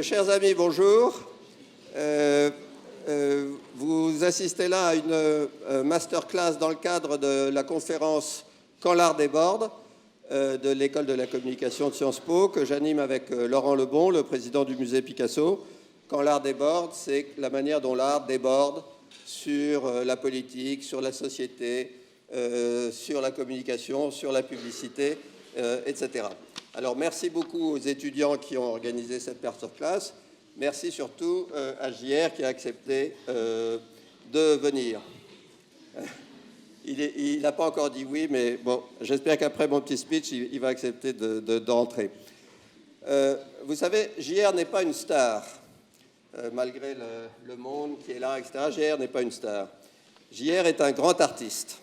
Chers amis, bonjour. Vous assistez là à une masterclass dans le cadre de la conférence Quand l'art déborde de l'École de la communication de Sciences Po, que j'anime avec Laurent Lebon, le président du musée Picasso. Quand l'art déborde, c'est la manière dont l'art déborde sur la politique, sur la société, sur la communication, sur la publicité, etc. Alors, merci beaucoup aux étudiants qui ont organisé cette masterclass. Merci surtout à JR qui a accepté de venir. Il n'a pas encore dit oui, mais bon, j'espère qu'après mon petit speech, il va accepter d'entrer. Vous savez, JR n'est pas une star, malgré le monde qui est là, etc. JR n'est pas une star. JR est un grand artiste.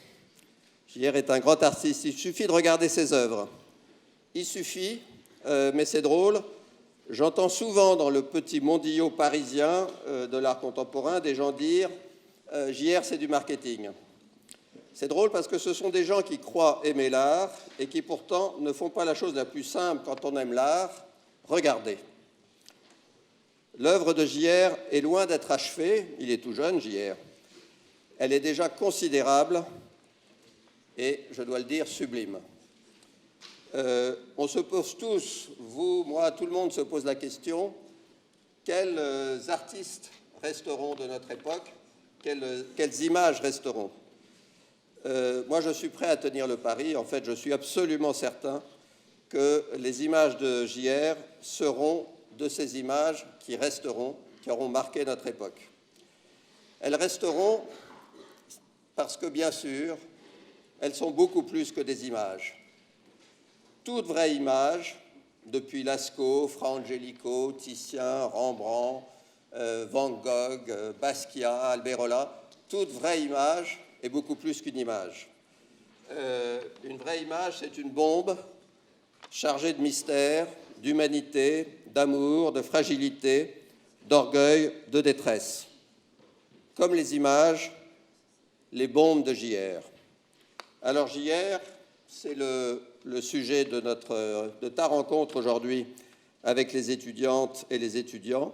JR est un grand artiste. Il suffit de regarder ses œuvres. Il suffit, mais c'est drôle, j'entends souvent dans le petit mondillo parisien de l'art contemporain des gens dire « JR, c'est du marketing ». C'est drôle parce que ce sont des gens qui croient aimer l'art et qui pourtant ne font pas la chose la plus simple quand on aime l'art, regardez. L'œuvre de JR est loin d'être achevée, il est tout jeune, JR. Elle est déjà considérable et, je dois le dire, sublime. On se pose tous, vous, moi, tout le monde se pose la question, quels artistes resteront de notre époque, quelles images resteront? Moi, je suis prêt à tenir le pari, en fait, je suis absolument certain que les images de JR seront de ces images qui resteront, qui auront marqué notre époque. Elles resteront parce que, bien sûr, elles sont beaucoup plus que des images. Toute vraie image, depuis Lascaux, Fra Angelico, Titien, Rembrandt, Van Gogh, Basquiat, Alberola, toute vraie image est beaucoup plus qu'une image. Une vraie image, c'est une bombe chargée de mystère, d'humanité, d'amour, de fragilité, d'orgueil, de détresse. Comme les images, les bombes de JR. Alors JR, c'est le sujet de ta rencontre aujourd'hui avec les étudiantes et les étudiants.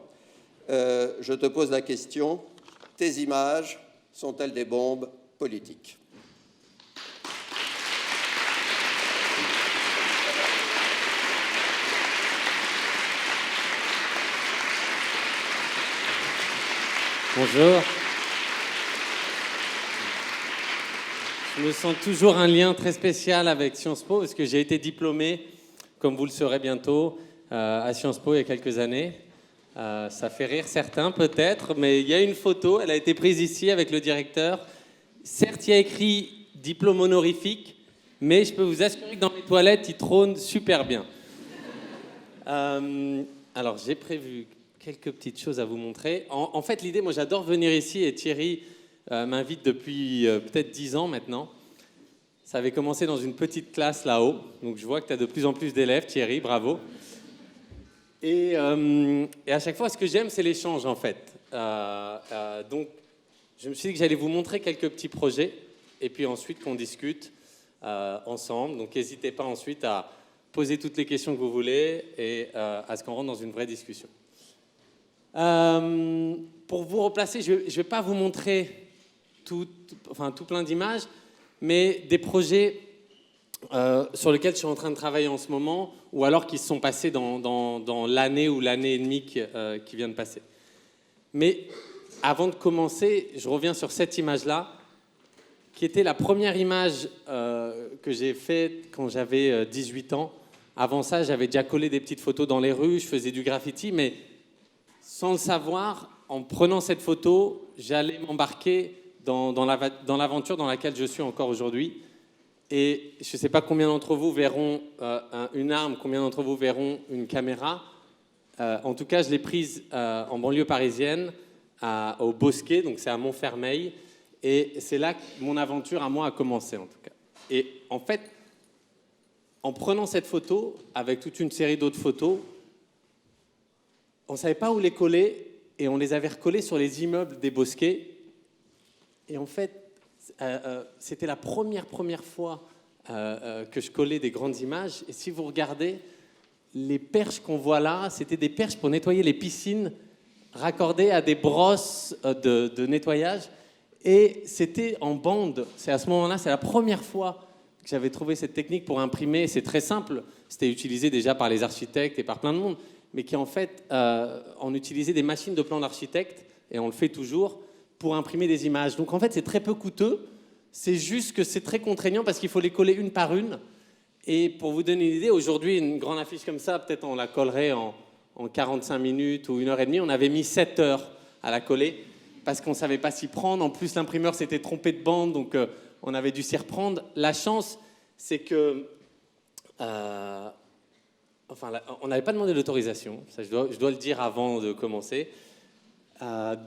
Je te pose la question, tes images sont-elles des bombes politiques? Bonjour. Je me sens toujours un lien très spécial avec Sciences Po parce que j'ai été diplômé, comme vous le saurez bientôt, à Sciences Po il y a quelques années. Ça fait rire certains peut-être, mais il y a une photo, elle a été prise ici avec le directeur. Certes, il y a écrit diplôme honorifique, mais je peux vous assurer que dans mes toilettes, il trône super bien. Alors, j'ai prévu quelques petites choses à vous montrer. En fait, l'idée, moi j'adore venir ici et Thierry m'invite depuis peut-être 10 ans maintenant. Ça avait commencé dans une petite classe là-haut. Donc je vois que tu as de plus en plus d'élèves, Thierry, bravo. Et à chaque fois, ce que j'aime, c'est l'échange en fait. Donc je me suis dit que j'allais vous montrer quelques petits projets et puis ensuite qu'on discute ensemble. Donc n'hésitez pas ensuite à poser toutes les questions que vous voulez et à ce qu'on rentre dans une vraie discussion. Pour vous replacer, je ne vais pas vous montrer tout plein d'images, mais des projets sur lesquels je suis en train de travailler en ce moment, ou alors qui se sont passés dans l'année ou l'année et demie qui vient de passer. Mais avant de commencer, je reviens sur cette image-là, qui était la première image que j'ai faite quand j'avais 18 ans. Avant ça, j'avais déjà collé des petites photos dans les rues, je faisais du graffiti, mais sans le savoir, en prenant cette photo, j'allais m'embarquer dans l'aventure dans laquelle je suis encore aujourd'hui. Et je ne sais pas combien d'entre vous verront une arme, combien d'entre vous verront une caméra. En tout cas, je l'ai prise en banlieue parisienne, au Bosquet, donc c'est à Montfermeil. Et c'est là que mon aventure à moi a commencé, en tout cas. Et en fait, en prenant cette photo, avec toute une série d'autres photos, on ne savait pas où les coller et on les avait recollés sur les immeubles des Bosquets. Et en fait, c'était la première fois que je collais des grandes images. Et si vous regardez, les perches qu'on voit là, c'était des perches pour nettoyer les piscines raccordées à des brosses de nettoyage. Et c'était en bande. C'est à ce moment-là, c'est la première fois que j'avais trouvé cette technique pour imprimer. C'est très simple. C'était utilisé déjà par les architectes et par plein de monde. Mais qui, en fait, on utilisait des machines de plan d'architecte, et on le fait toujours, pour imprimer des images. Donc, en fait, c'est très peu coûteux. C'est juste que c'est très contraignant parce qu'il faut les coller une par une. Et pour vous donner une idée, aujourd'hui, une grande affiche comme ça, peut-être on la collerait en 45 minutes ou 1h30. On avait mis 7 heures à la coller parce qu'on ne savait pas s'y prendre. En plus, l'imprimeur s'était trompé de bande, donc on avait dû s'y reprendre. La chance, c'est que... on n'avait pas demandé l'autorisation. Ça, je dois le dire avant de commencer.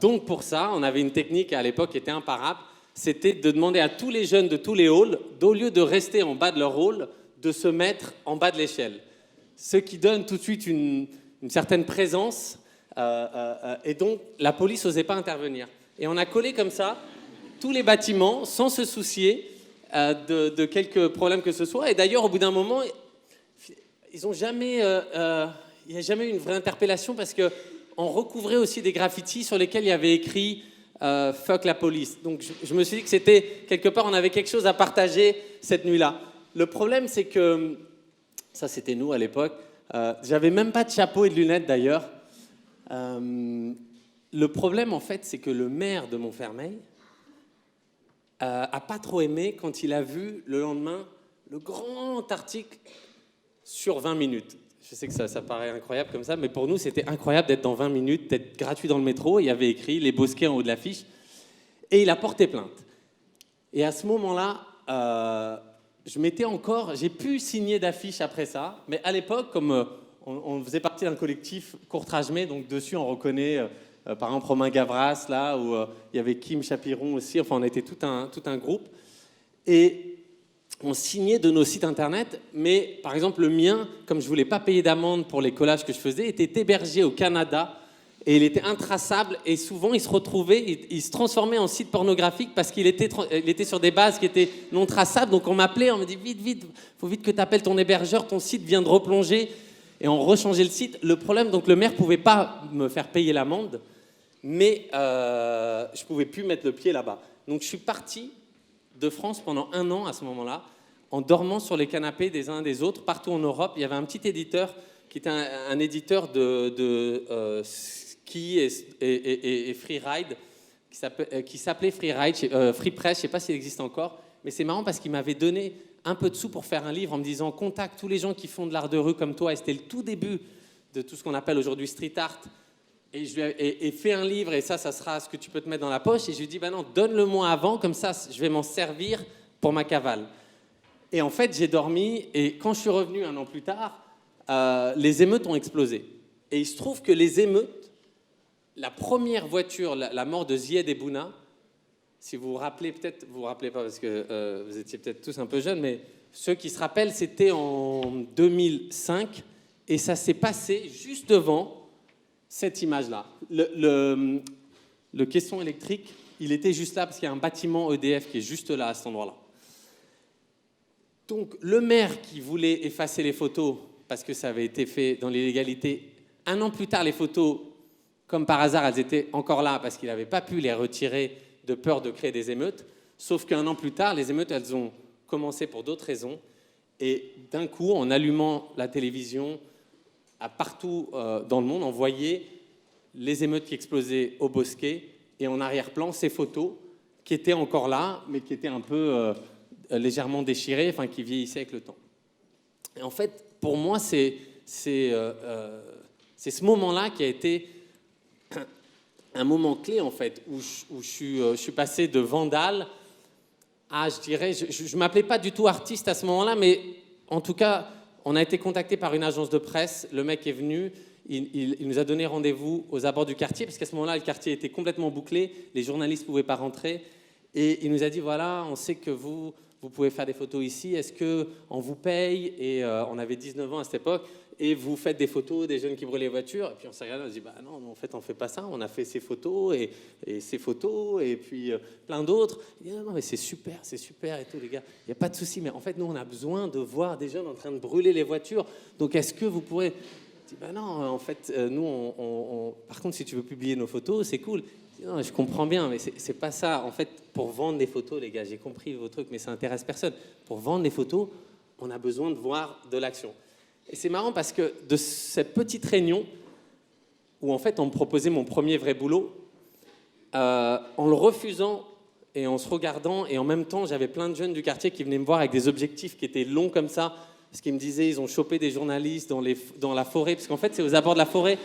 Donc, pour ça, on avait une technique à l'époque qui était imparable. C'était de demander à tous les jeunes de tous les halls, au lieu de rester en bas de leur hall, de se mettre en bas de l'échelle. Ce qui donne tout de suite une certaine présence. Et donc, la police n'osait pas intervenir. Et on a collé comme ça tous les bâtiments sans se soucier de quelques problèmes que ce soit. Et d'ailleurs, au bout d'un moment, ils ont jamais, il n'y a jamais eu une vraie interpellation parce qu'on recouvrait aussi des graffitis sur lesquels il y avait écrit fuck la police. Donc je me suis dit que c'était, quelque part, on avait quelque chose à partager cette nuit-là. Le problème, c'est que, ça c'était nous à l'époque, j'avais même pas de chapeau et de lunettes d'ailleurs. Le problème, en fait, c'est que le maire de Montfermeil a pas trop aimé quand il a vu le lendemain le grand article sur 20 minutes. Je sais que ça paraît incroyable comme ça, mais pour nous, c'était incroyable d'être dans 20 minutes, d'être gratuit dans le métro. Il y avait écrit « Les Bosquets » en haut de l'affiche. Et il a porté plainte. Et à ce moment-là, j'ai pu signer d'affiches après ça, mais à l'époque, comme on faisait partie d'un collectif Courtrage-May, donc dessus, on reconnaît, par exemple, Romain Gavras, là, où il y avait Kim Chapiron aussi. Enfin, on était tout un groupe. Et on signait de nos sites internet, mais par exemple le mien, comme je ne voulais pas payer d'amende pour les collages que je faisais, était hébergé au Canada et il était intraçable et souvent il se retrouvait, il se transformait en site pornographique parce qu'il était sur des bases qui étaient non traçables. Donc on m'appelait, on me dit vite, faut vite que tu appelles ton hébergeur, ton site vient de replonger, et on rechangeait le site. Le problème, donc le maire ne pouvait pas me faire payer l'amende, mais je ne pouvais plus mettre le pied là-bas. Donc je suis parti de France pendant 1 an à ce moment-là, en dormant sur les canapés des uns des autres, partout en Europe. Il y avait un petit éditeur qui était un éditeur de ski et freeride, qui s'appelait Freeride, Free Press, je ne sais pas s'il existe encore, mais c'est marrant parce qu'il m'avait donné un peu de sous pour faire un livre en me disant « Contacte tous les gens qui font de l'art de rue comme toi », et c'était le tout début de tout ce qu'on appelle aujourd'hui street art. Et fais un livre et ça sera ce que tu peux te mettre dans la poche. Et je lui dis, non, donne-le-moi avant, comme ça, je vais m'en servir pour ma cavale. Et en fait, j'ai dormi, et quand je suis revenu 1 an plus tard, les émeutes ont explosé. Et il se trouve que les émeutes, la première voiture, la mort de Zied Ebouna, si vous vous rappelez, peut-être, vous vous rappelez pas parce que vous étiez peut-être tous un peu jeunes, mais ceux qui se rappellent, c'était en 2005, et ça s'est passé juste devant cette image-là. Le caisson électrique, il était juste là parce qu'il y a un bâtiment EDF qui est juste là, à cet endroit-là. Donc, le maire qui voulait effacer les photos parce que ça avait été fait dans l'illégalité, 1 an plus tard, les photos, comme par hasard, elles étaient encore là parce qu'il n'avait pas pu les retirer de peur de créer des émeutes. Sauf qu'1 an plus tard, les émeutes, elles ont commencé pour d'autres raisons. Et d'un coup, en allumant la télévision, partout dans le monde, on voyait les émeutes qui explosaient au Bosquet et en arrière-plan, ces photos qui étaient encore là, mais qui étaient un peu légèrement déchirées, enfin qui vieillissaient avec le temps. Et en fait, pour moi, c'est ce moment-là qui a été un moment clé, en fait, où je suis passé de vandale à, je dirais, je ne m'appelais pas du tout artiste à ce moment-là, mais en tout cas, on a été contacté par une agence de presse, le mec est venu, il nous a donné rendez-vous aux abords du quartier, parce qu'à ce moment-là, le quartier était complètement bouclé, les journalistes ne pouvaient pas rentrer, et il nous a dit, voilà, on sait que vous vous pouvez faire des photos ici, est-ce qu'on vous paye? Et on avait 19 ans à cette époque, et vous faites des photos des jeunes qui brûlent les voitures. Et puis on s'est regardé, on s'est dit, bah non, en fait, on ne fait pas ça. On a fait ces photos et ces photos, et puis plein d'autres. Il dit, non, mais c'est super et tout, les gars. Il n'y a pas de souci, mais en fait, nous, on a besoin de voir des jeunes en train de brûler les voitures. Donc, est-ce que vous pourrez... Je dis, bah non, en fait, nous, par contre, si tu veux publier nos photos, c'est cool. Je dis, non, je comprends bien, mais c'est pas ça. En fait, pour vendre des photos, les gars, j'ai compris vos trucs, mais ça intéresse personne. Pour vendre des photos, on a besoin de voir de l'action. Et c'est marrant parce que de cette petite réunion, où en fait, on me proposait mon premier vrai boulot, en le refusant et en se regardant, et en même temps, j'avais plein de jeunes du quartier qui venaient me voir avec des objectifs qui étaient longs comme ça, parce qu'ils me disaient, ils ont chopé des journalistes dans la forêt, parce qu'en fait, c'est aux abords de la forêt.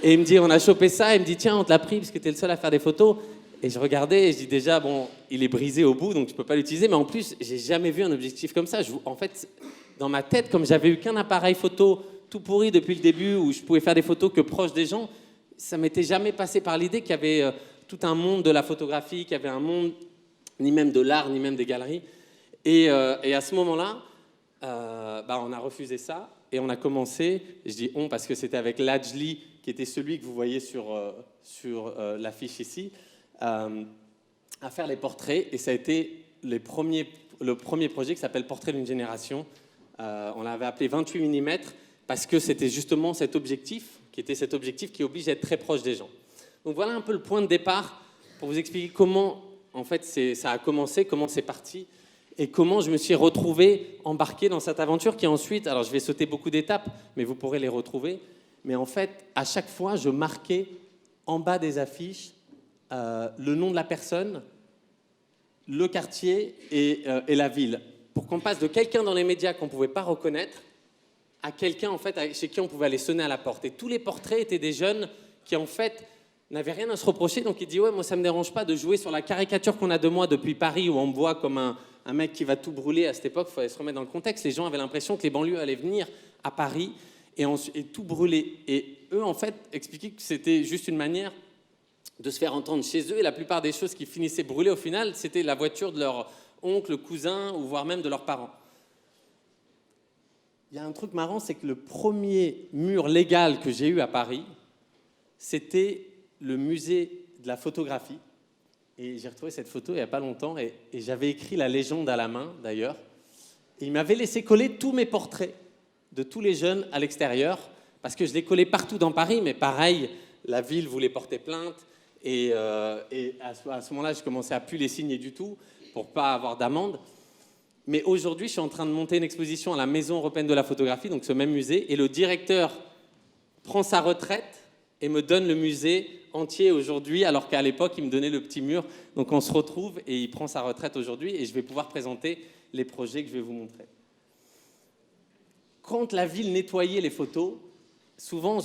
Et il me dit, on a chopé ça. Et il me dit, tiens, on te l'a pris parce que tu es le seul à faire des photos. Et je regardais et je dis déjà, bon, il est brisé au bout, donc tu peux pas l'utiliser. Mais en plus, j'ai jamais vu un objectif comme ça. En fait, dans ma tête, comme j'avais eu qu'un appareil photo tout pourri depuis le début, où je pouvais faire des photos que proches des gens, ça m'était jamais passé par l'idée qu'il y avait tout un monde de la photographie, qu'il y avait un monde, ni même de l'art, ni même des galeries. Et à ce moment-là, on a refusé ça. Et on a commencé, je dis on parce que c'était avec Lajli, qui était celui que vous voyez sur l'affiche ici, à faire les portraits. Et ça a été le premier projet qui s'appelle Portrait d'une génération. On l'avait appelé 28 mm parce que c'était justement cet objectif qui oblige à être très proche des gens. Donc voilà un peu le point de départ pour vous expliquer comment en fait, ça a commencé, comment c'est parti. Et comment je me suis retrouvé embarqué dans cette aventure qui ensuite, alors je vais sauter beaucoup d'étapes, mais vous pourrez les retrouver. Mais en fait, à chaque fois, je marquais en bas des affiches le nom de la personne, le quartier et la ville. Pour qu'on passe de quelqu'un dans les médias qu'on ne pouvait pas reconnaître à quelqu'un en fait, chez qui on pouvait aller sonner à la porte. Et tous les portraits étaient des jeunes qui en fait n'avaient rien à se reprocher. Donc il dit, ouais, moi ça ne me dérange pas de jouer sur la caricature qu'on a de moi depuis Paris, où on me voit comme un mec qui va tout brûler. À cette époque, il fallait se remettre dans le contexte. Les gens avaient l'impression que les banlieues allaient venir à Paris et tout brûler. Et eux, en fait, expliquaient que c'était juste une manière de se faire entendre chez eux. Et la plupart des choses qui finissaient brûlées, au final, c'était la voiture de leur oncle, cousin, ou voire même de leurs parents. Il y a un truc marrant, c'est que le premier mur légal que j'ai eu à Paris, c'était le musée de la photographie. Et j'ai retrouvé cette photo il n'y a pas longtemps, et j'avais écrit la légende à la main, d'ailleurs. Et il m'avait laissé coller tous mes portraits de tous les jeunes à l'extérieur, parce que je les collais partout dans Paris, mais pareil, la ville voulait porter plainte, et à ce moment-là, je commençais à plus les signer du tout, pour ne pas avoir d'amende. Mais aujourd'hui, je suis en train de monter une exposition à la Maison européenne de la photographie, donc ce même musée, et le directeur prend sa retraite et me donne le musée entier aujourd'hui, alors qu'à l'époque, il me donnait le petit mur. Donc on se retrouve et il prend sa retraite aujourd'hui et je vais pouvoir présenter les projets que je vais vous montrer. Quand la ville nettoyait les photos, souvent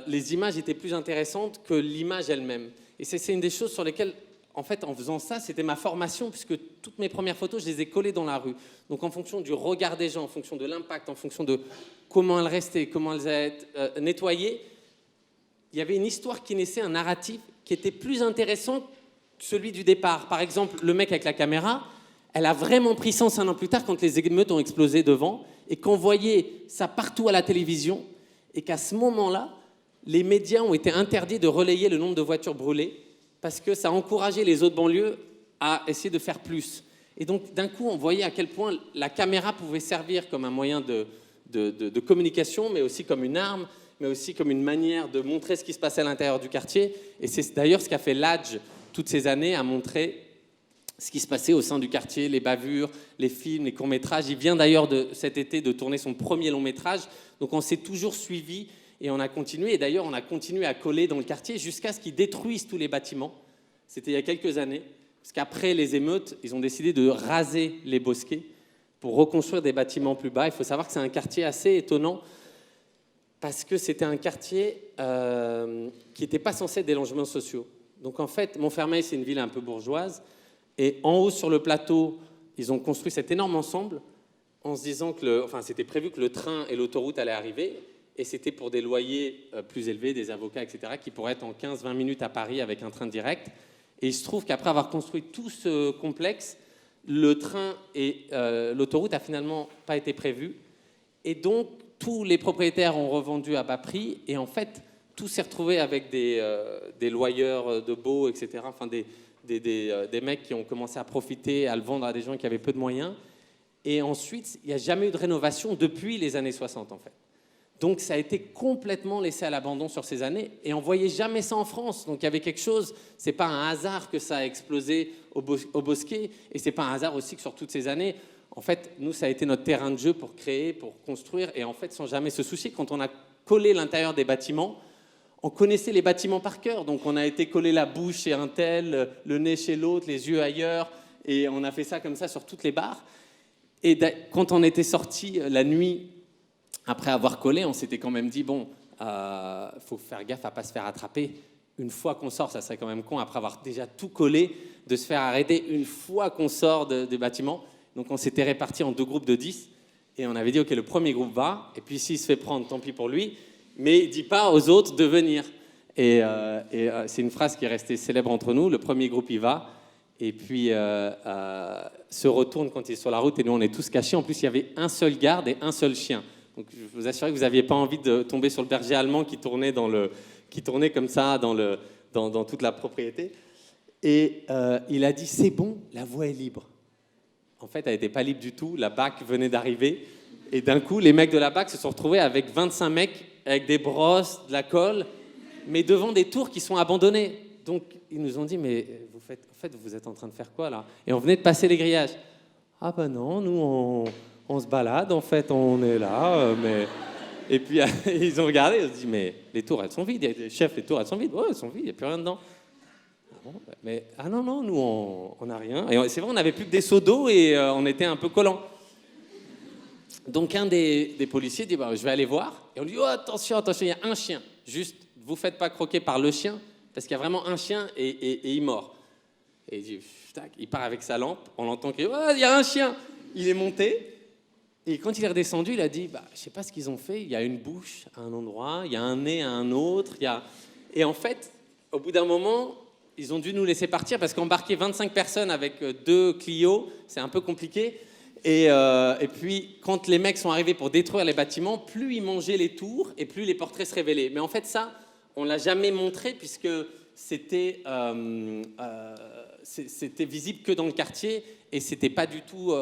les images étaient plus intéressantes que l'image elle-même. Et c'est une des choses sur lesquelles, en fait, en faisant ça, c'était ma formation, puisque toutes mes premières photos, je les ai collées dans la rue. Donc en fonction du regard des gens, en fonction de l'impact, en fonction de comment elles restaient, comment elles allaient être nettoyées, il y avait une histoire qui naissait, un narratif qui était plus intéressant que celui du départ. Par exemple, le mec avec la caméra, elle a vraiment pris sens un an plus tard quand les émeutes ont explosé devant et qu'on voyait ça partout à la télévision et qu'à ce moment-là, les médias ont été interdits de relayer le nombre de voitures brûlées parce que ça encourageait les autres banlieues à essayer de faire plus. Et donc, d'un coup, on voyait à quel point la caméra pouvait servir comme un moyen de communication, mais aussi comme une arme, mais aussi comme une manière de montrer ce qui se passait à l'intérieur du quartier. Et c'est d'ailleurs ce qu'a fait Ladj toutes ces années, à montrer ce qui se passait au sein du quartier, les bavures, les films, les courts-métrages. Il vient d'ailleurs cet été de tourner son premier long-métrage. Donc on s'est toujours suivi et on a continué. Et d'ailleurs, on a continué à coller dans le quartier jusqu'à ce qu'ils détruisent tous les bâtiments. C'était il y a quelques années. Parce qu'après les émeutes, ils ont décidé de raser les bosquets pour reconstruire des bâtiments plus bas. Il faut savoir que c'est un quartier assez étonnant parce que c'était un quartier qui n'était pas censé être des logements sociaux. Donc en fait, Montfermeil, c'est une ville un peu bourgeoise. Et en haut, sur le plateau, ils ont construit cet énorme ensemble en se disant que c'était prévu que le train et l'autoroute allaient arriver. Et c'était pour des loyers plus élevés, des avocats, etc., qui pourraient être en 15-20 minutes à Paris avec un train direct. Et il se trouve qu'après avoir construit tout ce complexe, le train et l'autoroute a finalement pas été prévu. Et donc, tous les propriétaires ont revendu à bas prix. Et en fait, tout s'est retrouvé avec des loyeurs de baux, etc. Enfin, des mecs qui ont commencé à profiter, à le vendre à des gens qui avaient peu de moyens. Et ensuite, il n'y a jamais eu de rénovation depuis les années 60, en fait. Donc, ça a été complètement laissé à l'abandon sur ces années. Et on ne voyait jamais ça en France. Donc, il y avait quelque chose. Ce n'est pas un hasard que ça a explosé au Bosquet. Et ce n'est pas un hasard aussi que sur toutes ces années, en fait, nous, ça a été notre terrain de jeu pour créer, pour construire. Et en fait, sans jamais se soucier, quand on a collé l'intérieur des bâtiments, on connaissait les bâtiments par cœur. Donc, on a été collé la bouche chez un tel, le nez chez l'autre, les yeux ailleurs. Et on a fait ça comme ça sur toutes les barres. Et quand on était sorti la nuit, après avoir collé, on s'était quand même dit, bon, faut faire gaffe à ne pas se faire attraper. Une fois qu'on sort, ça serait quand même con, après avoir déjà tout collé, de se faire arrêter une fois qu'on sort des bâtiments. Donc on s'était répartis en 2 groupes de 10. Et on avait dit, OK, le premier groupe va. Et puis s'il se fait prendre, tant pis pour lui. Mais dis pas aux autres de venir. Et c'est une phrase qui est restée célèbre entre nous. Le premier groupe y va. Et puis se retourne quand il est sur la route. Et nous, on est tous cachés. En plus, il y avait un seul garde et un seul chien. Donc, je vous assure que vous n'aviez pas envie de tomber sur le berger allemand qui tournait comme ça dans toute la propriété. Et il a dit, c'est bon, la voie est libre. En fait, elle n'était pas libre du tout. La BAC venait d'arriver. Et d'un coup, les mecs de la BAC se sont retrouvés avec 25 mecs avec des brosses, de la colle, mais devant des tours qui sont abandonnées. Donc, ils nous ont dit, mais vous êtes en train de faire quoi, là? Et on venait de passer les grillages. Ah ben non, nous, on se balade, en fait, on est là, mais... Et puis, ils ont regardé, ils ont dit, mais les tours, elles sont vides. Les chefs, les tours, elles sont vides. Ouais, elles sont vides, il n'y a plus rien dedans. Ah bon, mais, non, nous, on n'a rien. Et c'est vrai, on n'avait plus que des seaux d'eau et on était un peu collants. Donc, un des policiers dit, je vais aller voir. Et on lui dit, oh, attention, il y a un chien. Juste, vous ne faites pas croquer par le chien, parce qu'il y a vraiment un chien et il mord. Et il dit, il part avec sa lampe, on l'entend crier, oh, il y a un chien. Il est monté. Et quand il est redescendu, il a dit, je ne sais pas ce qu'ils ont fait, il y a une bouche à un endroit, il y a un nez à un autre. Et en fait, au bout d'un moment, ils ont dû nous laisser partir parce qu'embarquer 25 personnes avec 2 Clio, c'est un peu compliqué. Et puis, quand les mecs sont arrivés pour détruire les bâtiments, plus ils mangeaient les tours et plus les portraits se révélaient. Mais en fait, ça, on ne l'a jamais montré puisque c'était visible que dans le quartier et ce n'était pas du tout...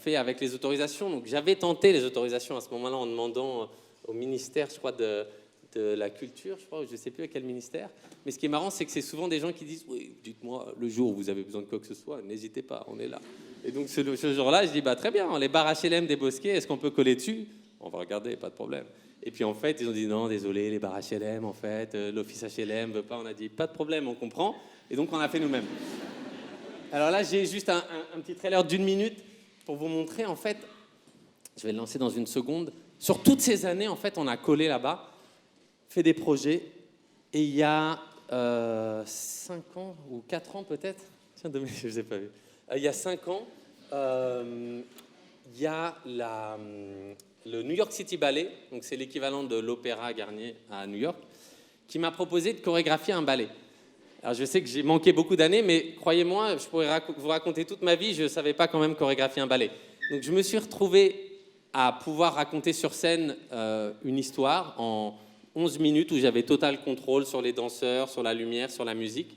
fait avec les autorisations. Donc j'avais tenté les autorisations à ce moment-là en demandant au ministère, je crois, de la culture, je crois, je ne sais plus à quel ministère. Mais ce qui est marrant, c'est que c'est souvent des gens qui disent « Oui, dites-moi, le jour où vous avez besoin de quoi que ce soit, n'hésitez pas, on est là. » Et donc ce jour-là, je dis « Très bien, les bars HLM des Bosquets, est-ce qu'on peut coller dessus ?» On va regarder, pas de problème. Et puis en fait, ils ont dit « Non, désolé, les bars HLM, en fait, l'office HLM ne veut pas. » On a dit « Pas de problème, on comprend. » Et donc on a fait nous-mêmes. Alors là, j'ai juste un petit trailer d'1 minute pour vous montrer, en fait, je vais le lancer dans une seconde. Sur toutes ces années, en fait, on a collé là-bas, fait des projets, et il y a 5 ans, ou 4 ans peut-être, tiens, je ne vous ai pas vu, il y a 5 ans, il y a le New York City Ballet, donc c'est l'équivalent de l'Opéra Garnier à New York, qui m'a proposé de chorégraphier un ballet. Alors je sais que j'ai manqué beaucoup d'années, mais croyez-moi, je pourrais vous raconter toute ma vie, je ne savais pas quand même chorégraphier un ballet. Donc je me suis retrouvé à pouvoir raconter sur scène une histoire en 11 minutes où j'avais total contrôle sur les danseurs, sur la lumière, sur la musique.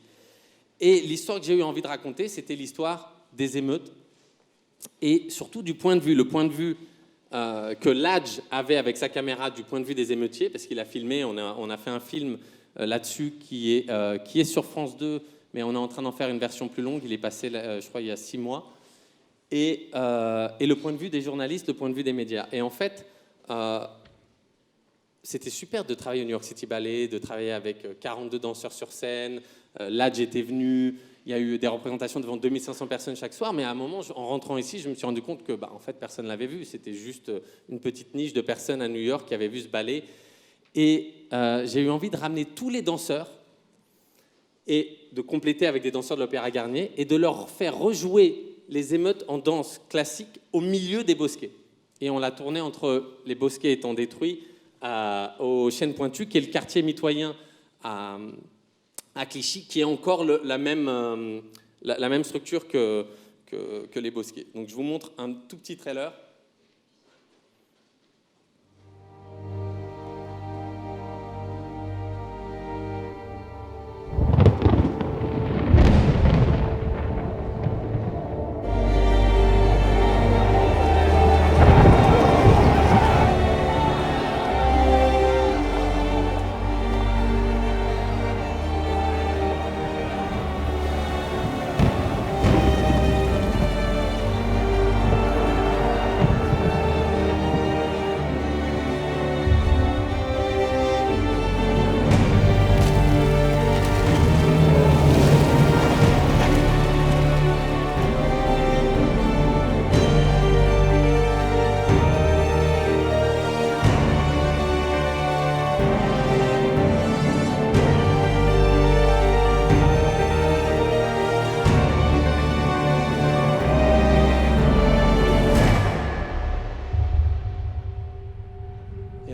Et l'histoire que j'ai eu envie de raconter, c'était l'histoire des émeutes et surtout du point de vue, le point de vue que Ladj avait avec sa caméra du point de vue des émeutiers, parce qu'il a filmé, on a fait un film là-dessus qui est sur France 2, mais on est en train d'en faire une version plus longue. Il est passé, je crois, il y a 6 mois. Et le point de vue des journalistes, le point de vue des médias. Et en fait, c'était super de travailler au New York City Ballet, de travailler avec 42 danseurs sur scène. Ladj était venu. Il y a eu des représentations devant 2500 personnes chaque soir. Mais à un moment, en rentrant ici, je me suis rendu compte que, en fait, personne ne l'avait vu. C'était juste une petite niche de personnes à New York qui avaient vu ce ballet. Et j'ai eu envie de ramener tous les danseurs et de compléter avec des danseurs de l'Opéra Garnier et de leur faire rejouer les émeutes en danse classique au milieu des bosquets. Et on l'a tourné entre les bosquets étant détruits au Chêne Pointu, qui est le quartier mitoyen à Clichy, qui est encore la même structure que que les Bosquets. Donc je vous montre un tout petit trailer.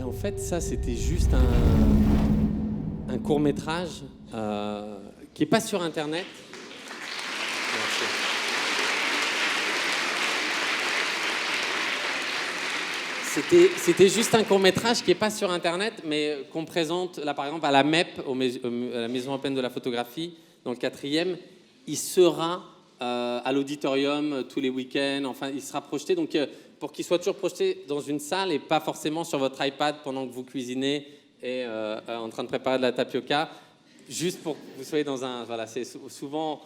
En fait, ça, c'était juste un court-métrage qui n'est pas sur Internet. C'était juste un court-métrage qui n'est pas sur Internet, mais qu'on présente, là, par exemple, à la MEP, à la Maison européenne de la photographie, dans le 4e. Il sera à l'auditorium tous les week-ends. Enfin, il sera projeté. Donc, pour qu'il soit toujours projeté dans une salle et pas forcément sur votre iPad pendant que vous cuisinez et en train de préparer de la tapioca, juste pour que vous soyez dans un... Voilà, c'est souvent,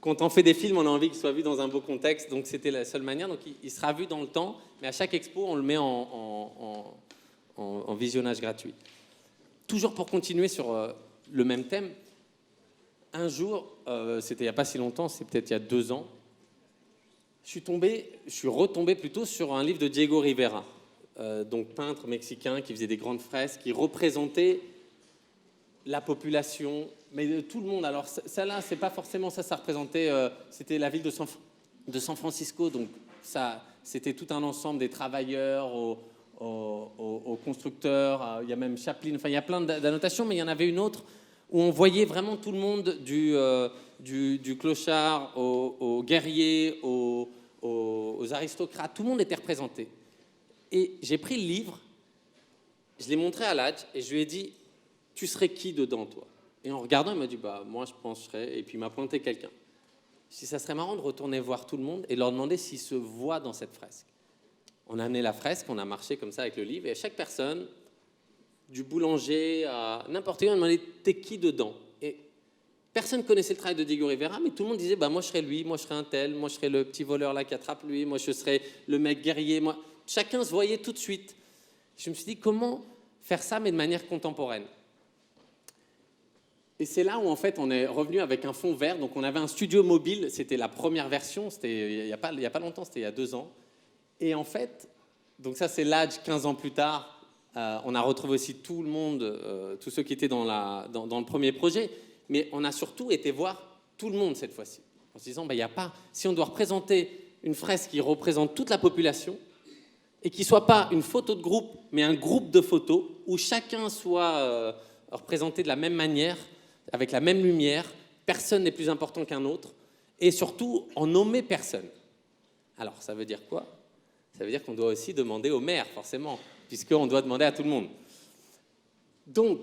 quand on fait des films, on a envie qu'il soit vu dans un beau contexte, donc c'était la seule manière. Donc il sera vu dans le temps, mais à chaque expo, on le met en visionnage gratuit. Toujours pour continuer sur le même thème, un jour, c'était il n'y a pas si longtemps, c'est peut-être il y a 2 ans, je suis retombé plutôt sur un livre de Diego Rivera, donc peintre mexicain qui faisait des grandes fresques, qui représentait la population, mais tout le monde. Alors ça là, c'est pas forcément ça, ça représentait, c'était la ville de San Francisco, donc ça, c'était tout un ensemble des travailleurs aux constructeurs, il y a même Chaplin, enfin il y a plein d'annotations, mais il y en avait une autre où on voyait vraiment tout le monde du clochard aux guerriers, aux aristocrates, tout le monde était représenté. Et j'ai pris le livre, je l'ai montré à Ladj et je lui ai dit « Tu serais qui dedans, toi ?» Et en regardant, il m'a dit « Moi, je penserais... » Et puis il m'a pointé quelqu'un. Je dis « Ça serait marrant de retourner voir tout le monde et leur demander s'ils se voient dans cette fresque. » On a amené la fresque, on a marché comme ça avec le livre, et à chaque personne, du boulanger à n'importe qui, on demandait « T'es qui dedans ?» Et personne ne connaissait le travail de Diego Rivera, mais tout le monde disait « Moi, je serais lui, moi, je serais un tel, moi, je serais le petit voleur là qui attrape lui, moi, je serais le mec guerrier. » Chacun se voyait tout de suite. Je me suis dit, comment faire ça, mais de manière contemporaine? Et c'est là où, en fait, on est revenu avec un fond vert. Donc, on avait un studio mobile. C'était la première version. C'était il y a pas longtemps, c'était il y a 2 ans. Et en fait, donc ça, c'est Ladj 15 ans plus tard. On a retrouvé aussi tout le monde, tous ceux qui étaient dans le premier projet. Mais on a surtout été voir tout le monde cette fois-ci. En se disant, il y a pas... Si on doit représenter une fresque qui représente toute la population, et qui ne soit pas une photo de groupe, mais un groupe de photos, où chacun soit représenté de la même manière, avec la même lumière, personne n'est plus important qu'un autre, et surtout, en nommer personne. Alors, ça veut dire quoi? Ça veut dire qu'on doit aussi demander au maire, forcément, puisqu'on doit demander à tout le monde. Donc,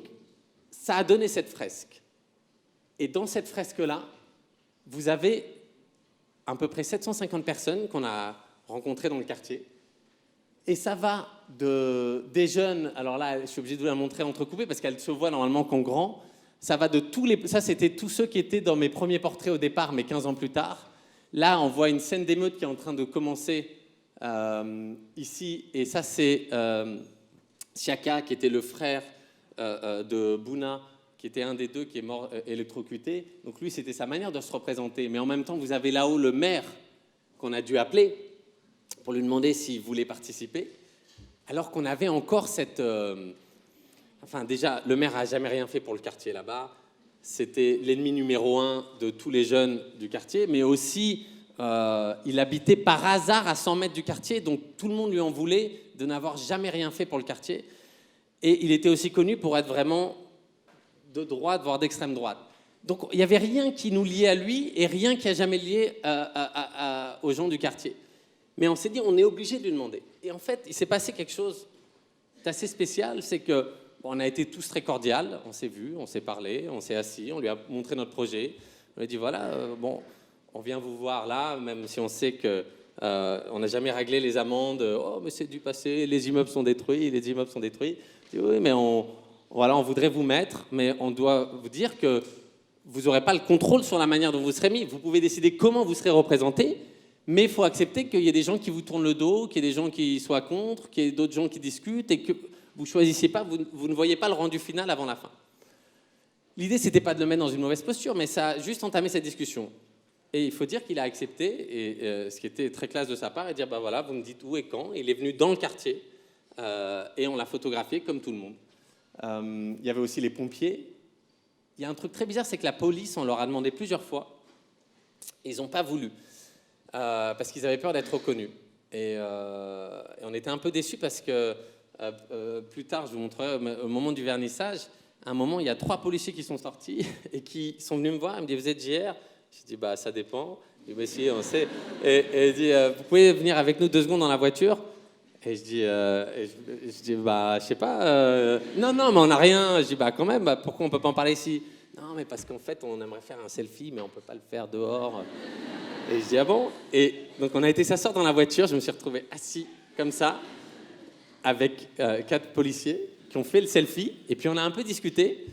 ça a donné cette fresque. Et dans cette fresque-là, vous avez à peu près 750 personnes qu'on a rencontrées dans le quartier. Et ça va des jeunes, alors là, je suis obligé de vous la montrer entrecoupée parce qu'elle se voit normalement qu'en grand. Ça va de tous les... Ça, c'était tous ceux qui étaient dans mes premiers portraits au départ, mais 15 ans plus tard. Là, on voit une scène d'émeute qui est en train de commencer ici. Et ça, c'est Siaka, qui était le frère de Bouna, qui était un des 2 qui est mort électrocuté. Donc lui, c'était sa manière de se représenter. Mais en même temps, vous avez là-haut le maire qu'on a dû appeler pour lui demander s'il voulait participer, alors qu'on avait encore cette... Enfin, déjà, le maire n'a jamais rien fait pour le quartier là-bas. C'était l'ennemi numéro 1 de tous les jeunes du quartier, mais aussi, il habitait par hasard à 100 mètres du quartier, donc tout le monde lui en voulait de n'avoir jamais rien fait pour le quartier. Et il était aussi connu pour être vraiment de droite, voire d'extrême droite. Donc il n'y avait rien qui nous liait à lui et rien qui a jamais lié aux gens du quartier. Mais on s'est dit, on est obligé de lui demander. Et en fait, il s'est passé quelque chose d'assez spécial, c'est que on a été tous très cordiales, on s'est vus, on s'est parlé, on s'est assis, on lui a montré notre projet. On lui a dit, voilà, bon, on vient vous voir là, même si on sait que on n'a jamais réglé les amendes. Oh, mais c'est du passé, les immeubles sont détruits, les immeubles sont détruits. Je dis, oui, mais on voudrait vous mettre, mais on doit vous dire que vous n'aurez pas le contrôle sur la manière dont vous serez mis. Vous pouvez décider comment vous serez représenté, mais il faut accepter qu'il y ait des gens qui vous tournent le dos, qu'il y ait des gens qui soient contre, qu'il y ait d'autres gens qui discutent et que vous ne choisissiez pas, vous ne voyez pas le rendu final avant la fin. L'idée, ce n'était pas de le mettre dans une mauvaise posture, mais ça a juste entamé cette discussion. Et il faut dire qu'il a accepté, et ce qui était très classe de sa part, et dire, bah voilà, vous me dites où et quand. Il est venu dans le quartier, et on l'a photographié comme tout le monde. Il y avait aussi les pompiers. Il y a un truc très bizarre, c'est que la police, on leur a demandé plusieurs fois, ils n'ont pas voulu, parce qu'ils avaient peur d'être reconnus. Et on était un peu déçus parce que plus tard, je vous montrerai, au moment du vernissage, à un moment, il y a 3 policiers qui sont sortis et qui sont venus me voir. Ils me disent, vous êtes JR? Je dis, bah ça dépend. Je dis, bah si, on sait. Et il dit, vous pouvez venir avec nous 2 secondes dans la voiture? Et je dis, bah je sais pas. Non, mais on n'a rien. Je dis, bah quand même, bah, pourquoi on peut pas en parler ici? Non, mais parce qu'en fait, on aimerait faire un selfie, mais on peut pas le faire dehors. Et je dis, ah bon? Et donc on a été s'asseoir dans la voiture. Je me suis retrouvé assis comme ça, avec 4 policiers qui ont fait le selfie, et puis on a un peu discuté,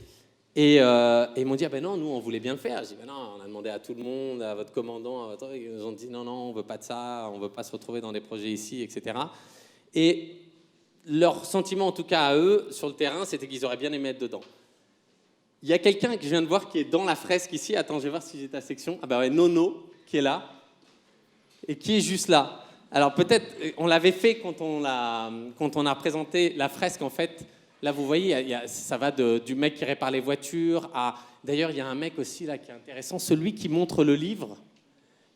et ils m'ont dit, ah ben non, nous on voulait bien le faire. J'ai dit, ben non, on a demandé à tout le monde, à votre commandant, ils nous ont dit, non, on veut pas de ça, on veut pas se retrouver dans des projets ici, etc. Et leur sentiment, en tout cas à eux, sur le terrain, c'était qu'ils auraient bien aimé être dedans. Il y a quelqu'un que je viens de voir qui est dans la fresque ici, attends, je vais voir si j'ai ta section, ah ben ouais, Nono, qui est là, et qui est juste là. Alors peut-être, on l'avait fait quand on a présenté la fresque, en fait. Là, vous voyez, ça va du mec qui répare les voitures à... D'ailleurs, il y a un mec aussi là qui est intéressant, celui qui montre le livre.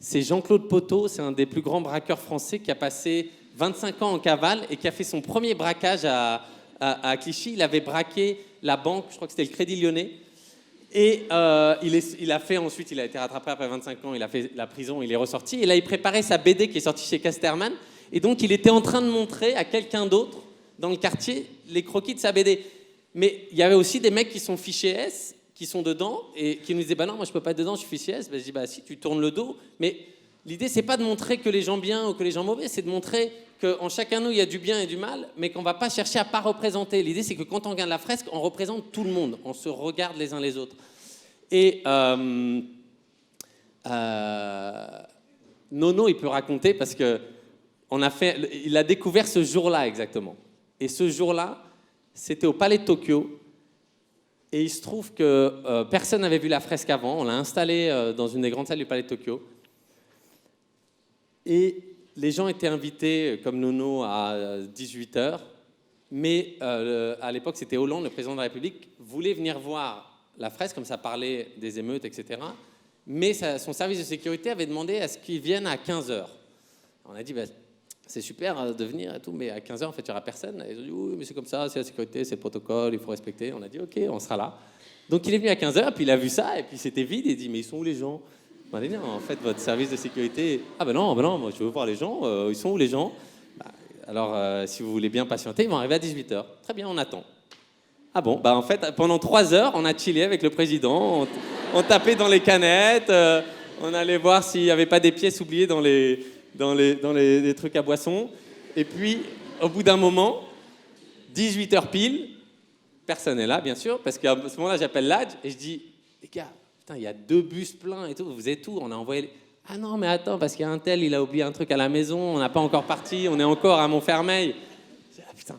C'est Jean-Claude Poteau, c'est un des plus grands braqueurs français qui a passé 25 ans en cavale et qui a fait son premier braquage à Clichy. Il avait braqué la banque, je crois que c'était le Crédit Lyonnais. Et il a fait ensuite, il a été rattrapé après 25 ans, il a fait la prison, il est ressorti. Et là, il préparait sa BD qui est sortie chez Casterman. Et donc, il était en train de montrer à quelqu'un d'autre dans le quartier les croquis de sa BD. Mais il y avait aussi des mecs qui sont fichés S, qui sont dedans, et qui nous disaient, bah non, moi je peux pas être dedans, je suis fiché S. Ben, je dis, bah si, tu tournes le dos. Mais l'idée, c'est pas de montrer que les gens bien ou que les gens mauvais, c'est de montrer qu'en chacun de nous, il y a du bien et du mal, mais qu'on va pas chercher à pas représenter. L'idée, c'est que quand on regarde la fresque, on représente tout le monde, on se regarde les uns les autres. Et Nono, il peut raconter parce que il a découvert ce jour-là exactement. Et ce jour-là, c'était au Palais de Tokyo. Et il se trouve que personne n'avait vu la fresque avant. On l'a installée dans une des grandes salles du Palais de Tokyo. Et les gens étaient invités, comme Nono, à 18h. Mais à l'époque, c'était Hollande, le président de la République, voulait venir voir la fresque, comme ça parlait des émeutes, etc. Mais son service de sécurité avait demandé à ce qu'ils viennent à 15h. On a dit, bah, c'est super de venir et tout, mais à 15h, en fait, il n'y aura personne. Et ils ont dit, oui, mais c'est comme ça, c'est la sécurité, c'est le protocole, il faut respecter. On a dit, ok, on sera là. Donc il est venu à 15h, puis il a vu ça, et puis c'était vide, et il dit, mais ils sont où les gens? On a dit, non, en fait, votre service de sécurité... Ah ben non, moi je veux voir les gens, ils sont où les gens? Alors, si vous voulez bien patienter, ils vont arriver à 18h. Très bien, on attend. Ah bon, bah en fait, pendant 3 heures, on a chillé avec le président, on tapait dans les canettes, on allait voir s'il n'y avait pas des pièces oubliées dans les trucs à boissons. Et puis, au bout d'un moment, 18h pile, personne n'est là, bien sûr, parce qu'à ce moment-là, j'appelle l'ADJ et je dis, les gars, putain, il y a 2 bus pleins et tout, vous êtes où? On a envoyé... Ah non, mais attends, parce qu'il y a un tel, il a oublié un truc à la maison, on n'a pas encore parti, on est encore à Montfermeil. Ah putain,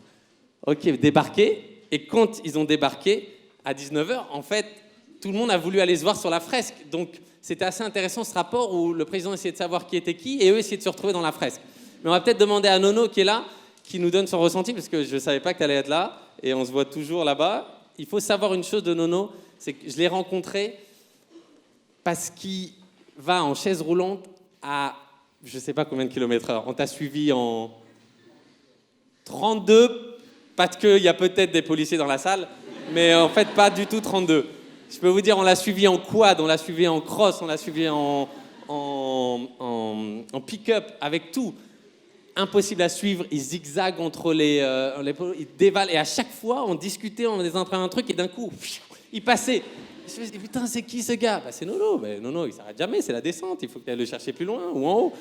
ok, débarquez. Et quand ils ont débarqué, à 19h, en fait, tout le monde a voulu aller se voir sur la fresque. Donc, c'était assez intéressant ce rapport où le président essayait de savoir qui était qui et eux essayaient de se retrouver dans la fresque. Mais on va peut-être demander à Nono qui est là, qui nous donne son ressenti, parce que je ne savais pas que tu allais être là et on se voit toujours là-bas. Il faut savoir une chose de Nono, c'est que je l'ai rencontré parce qu'il va en chaise roulante à je ne sais pas combien de kilomètres heure. On t'a suivi en 32, parce qu'il y a peut-être des policiers dans la salle, mais en fait pas du tout 32. Je peux vous dire, on l'a suivi en quad, on l'a suivi en cross, on l'a suivi en pick-up, avec tout. Impossible à suivre, il zigzague entre il dévale. Et à chaque fois, on discutait, on était en train d'un truc, et d'un coup, il passait. Je me suis dit, putain, c'est qui ce gars? Bah, c'est Nono. Mais Nono, il s'arrête jamais, c'est la descente, il faut que tu ailles le chercher plus loin ou en haut.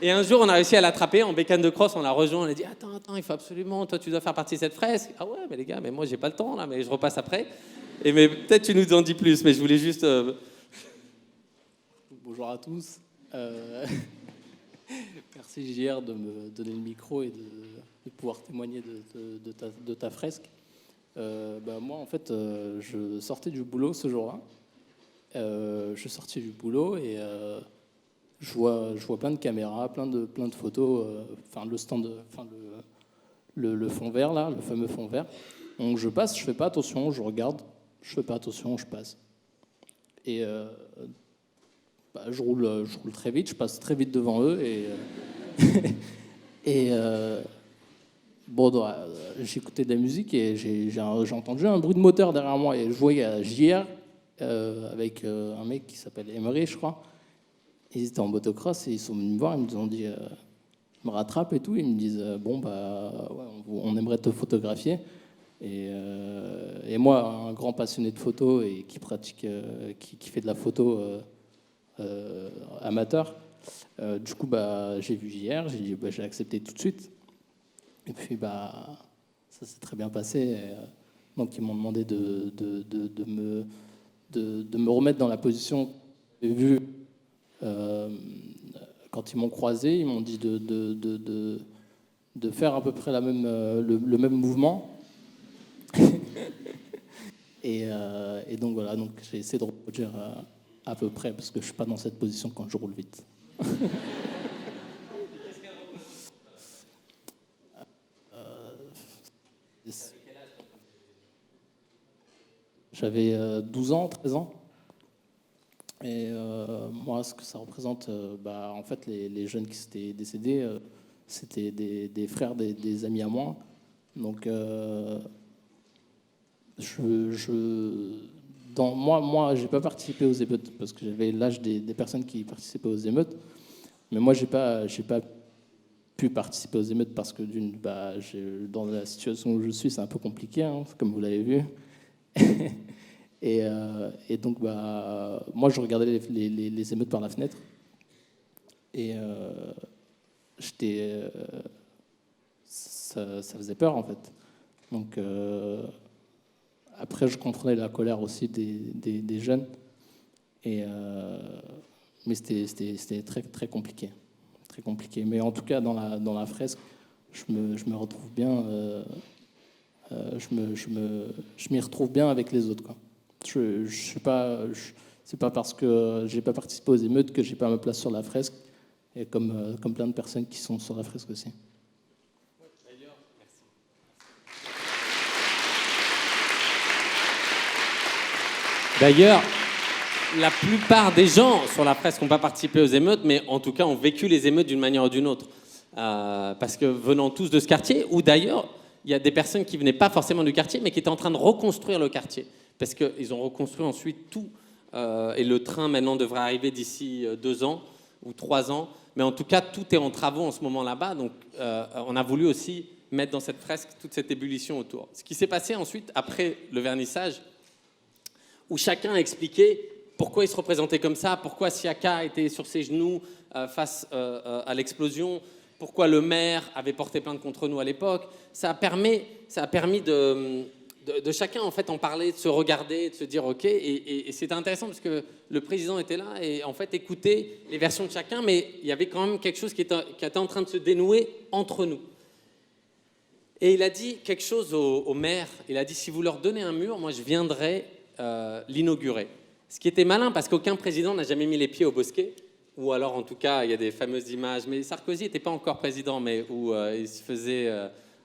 Et un jour, on a réussi à l'attraper en bécane de cross, on l'a rejoint, on a dit, attends, il faut absolument, toi, tu dois faire partie de cette fresque. Ah ouais, mais les gars, mais moi, j'ai pas le temps, là, mais je repasse après. Et mais peut-être tu nous en dis plus, mais je voulais juste... Bonjour à tous. Merci JR de me donner le micro et de pouvoir témoigner de ta fresque. Moi, en fait, je sortais du boulot ce jour-là. Je sortais du boulot et je vois plein de caméras, plein de photos. Le stand, le fond vert là, le fameux fond vert. Donc je passe, je fais pas attention, je regarde, je fais pas attention, je passe. Et je roule très vite, je passe très vite devant eux et j'écoutais de la musique et j'ai entendu un bruit de moteur derrière moi et je voyais JR avec un mec qui s'appelle Emery, je crois. Ils étaient en motocross et ils sont venus me voir, ils me ont dit, ils me rattrapent et tout, ils me disent on aimerait te photographier. Et moi, un grand passionné de photo et qui pratique, qui fait de la photo amateur, du coup, j'ai vu JR, j'ai accepté tout de suite. Et puis, ça s'est très bien passé. Et, donc, ils m'ont demandé de me remettre dans la position que j'ai vue quand ils m'ont croisé. Ils m'ont dit de faire à peu près le même mouvement. et donc, voilà, donc, j'ai essayé de reproduire à peu près, parce que je ne suis pas dans cette position quand je roule vite. J'avais 12 ans, 13 ans. Et moi, ce que ça représente, en fait, les jeunes qui s'étaient décédés, c'était des frères, des amis à moi. Donc, moi, j'ai pas participé aux émeutes parce que j'avais l'âge des personnes qui participaient aux émeutes. Mais moi, j'ai pas pu participer aux émeutes parce que dans la situation où je suis, c'est un peu compliqué, hein, comme vous l'avez vu. et donc, moi, je regardais les émeutes par la fenêtre. Et ça faisait peur, en fait. Donc, après, je comprenais la colère aussi des jeunes. Mais c'était très, très compliqué. Très compliqué. Mais en tout cas, dans la fresque, je me retrouve bien. Je m'y retrouve bien avec les autres, quoi. C'est pas parce que j'ai pas participé aux émeutes que j'ai pas ma place sur la fresque, et comme plein de personnes qui sont sur la fresque aussi. D'ailleurs, la plupart des gens sur la fresque n'ont pas participé aux émeutes, mais en tout cas ont vécu les émeutes d'une manière ou d'une autre. Parce que venant tous de ce quartier, ou d'ailleurs, il y a des personnes qui ne venaient pas forcément du quartier, mais qui étaient en train de reconstruire le quartier. Parce qu'ils ont reconstruit ensuite tout. Et le train, maintenant, devrait arriver d'ici 2 ans ou 3 ans. Mais en tout cas, tout est en travaux en ce moment là-bas. Donc, on a voulu aussi mettre dans cette fresque toute cette ébullition autour. Ce qui s'est passé ensuite, après le vernissage, où chacun a expliqué pourquoi il se représentait comme ça, pourquoi Siaka était sur ses genoux face à l'explosion, pourquoi le maire avait porté plainte contre nous à l'époque. Ça a permis de chacun en fait en parler, de se regarder, de se dire ok. Et c'était intéressant parce que le président était là et en fait écoutait les versions de chacun, mais il y avait quand même quelque chose qui était en train de se dénouer entre nous. Et il a dit quelque chose au maire. Il a dit si vous leur donnez un mur, moi je viendrai l'inaugurer. Ce qui était malin parce qu'aucun président n'a jamais mis les pieds au Bosquet, ou alors en tout cas il y a des fameuses images, mais Sarkozy n'était pas encore président, mais où il se faisait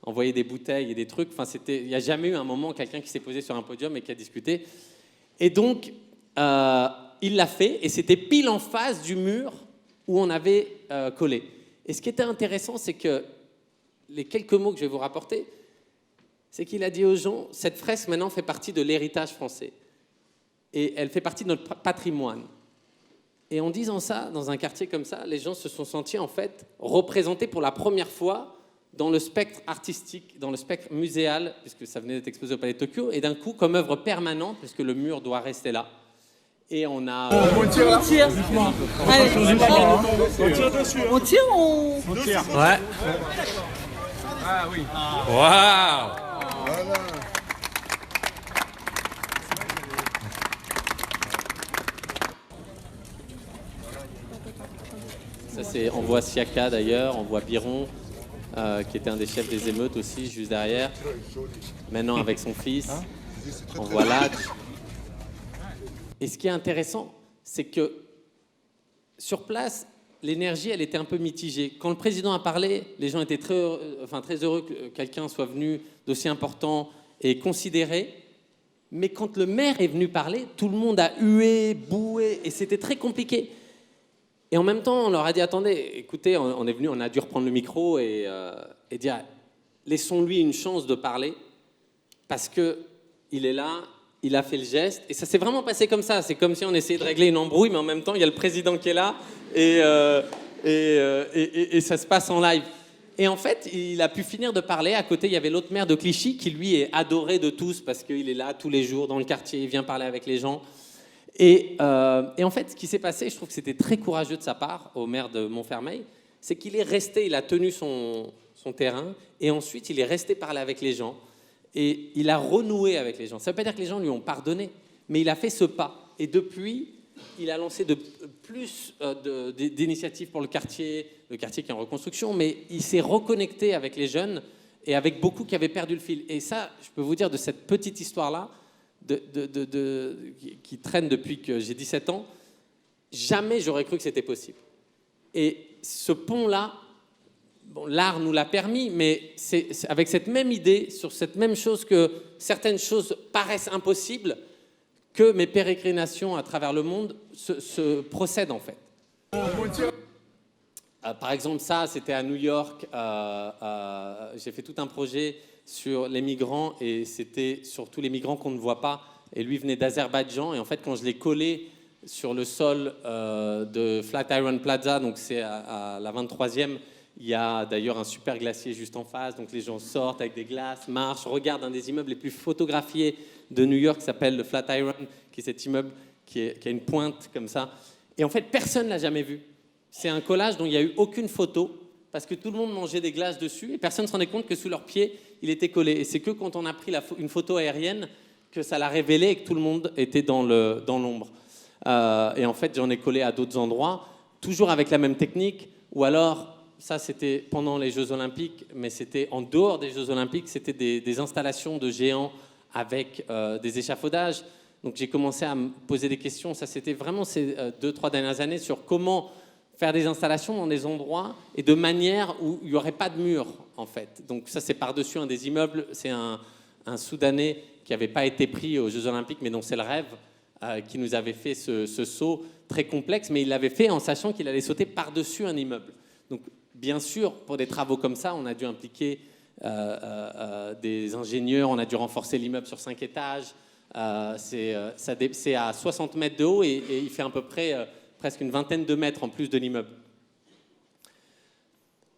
envoyer des bouteilles et des trucs. Enfin, il n'y a jamais eu un moment quelqu'un qui s'est posé sur un podium et qui a discuté. Et donc il l'a fait et c'était pile en face du mur où on avait collé. Et ce qui était intéressant, c'est que les quelques mots que je vais vous rapporter, c'est qu'il a dit aux gens, cette fresque maintenant fait partie de l'héritage français. et elle fait partie de notre patrimoine. Et en disant ça, dans un quartier comme ça, les gens se sont sentis en fait représentés pour la première fois dans le spectre artistique, dans le spectre muséal, puisque ça venait d'être exposé au Palais de Tokyo, et d'un coup comme œuvre permanente, puisque le mur doit rester là. Et on a... On tire là. Allez, On tire dessus. on tire, on... Ouais. Ah oui. Waouh. Voilà. Ça, c'est, on voit Siaka d'ailleurs, on voit Biron, qui était un des chefs des émeutes aussi, juste derrière. Maintenant avec son fils. On voit Latch. Et ce qui est intéressant, c'est que sur place, l'énergie, elle était un peu mitigée. Quand le président a parlé, les gens étaient très heureux que quelqu'un soit venu d'aussi important et considéré. Mais quand le maire est venu parler, tout le monde a hué, boué, et c'était très compliqué. Et en même temps, on leur a dit, attendez, écoutez, on est venu, on a dû reprendre le micro et dire, laissons-lui une chance de parler, parce qu'il est là, il a fait le geste, et ça s'est vraiment passé comme ça. C'est comme si on essayait de régler une embrouille, mais en même temps, il y a le président qui est là, et ça se passe en live. Et en fait, il a pu finir de parler. À côté, il y avait l'autre maire de Clichy, qui lui est adoré de tous, parce qu'il est là tous les jours dans le quartier, il vient parler avec les gens. Et en fait, ce qui s'est passé, je trouve que c'était très courageux de sa part, au maire de Montfermeil, c'est qu'il est resté, il a tenu son terrain, et ensuite, il est resté parler avec les gens. Et il a renoué avec les gens. Ça ne veut pas dire que les gens lui ont pardonné, mais il a fait ce pas. Et depuis, il a lancé plus d'initiatives pour le quartier qui est en reconstruction, mais il s'est reconnecté avec les jeunes et avec beaucoup qui avaient perdu le fil. Et ça, je peux vous dire, de cette petite histoire-là, qui traîne depuis que j'ai 17 ans, jamais j'aurais cru que c'était possible. Et ce pont-là, bon, l'art nous l'a permis, mais c'est avec cette même idée, sur cette même chose, que certaines choses paraissent impossibles, que mes pérégrinations à travers le monde se procèdent en fait. Par exemple, ça, c'était à New York. J'ai fait tout un projet sur les migrants, et c'était surtout les migrants qu'on ne voit pas. Et lui venait d'Azerbaïdjan, et en fait, quand je l'ai collé sur le sol de Flatiron Plaza, donc c'est à la 23e, il y a d'ailleurs un super glacier juste en face, donc les gens sortent avec des glaces, marchent, regardent un des immeubles les plus photographiés de New York, qui s'appelle le Flatiron, qui est cet immeuble qui a une pointe comme ça. Et en fait, personne ne l'a jamais vu. C'est un collage dont il n'y a eu aucune photo, parce que tout le monde mangeait des glaces dessus, et personne ne se rendait compte que sous leurs pieds, il était collé. Et c'est que quand on a pris une photo aérienne que ça l'a révélé et que tout le monde était dans l'ombre. Et en fait, j'en ai collé à d'autres endroits, toujours avec la même technique, ou alors... Ça, c'était pendant les Jeux Olympiques, mais c'était en dehors des Jeux Olympiques, c'était des installations de géants avec des échafaudages. Donc j'ai commencé à me poser des questions. Ça, c'était vraiment ces 2-3 dernières années sur comment faire des installations dans des endroits et de manière où il n'y aurait pas de mur, en fait. Donc ça, c'est par-dessus un des immeubles. C'est un Soudanais qui n'avait pas été pris aux Jeux Olympiques, mais dont c'est le rêve, qui nous avait fait ce saut très complexe, mais il l'avait fait en sachant qu'il allait sauter par-dessus un immeuble. Donc, bien sûr, pour des travaux comme ça, on a dû impliquer des ingénieurs, on a dû renforcer l'immeuble sur 5 étages. C'est à 60 mètres de haut et il fait à peu près presque une vingtaine de mètres en plus de l'immeuble.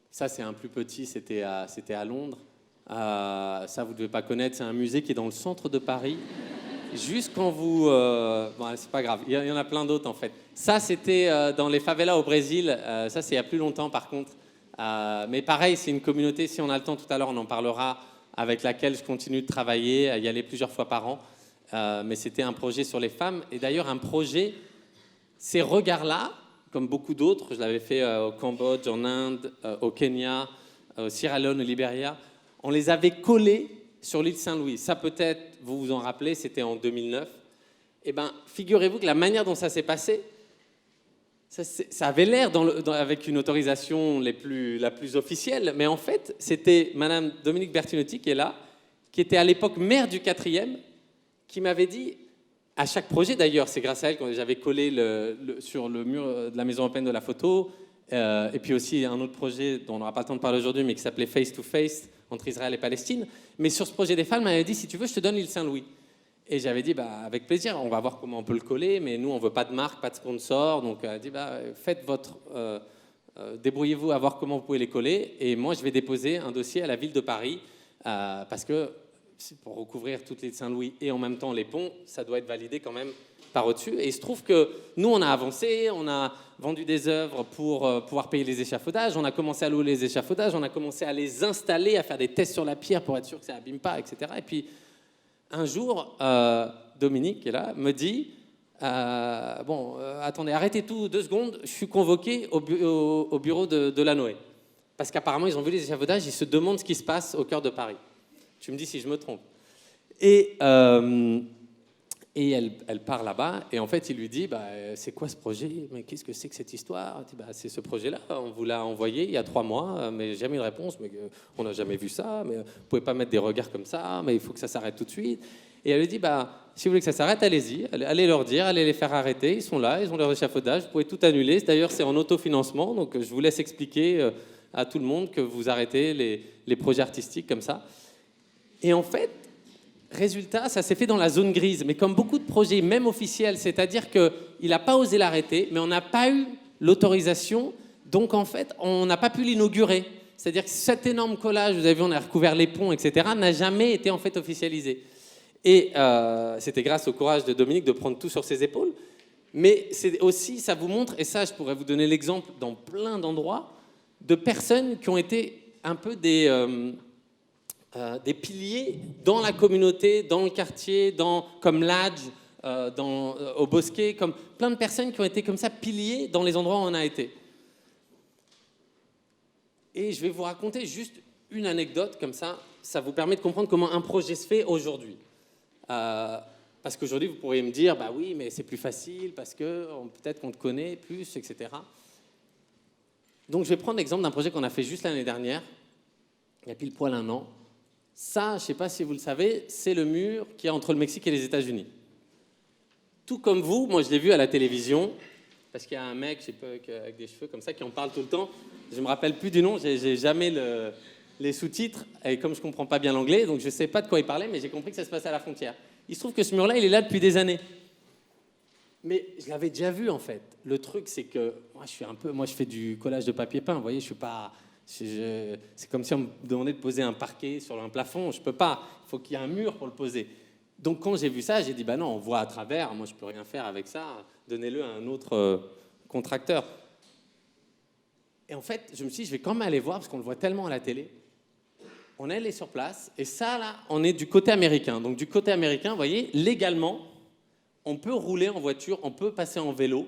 Ça, c'est un plus petit, c'était à Londres. Ça, vous ne devez pas connaître, c'est un musée qui est dans le centre de Paris. Juste quand vous... bon, c'est pas grave, il y en a plein d'autres en fait. Ça, c'était dans les favelas au Brésil. Ça, c'est il y a plus longtemps par contre. Mais pareil, c'est une communauté, si on a le temps tout à l'heure, on en parlera, avec laquelle je continue de travailler, à y aller plusieurs fois par an. Mais c'était un projet sur les femmes. Et d'ailleurs, un projet, ces regards-là, comme beaucoup d'autres, je l'avais fait au Cambodge, en Inde, au Kenya, au Sierra Leone, au Libéria, on les avait collés sur l'île Saint-Louis. Ça, peut-être, vous vous en rappelez, c'était en 2009. Eh bien, figurez-vous que la manière dont ça s'est passé, ça avait l'air, avec une autorisation la plus officielle, mais en fait, c'était Madame Dominique Bertinotti qui est là, qui était à l'époque maire du 4e, qui m'avait dit, à chaque projet d'ailleurs, c'est grâce à elle que j'avais collé sur le mur de la Maison européenne de la photo, et puis aussi un autre projet dont on n'aura pas le temps de parler aujourd'hui, mais qui s'appelait Face to Face, entre Israël et Palestine. Mais sur ce projet des femmes, elle m'avait dit, si tu veux, je te donne l'île Saint-Louis. Et j'avais dit, bah, avec plaisir, on va voir comment on peut le coller, mais nous, on ne veut pas de marque, pas de sponsor. Donc, elle a dit, bah, débrouillez-vous à voir comment vous pouvez les coller. Et moi, je vais déposer un dossier à la ville de Paris, parce que pour recouvrir toute l'île Saint-Louis et en même temps les ponts, ça doit être validé quand même par au-dessus. Et il se trouve que nous, on a avancé, on a vendu des œuvres pour pouvoir payer les échafaudages, on a commencé à louer les échafaudages, on a commencé à les installer, à faire des tests sur la pierre pour être sûr que ça n'abîme pas, etc. Et puis, un jour, Dominique, qui est là, me dit attendez, arrêtez tout 2 secondes, je suis convoqué au bureau de la Noé. Parce qu'apparemment, ils ont vu les échafaudages, ils se demandent ce qui se passe au cœur de Paris. Tu me dis si je me trompe. Et elle part là-bas, et en fait, il lui dit c'est quoi ce projet? Mais qu'est-ce que c'est que cette histoire? Elle dit, c'est ce projet-là, on vous l'a envoyé il y a 3 mois, mais jamais eu de réponse, mais on n'a jamais vu ça, mais vous ne pouvez pas mettre des regards comme ça, mais il faut que ça s'arrête tout de suite. Et elle lui dit si vous voulez que ça s'arrête, allez-y, allez leur dire, allez les faire arrêter, ils sont là, ils ont leur échafaudage, vous pouvez tout annuler. D'ailleurs, c'est en autofinancement, donc je vous laisse expliquer à tout le monde que vous arrêtez les projets artistiques comme ça. Et en fait, résultat, ça s'est fait dans la zone grise, mais comme beaucoup de projets, même officiels, c'est-à-dire qu'il n'a pas osé l'arrêter, mais on n'a pas eu l'autorisation, donc en fait, on n'a pas pu l'inaugurer. C'est-à-dire que cet énorme collage, vous avez vu, on a recouvert les ponts, etc., n'a jamais été en fait officialisé. Et c'était grâce au courage de Dominique de prendre tout sur ses épaules, mais c'est aussi, ça vous montre, et ça, je pourrais vous donner l'exemple dans plein d'endroits, de personnes qui ont été un peu des piliers dans la communauté, dans le quartier, comme l'Adj, au Bosquet, comme plein de personnes qui ont été comme ça piliers dans les endroits où on a été. Et je vais vous raconter juste une anecdote comme ça vous permet de comprendre comment un projet se fait aujourd'hui. Parce qu'aujourd'hui, vous pourriez me dire, oui, mais c'est plus facile, parce que peut-être qu'on te connaît plus, etc. Donc je vais prendre l'exemple d'un projet qu'on a fait juste l'année dernière, il y a pile poil 1 an. Ça, je ne sais pas si vous le savez, c'est le mur qui est entre le Mexique et les États-Unis. Tout comme vous, moi je l'ai vu à la télévision, parce qu'il y a un mec, je sais pas, avec des cheveux comme ça, qui en parle tout le temps. Je ne me rappelle plus du nom, j'ai jamais les sous-titres, et comme je ne comprends pas bien l'anglais, donc je ne sais pas de quoi il parlait, mais j'ai compris que ça se passait à la frontière. Il se trouve que ce mur-là, il est là depuis des années. Mais je l'avais déjà vu, en fait. Le truc, c'est que moi, je fais du collage de papier peint, vous voyez, je suis pas... c'est comme si on me demandait de poser un parquet sur un plafond, je ne peux pas, il faut qu'il y ait un mur pour le poser. Donc quand j'ai vu ça, j'ai dit, non, on voit à travers, moi je ne peux rien faire avec ça, donnez-le à un autre contracteur. Et en fait, je me suis dit, je vais quand même aller voir, parce qu'on le voit tellement à la télé. On est allé sur place, et ça là, on est du côté américain. Donc du côté américain, vous voyez, légalement, on peut rouler en voiture, on peut passer en vélo,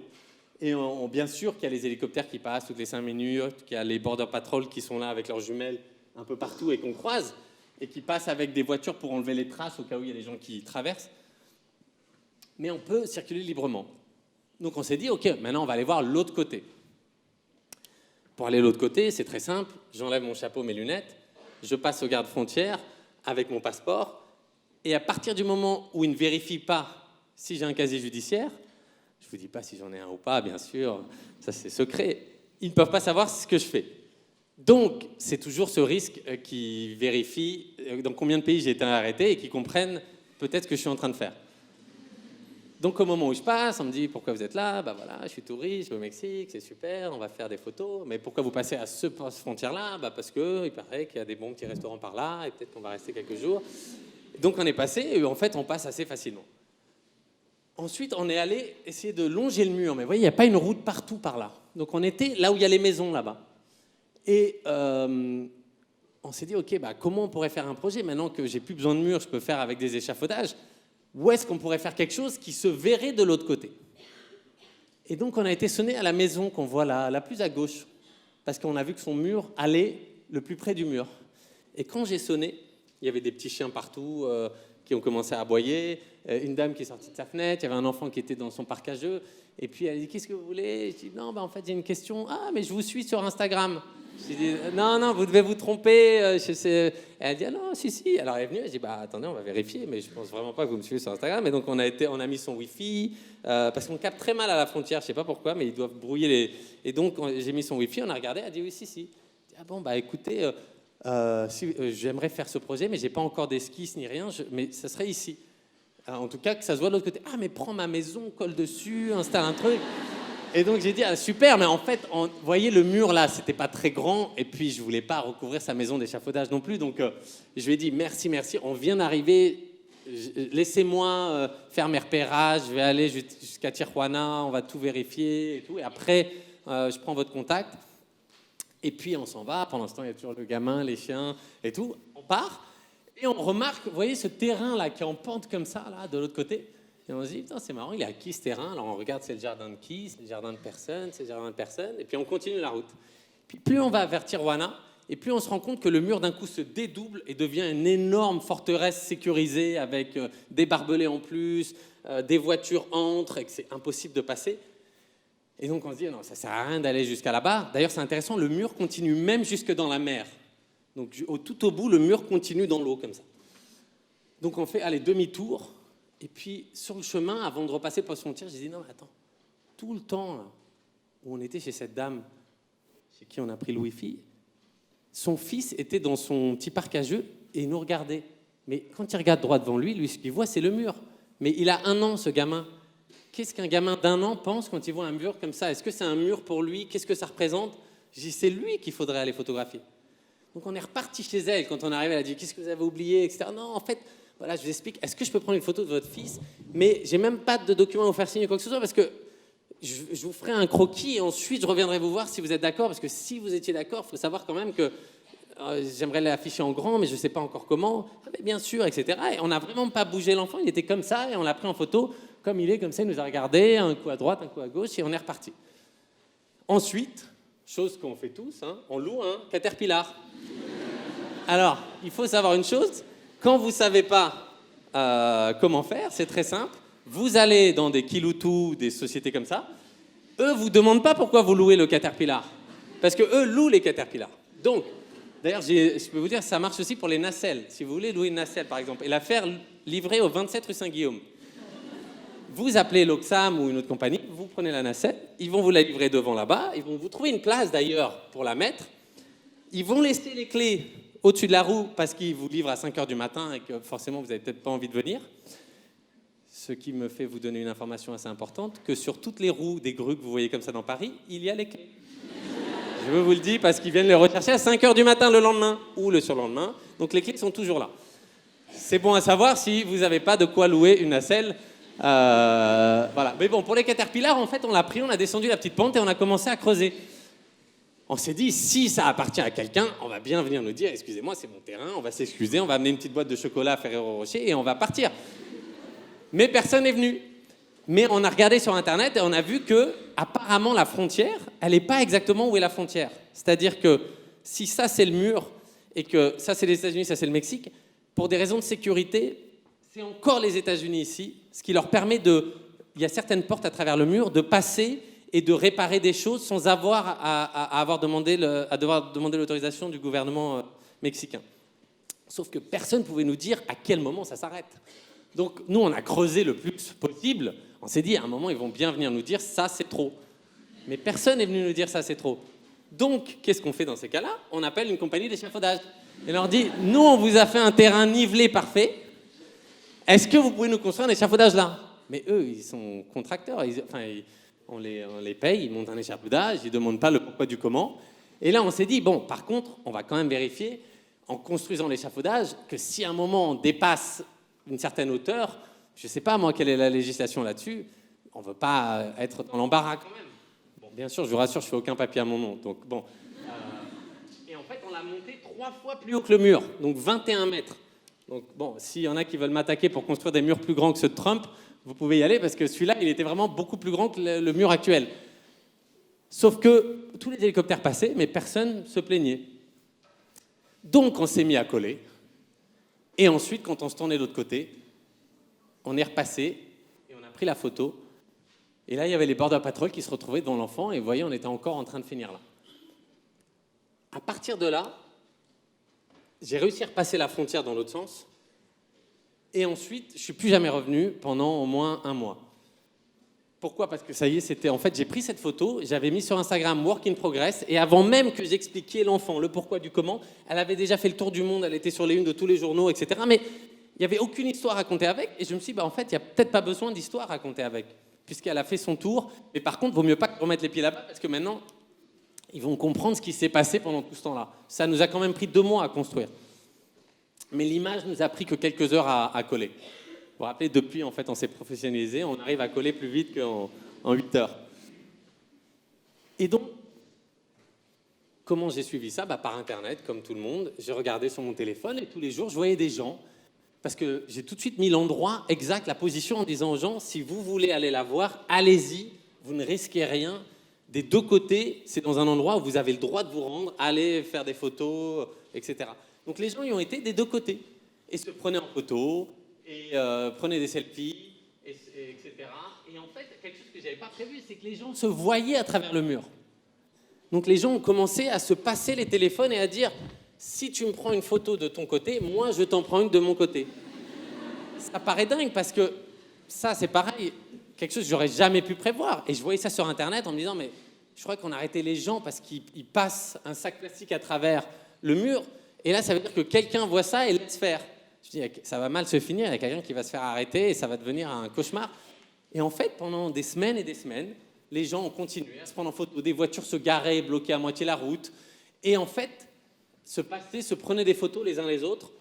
et bien sûr qu'il y a les hélicoptères qui passent toutes les 5 minutes, qu'il y a les border patrol qui sont là avec leurs jumelles un peu partout et qu'on croise, et qui passent avec des voitures pour enlever les traces au cas où il y a des gens qui traversent. Mais on peut circuler librement. Donc on s'est dit, ok, maintenant on va aller voir l'autre côté. Pour aller de l'autre côté, c'est très simple, j'enlève mon chapeau, mes lunettes, je passe au garde-frontière avec mon passeport, et à partir du moment où ils ne vérifient pas si j'ai un casier judiciaire, je ne vous dis pas si j'en ai un ou pas, bien sûr, ça c'est secret, ils ne peuvent pas savoir ce que je fais. Donc, c'est toujours ce risque qui vérifie dans combien de pays j'ai été arrêté et qui comprennent peut-être ce que je suis en train de faire. Donc, au moment où je passe, on me dit « Pourquoi vous êtes là ?» Voilà, je suis touriste, je vais au Mexique, c'est super, on va faire des photos. Mais pourquoi vous passez à ce frontière-là ? Parce qu'il paraît qu'il y a des bons petits restaurants par là et peut-être qu'on va rester quelques jours. Donc, on est passé et en fait, on passe assez facilement. Ensuite, on est allé essayer de longer le mur. Mais vous voyez, il n'y a pas une route partout par là. Donc, on était là où il y a les maisons, là-bas. Et on s'est dit, OK, comment on pourrait faire un projet ? Maintenant que j'ai plus besoin de mur, je peux faire avec des échafaudages. Où est-ce qu'on pourrait faire quelque chose qui se verrait de l'autre côté ? Et donc, on a été sonné à la maison qu'on voit là, la plus à gauche, parce qu'on a vu que son mur allait le plus près du mur. Et quand j'ai sonné, il y avait des petits chiens partout qui ont commencé à aboyer, une dame qui est sortie de sa fenêtre, il y avait un enfant qui était dans son parc à jeux, et puis elle dit « Qu'est-ce que vous voulez ?» Je dis « Non, en fait, j'ai une question. Ah, mais je vous suis sur Instagram. » J'ai dit « Non, vous devez vous tromper. » Elle a dit « Ah non, si. » Alors elle est venue, elle dit « Attendez, on va vérifier, mais je pense vraiment pas que vous me suivez sur Instagram. » Et donc on a mis son Wi-Fi, parce qu'on capte très mal à la frontière, je sais pas pourquoi, mais ils doivent brouiller les... Et donc j'ai mis son Wi-Fi, on a regardé, elle a dit « Oui, si. » Je dis « Ah bon, écoutez, j'aimerais faire ce projet, mais j'ai pas encore d'esquisse ni rien, mais ça serait ici. En tout cas, que ça se voit de l'autre côté. Ah, mais prends ma maison, colle dessus, installe un truc. Et donc j'ai dit, ah, super, mais en fait, vous voyez le mur là, c'était pas très grand, et puis je voulais pas recouvrir sa maison d'échafaudage non plus, donc je lui ai dit, merci, on vient d'arriver, laissez-moi faire mes repérages, je vais aller jusqu'à Tijuana, on va tout vérifier et tout, et après, je prends votre contact, et puis on s'en va, pendant ce temps, il y a toujours le gamin, les chiens et tout, on part, et on remarque, vous voyez ce terrain là qui est en pente comme ça, là, de l'autre côté. Et on se dit, putain, c'est marrant, il est à qui ce terrain? Alors on regarde, c'est le jardin de qui? C'est le jardin de personne, c'est le jardin de personne. Et puis on continue la route. Puis plus on va vers Tijuana, et plus on se rend compte que le mur d'un coup se dédouble et devient une énorme forteresse sécurisée avec des barbelés en plus, des voitures entrent et que c'est impossible de passer. Et donc on se dit, non, ça sert à rien d'aller jusqu'à là-bas. D'ailleurs, c'est intéressant, le mur continue même jusque dans la mer. Donc tout au bout, le mur continue dans l'eau comme ça. Donc on fait, allez, demi-tour. Et puis, sur le chemin, avant de repasser par son tir, j'ai dit, non, mais attends, tout le temps là, où on était chez cette dame, chez qui on a pris le Wi-Fi, son fils était dans son petit parc à jeux et il nous regardait. Mais quand il regarde droit devant lui, ce qu'il voit, c'est le mur. Mais il a 1 an, ce gamin. Qu'est-ce qu'un gamin d'1 an pense quand il voit un mur comme ça? Est-ce que c'est un mur pour lui? Qu'est-ce que ça représente? J'ai dit, c'est lui qu'il faudrait aller photographier. Donc, on est reparti chez elle. Quand on est arrivé, elle a dit, qu'est-ce que vous avez oublié, etc. Non, en fait... Voilà, je vous explique. Est-ce que je peux prendre une photo de votre fils? Mais j'ai même pas de document à vous faire signer quoi que ce soit parce que je vous ferai un croquis et ensuite je reviendrai vous voir si vous êtes d'accord. Parce que si vous étiez d'accord, il faut savoir quand même que j'aimerais l'afficher en grand, mais je ne sais pas encore comment. Ah, mais bien sûr, etc. Et on n'a vraiment pas bougé l'enfant. Il était comme ça et on l'a pris en photo comme il est, comme ça. Il nous a regardé, un coup à droite, un coup à gauche et on est reparti. Ensuite, chose qu'on fait tous, hein, on loue un Caterpillar. Alors, il faut savoir une chose. Quand vous ne savez pas comment faire, c'est très simple. Vous allez dans des Kiloutou, des sociétés comme ça. Eux ne vous demandent pas pourquoi vous louez le Caterpillar. Parce qu'eux louent les Caterpillars. Donc, d'ailleurs, je peux vous dire, ça marche aussi pour les nacelles. Si vous voulez louer une nacelle, par exemple, et la faire livrer au 27 rue Saint-Guillaume, vous appelez l'Oxam ou une autre compagnie, vous prenez la nacelle, ils vont vous la livrer devant là-bas, ils vont vous trouver une place d'ailleurs pour la mettre. Ils vont laisser les clés au-dessus de la roue parce qu'ils vous livrent à 5h du matin et que forcément vous n'avez peut-être pas envie de venir. Ce qui me fait vous donner une information assez importante, que sur toutes les roues des grues que vous voyez comme ça dans Paris, il y a les clés. Je vous le dis parce qu'ils viennent les rechercher à 5h du matin le lendemain ou le surlendemain. Donc les clés sont toujours là. C'est bon à savoir si vous n'avez pas de quoi louer une nacelle. Voilà. Mais bon, pour les Caterpillars, en fait, on l'a pris, on a descendu la petite pente et on a commencé à creuser. On s'est dit, si ça appartient à quelqu'un, on va bien venir nous dire, excusez-moi, c'est mon terrain, on va s'excuser, on va amener une petite boîte de chocolat à Ferrero Rocher et on va partir. Mais personne n'est venu. Mais on a regardé sur Internet et on a vu que, apparemment, la frontière, elle n'est pas exactement où est la frontière. C'est-à-dire que si ça, c'est le mur et que ça, c'est les États-Unis, ça, c'est le Mexique, pour des raisons de sécurité, c'est encore les États-Unis ici, ce qui leur permet de... Il y a certaines portes à travers le mur, de passer et de réparer des choses sans avoir à devoir demander l'autorisation du gouvernement mexicain. Sauf que personne ne pouvait nous dire à quel moment ça s'arrête. Donc nous, on a creusé le plus possible. On s'est dit, à un moment, ils vont bien venir nous dire, ça, c'est trop. Mais personne n'est venu nous dire, ça, c'est trop. Donc, qu'est-ce qu'on fait dans ces cas-là? On appelle une compagnie d'échafaudage. Et leur dit, nous, on vous a fait un terrain nivelé parfait. Est-ce que vous pouvez nous construire un échafaudage là? Mais eux, ils sont contracteurs. On les paye, ils montent un échafaudage, ils ne demandent pas le pourquoi du comment. Et là, on s'est dit, bon, par contre, on va quand même vérifier, en construisant l'échafaudage, que si à un moment on dépasse une certaine hauteur, je ne sais pas, moi, quelle est la législation là-dessus, on ne veut pas être dans l'embarras quand même. Bon, bien sûr, je vous rassure, je ne fais aucun papier à mon nom. Donc, bon. Et en fait, on l'a monté 3 fois plus haut que le mur, donc 21 mètres. Donc, bon, s'il y en a qui veulent m'attaquer pour construire des murs plus grands que ceux de Trump, vous pouvez y aller parce que celui-là, il était vraiment beaucoup plus grand que le mur actuel. Sauf que tous les hélicoptères passaient, mais personne ne se plaignait. Donc, on s'est mis à coller. Et ensuite, quand on se tournait de l'autre côté, on est repassé et on a pris la photo. Et là, il y avait les border patrol qui se retrouvaient devant l'enfant. Et vous voyez, on était encore en train de finir là. À partir de là, j'ai réussi à repasser la frontière dans l'autre sens. Et ensuite, je ne suis plus jamais revenu pendant au moins 1 mois. Pourquoi? Parce que ça y est, c'était... En fait, j'ai pris cette photo, j'avais mis sur Instagram Work in Progress, et avant même que j'expliquiez l'enfant, le pourquoi du comment, elle avait déjà fait le tour du monde, elle était sur les unes de tous les journaux, etc. Mais il n'y avait aucune histoire à raconter avec. Et je me suis dit, en fait, il n'y a peut-être pas besoin d'histoire à raconter avec, puisqu'elle a fait son tour. Mais par contre, il vaut mieux pas remettre les pieds là-bas, parce que maintenant, ils vont comprendre ce qui s'est passé pendant tout ce temps-là. Ça nous a quand même pris 2 mois à construire. Mais l'image nous a pris que quelques heures à coller. Vous vous rappelez, depuis, en fait, on s'est professionnalisé, on arrive à coller plus vite qu'en 8 heures. Et donc, comment j'ai suivi ça ? Par Internet, comme tout le monde. J'ai regardé sur mon téléphone et tous les jours, je voyais des gens. Parce que j'ai tout de suite mis l'endroit exact, la position, en disant aux gens, si vous voulez aller la voir, allez-y, vous ne risquez rien. Des 2 côtés, c'est dans un endroit où vous avez le droit de vous rendre, aller faire des photos, etc. Donc les gens y ont été des 2 côtés. Et se prenaient en photo, et prenaient des selfies, etc. Et en fait, quelque chose que je n'avais pas prévu, c'est que les gens se voyaient à travers le mur. Donc les gens ont commencé à se passer les téléphones et à dire « Si tu me prends une photo de ton côté, moi je t'en prends une de mon côté. » Ça paraît dingue parce que ça, c'est pareil, quelque chose que j'aurais jamais pu prévoir. Et je voyais ça sur Internet en me disant « Mais je crois qu'on a arrêté les gens parce qu'ils passent un sac plastique à travers le mur. Et là, ça veut dire que quelqu'un voit ça et laisse faire. » Je dis « Ça va mal se finir, il y a quelqu'un qui va se faire arrêter et ça va devenir un cauchemar. » Et en fait, pendant des semaines et des semaines, les gens ont continué à se prendre en photo. Des voitures se garaient, bloquaient à moitié la route. Et en fait, se prenaient des photos les uns les autres.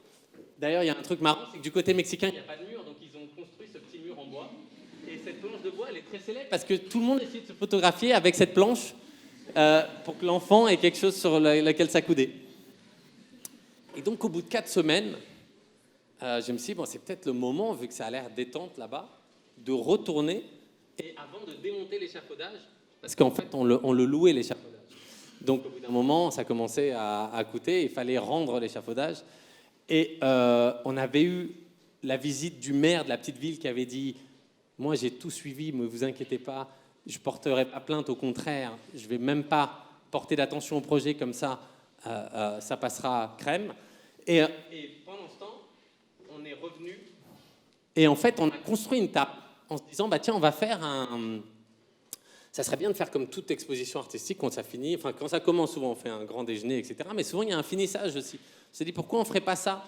D'ailleurs, il y a un truc marrant, c'est que du côté mexicain, il n'y a pas de mur, donc ils ont construit ce petit mur en bois. Et cette planche de bois, elle est très célèbre parce que tout le monde essayait de se photographier avec cette planche pour que l'enfant ait quelque chose sur laquelle s'accouder. Et donc, au bout de 4 semaines, je me suis dit, c'est peut-être le moment, vu que ça a l'air détente là-bas, de retourner et avant de démonter l'échafaudage, parce qu'en fait, on le louait, l'échafaudage. Donc, au bout d'un moment, ça commençait à coûter, il fallait rendre l'échafaudage. Et on avait eu la visite du maire de la petite ville qui avait dit « Moi, j'ai tout suivi, ne vous inquiétez pas, je ne porterai pas plainte, au contraire, je ne vais même pas porter d'attention au projet, comme ça, ça passera crème. » Et pendant ce temps, on est revenu et en fait, on a construit une table en se disant, tiens, on va faire ça serait bien de faire comme toute exposition artistique quand ça finit, enfin quand ça commence, souvent on fait un grand déjeuner, etc. Mais souvent il y a un finissage aussi. On s'est dit, pourquoi on ne ferait pas ça,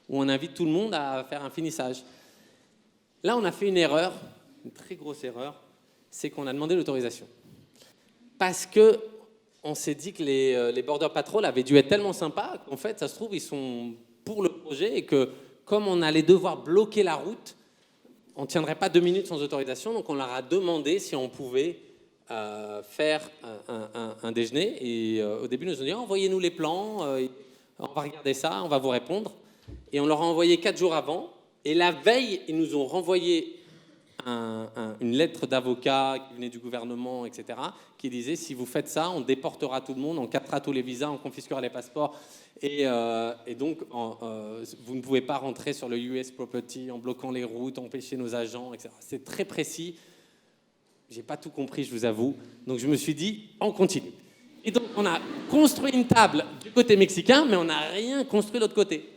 où on invite tout le monde à faire un finissage. Là, on a fait une erreur, une très grosse erreur, c'est qu'on a demandé l'autorisation. Parce que on s'est dit que les Border Patrol avaient dû être tellement sympas qu'en fait, ça se trouve, ils sont pour le projet et que comme on allait devoir bloquer la route, on ne tiendrait pas 2 minutes sans autorisation, donc on leur a demandé si on pouvait faire un déjeuner. Et au début, ils nous ont dit, envoyez-nous les plans, on va regarder ça, on va vous répondre. Et on leur a envoyé 4 jours avant. Et la veille, ils nous ont renvoyé une lettre d'avocat qui venait du gouvernement, etc., qui disait, si vous faites ça, on déportera tout le monde, on captera tous les visas, on confisquera les passeports. Et donc, vous ne pouvez pas rentrer sur le US Property en bloquant les routes, empêcher nos agents, etc. C'est très précis. Je n'ai pas tout compris, je vous avoue. Donc, je me suis dit, on continue. Et donc, on a construit une table du côté mexicain, mais on n'a rien construit de l'autre côté.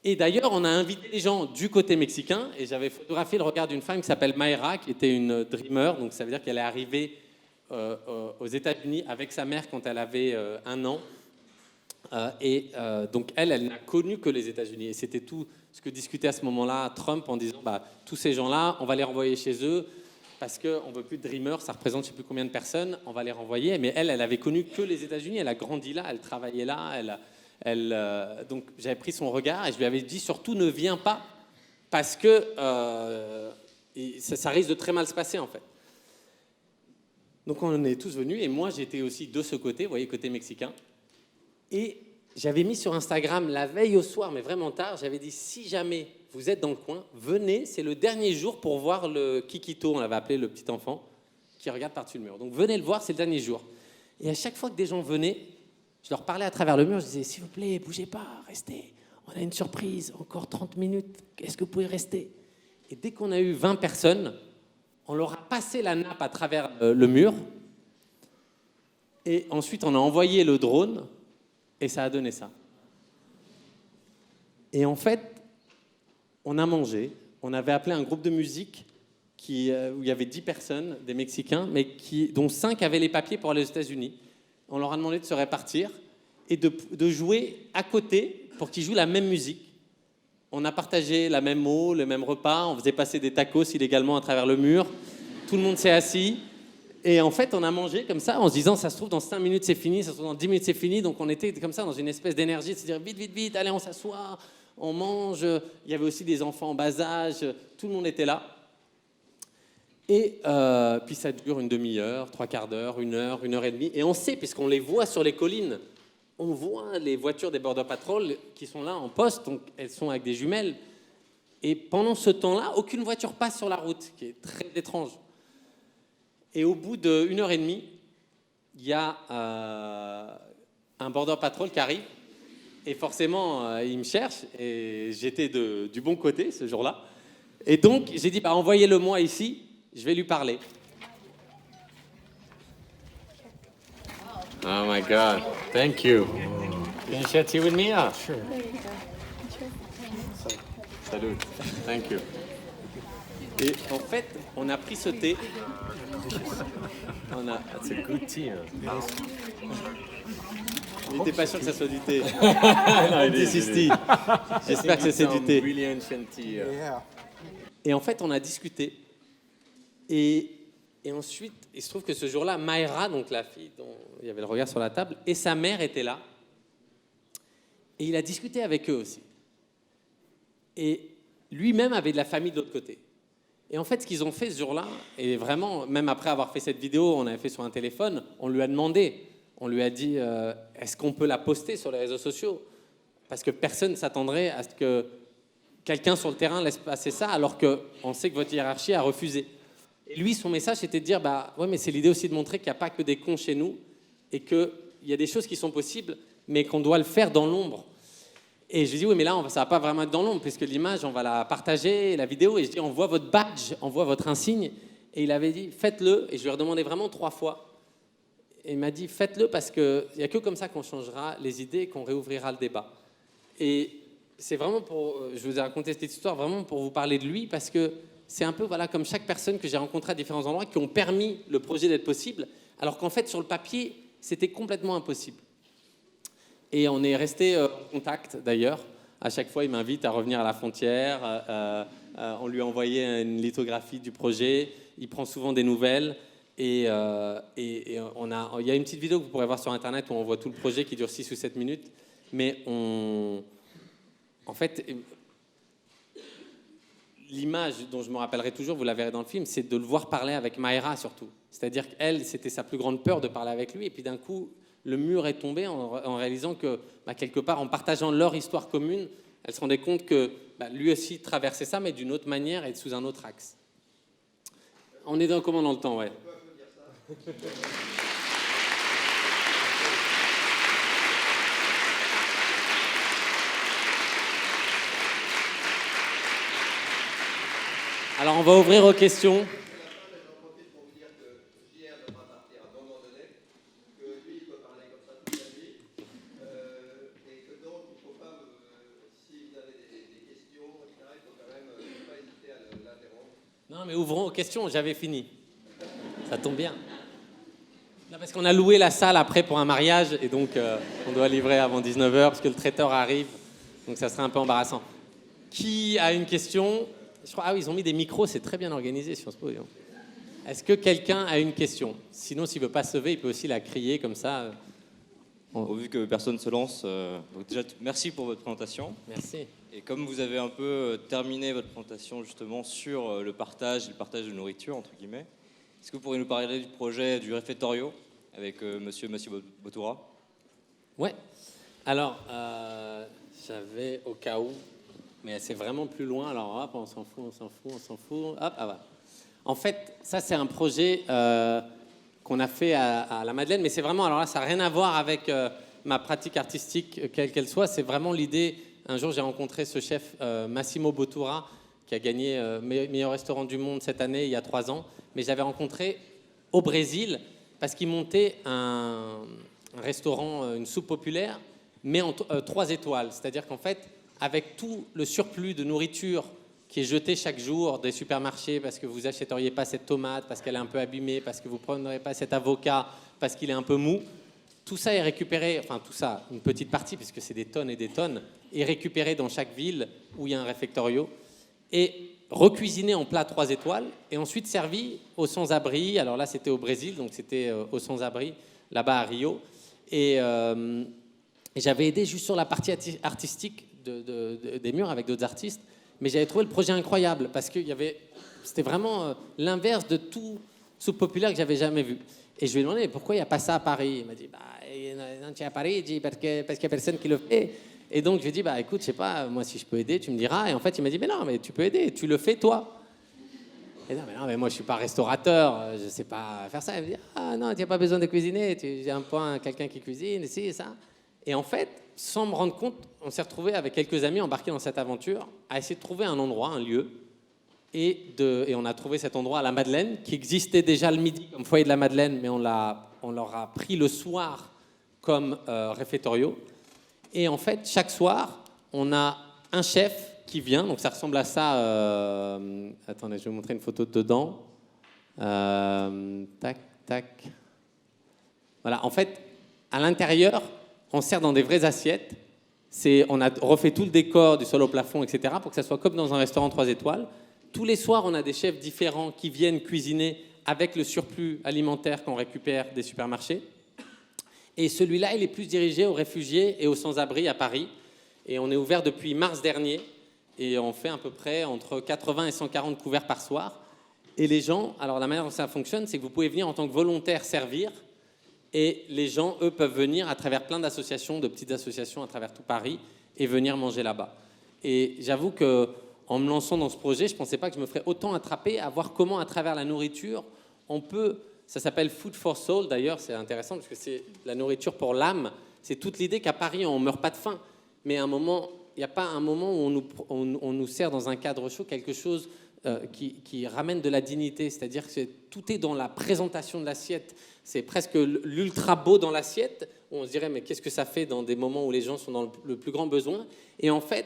Et d'ailleurs, on a invité les gens du côté mexicain, et j'avais photographié le regard d'une femme qui s'appelle Mayra, qui était une dreamer, donc ça veut dire qu'elle est arrivée aux États-Unis avec sa mère quand elle avait 1 an. Donc elle n'a connu que les États-Unis. Et c'était tout ce que discutait à ce moment-là Trump en disant tous ces gens-là, on va les renvoyer chez eux parce qu'on ne veut plus de dreamers, ça représente je ne sais plus combien de personnes, on va les renvoyer. Mais elle avait connu que les États-Unis, elle a grandi là, elle travaillait là, donc j'avais pris son regard et je lui avais dit surtout ne viens pas parce que ça risque de très mal se passer en fait. Donc on est tous venus et moi j'étais aussi de ce côté, vous voyez, côté mexicain. Et j'avais mis sur Instagram la veille au soir, mais vraiment tard, j'avais dit si jamais vous êtes dans le coin, venez, c'est le dernier jour pour voir le Kikito, on l'avait appelé le petit enfant, qui regarde par-dessus le mur. Donc venez le voir, c'est le dernier jour. Et à chaque fois que des gens venaient, je leur parlais à travers le mur, je disais s'il vous plaît, bougez pas, restez, on a une surprise, encore 30 minutes, est-ce que vous pouvez rester? Et dès qu'on a eu 20 personnes, on leur a passé la nappe à travers le mur, et ensuite on a envoyé le drone, et ça a donné ça. Et en fait, on a mangé. On avait appelé un groupe de musique où il y avait 10 personnes, des Mexicains, mais dont 5 avaient les papiers pour aller aux États-Unis. On leur a demandé de se répartir et de jouer à côté pour qu'ils jouent la même musique. On a partagé la même eau, le même repas. On faisait passer des tacos illégalement à travers le mur. Tout le monde s'est assis. Et en fait, on a mangé comme ça en se disant, ça se trouve, dans 5 minutes, c'est fini. Ça se trouve, dans 10 minutes, c'est fini. Donc, on était comme ça dans une espèce d'énergie de se dire, vite, vite, vite, allez, on s'assoit, on mange. Il y avait aussi des enfants en bas âge. Tout le monde était là. Et puis, ça dure une demi-heure, 3/4 d'heure, 1 heure et demie. Et on sait, puisqu'on les voit sur les collines, on voit les voitures des Border Patrol qui sont là en poste. Donc, elles sont avec des jumelles. Et pendant ce temps-là, aucune voiture passe sur la route, ce qui est très étrange. Et au bout d'1 heure et demie, il y a un Border Patrol qui arrive. Et forcément, il me cherche. Et j'étais du bon côté ce jour-là. Et donc, j'ai dit, envoyez-le-moi ici, je vais lui parler. Oh my God, thank you. Can you share tea with me? Sure. Salut, thank you. Et en fait, on a pris ce thé. That's a good tea. Il n'était pas sûr que ça soit du thé. J'espère que c'est du thé. Et en fait, on a discuté. Et ensuite, il se trouve que ce jour-là, Mayra, donc la fille dont il y avait le regard sur la table, et sa mère étaient là. Et il a discuté avec eux aussi. Et lui-même avait de la famille de l'autre côté. Et en fait, ce qu'ils ont fait ce jour-là, et vraiment, même après avoir fait cette vidéo, on avait fait sur un téléphone, on lui a demandé, on lui a dit, est-ce qu'on peut la poster sur les réseaux sociaux? Parce que personne ne s'attendrait à ce que quelqu'un sur le terrain laisse passer ça, alors qu'on sait que votre hiérarchie a refusé. Et lui, son message, c'était de dire, ouais, mais c'est l'idée aussi de montrer qu'il n'y a pas que des cons chez nous, et qu'il y a des choses qui sont possibles, mais qu'on doit le faire dans l'ombre. Et je lui dis, oui, mais là, ça ne va pas vraiment être dans l'ombre, puisque l'image, on va la partager, la vidéo, et je dis, on voit votre badge, on voit votre insigne. Et il avait dit, faites-le, et je lui ai redemandé vraiment 3 fois. Et il m'a dit, faites-le, parce qu'il n'y a que comme ça qu'on changera les idées et qu'on réouvrira le débat. Et c'est vraiment je vous ai raconté cette histoire vraiment pour vous parler de lui, parce que c'est un peu comme chaque personne que j'ai rencontrée à différents endroits qui ont permis le projet d'être possible, alors qu'en fait, sur le papier, c'était complètement impossible. Et on est resté en contact, d'ailleurs. À chaque fois, il m'invite à revenir à la frontière. On lui a envoyé une lithographie du projet. Il prend souvent des nouvelles. Et il y a une petite vidéo que vous pourrez voir sur Internet où on voit tout le projet qui dure 6 ou 7 minutes. Mais en fait, l'image dont je me rappellerai toujours, vous la verrez dans le film, c'est de le voir parler avec Mayra surtout. C'est-à-dire qu'elle, c'était sa plus grande peur de parler avec lui. Et puis d'un coup, le mur est tombé en réalisant que, quelque part, en partageant leur histoire commune, elle se rendait compte que lui aussi traversait ça, mais d'une autre manière et sous un autre axe. On est comment dans le temps, ouais. Alors, on va ouvrir aux questions. Non, mais ouvrons aux questions, j'avais fini. Ça tombe bien. Non, parce qu'on a loué la salle après pour un mariage, et donc on doit livrer avant 19h, parce que le traiteur arrive, donc ça serait un peu embarrassant. Qui a une question? Je crois, oui, ils ont mis des micros, c'est très bien organisé, Sciences Po. Est-ce que quelqu'un a une question? Sinon, s'il ne veut pas se lever, il peut aussi la crier comme ça. Vu que personne ne se lance, donc déjà, merci pour votre présentation. Merci. Et comme vous avez un peu terminé votre présentation justement sur le partage de nourriture, entre guillemets, est-ce que vous pourriez nous parler du projet du réfectorio avec monsieur Bottura? Ouais. Alors, j'avais au cas où, mais c'est vraiment plus loin, alors hop, on s'en fout. Hop, voilà. En fait, ça c'est un projet qu'on a fait à la Madeleine, mais c'est vraiment, alors là, ça n'a rien à voir avec ma pratique artistique, quelle qu'elle soit, c'est vraiment l'idée. Un jour, j'ai rencontré ce chef, Massimo Bottura, qui a gagné meilleur restaurant du monde cette année, il y a 3 ans. Mais j'avais rencontré au Brésil, parce qu'il montait un restaurant, une soupe populaire, mais en 3 étoiles. C'est-à-dire qu'en fait, avec tout le surplus de nourriture qui est jeté chaque jour des supermarchés, parce que vous n'achèteriez pas cette tomate, parce qu'elle est un peu abîmée, parce que vous ne prendrez pas cet avocat, parce qu'il est un peu mou, tout ça est récupéré, enfin tout ça, une petite partie, puisque c'est des tonnes et des tonnes, et récupérés dans chaque ville où il y a un réfectorio, et recuisinés en plat 3 étoiles, et ensuite servis aux sans-abri. Alors là, c'était au Brésil, donc c'était aux sans-abri, là-bas à Rio. Et j'avais aidé juste sur la partie artistique des murs avec d'autres artistes, mais j'avais trouvé le projet incroyable, parce que c'était vraiment l'inverse de tout soupe populaire que j'avais jamais vu. Et je lui ai demandé, mais pourquoi il n'y a pas ça à Paris? Il m'a dit, non, tu es à Paris, il dit, parce qu'il n'y a personne qui le fait. Et donc, je lui ai dit, écoute, je sais pas, moi, si je peux aider, tu me diras. Et en fait, il m'a dit, mais non, mais tu peux aider, tu le fais, toi. Et non, mais moi, je suis pas restaurateur, je sais pas faire ça. Il me dit, ah non, tu n'as pas besoin de cuisiner, tu as un point, quelqu'un qui cuisine, ici et ça. Et en fait, sans me rendre compte, on s'est retrouvés avec quelques amis embarqués dans cette aventure, à essayer de trouver un endroit, un lieu. Et on a trouvé cet endroit à la Madeleine, qui existait déjà le midi comme foyer de la Madeleine, mais on leur a pris le soir comme réfectorio. Et en fait, chaque soir, on a un chef qui vient, donc ça ressemble à ça. Attendez, je vais vous montrer une photo de dedans. Tac, tac. Voilà, en fait, à l'intérieur, on sert dans des vraies assiettes. On a refait tout le décor, du sol au plafond, etc., pour que ça soit comme dans un restaurant 3 étoiles. Tous les soirs, on a des chefs différents qui viennent cuisiner avec le surplus alimentaire qu'on récupère des supermarchés. Et celui-là, il est plus dirigé aux réfugiés et aux sans-abri à Paris. Et on est ouvert depuis mars dernier. Et on fait à peu près entre 80 et 140 couverts par soir. Et les gens, alors la manière dont ça fonctionne, c'est que vous pouvez venir en tant que volontaire servir. Et les gens, eux, peuvent venir à travers plein d'associations, de petites associations à travers tout Paris, et venir manger là-bas. Et j'avoue que en me lançant dans ce projet, je ne pensais pas que je me ferais autant attraper à voir comment, à travers la nourriture, on peut... Ça s'appelle Food for Soul, d'ailleurs, c'est intéressant, parce que c'est la nourriture pour l'âme. C'est toute l'idée qu'à Paris, on ne meurt pas de faim. Mais à un moment, il n'y a pas un moment où on nous sert dans un cadre chaud quelque chose qui ramène de la dignité. C'est-à-dire que tout est dans la présentation de l'assiette. C'est presque l'ultra beau dans l'assiette. On se dirait, mais qu'est-ce que ça fait dans des moments où les gens sont dans le plus grand besoin? Et en fait,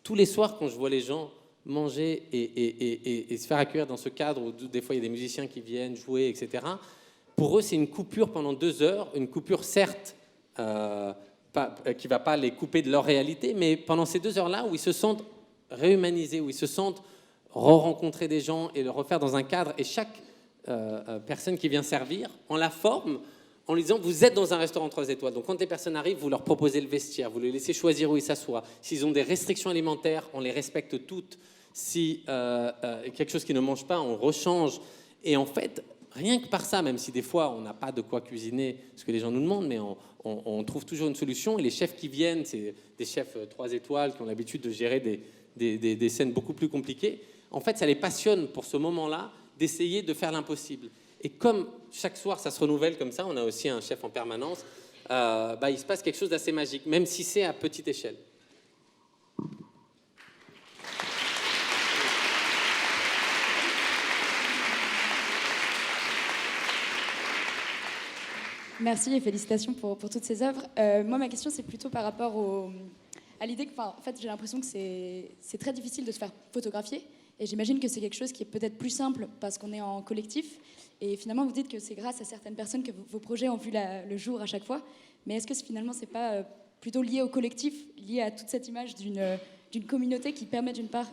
tous les soirs, quand je vois les gens manger et se faire accueillir dans ce cadre où des fois il y a des musiciens qui viennent jouer, etc. Pour eux, c'est une coupure pendant 2 heures, une coupure certes qui ne va pas les couper de leur réalité, mais pendant ces 2 heures-là où ils se sentent réhumanisés, où ils se sentent re-rencontrer des gens et le refaire dans un cadre, et chaque personne qui vient servir, on la forme en lui disant, vous êtes dans un restaurant 3 étoiles, donc quand les personnes arrivent, vous leur proposez le vestiaire, vous les laissez choisir où ils s'assoient. S'ils ont des restrictions alimentaires, on les respecte toutes. Si quelque chose qu'ils ne mangent pas, on rechange. Et en fait, rien que par ça, même si des fois on n'a pas de quoi cuisiner, ce que les gens nous demandent, mais on trouve toujours une solution. Et les chefs qui viennent, c'est des chefs 3 étoiles qui ont l'habitude de gérer des scènes beaucoup plus compliquées. En fait, ça les passionne pour ce moment-là d'essayer de faire l'impossible. Et comme chaque soir, ça se renouvelle comme ça, on a aussi un chef en permanence, il se passe quelque chose d'assez magique, même si c'est à petite échelle. Merci et félicitations pour toutes ces œuvres. Moi, ma question, c'est plutôt par rapport à l'idée que, en fait, j'ai l'impression que c'est très difficile de se faire photographier. Et j'imagine que c'est quelque chose qui est peut-être plus simple parce qu'on est en collectif. Et finalement, vous dites que c'est grâce à certaines personnes que vos projets ont vu le jour à chaque fois. Mais est-ce que finalement, c'est pas plutôt lié au collectif, lié à toute cette image d'une communauté qui permet d'une part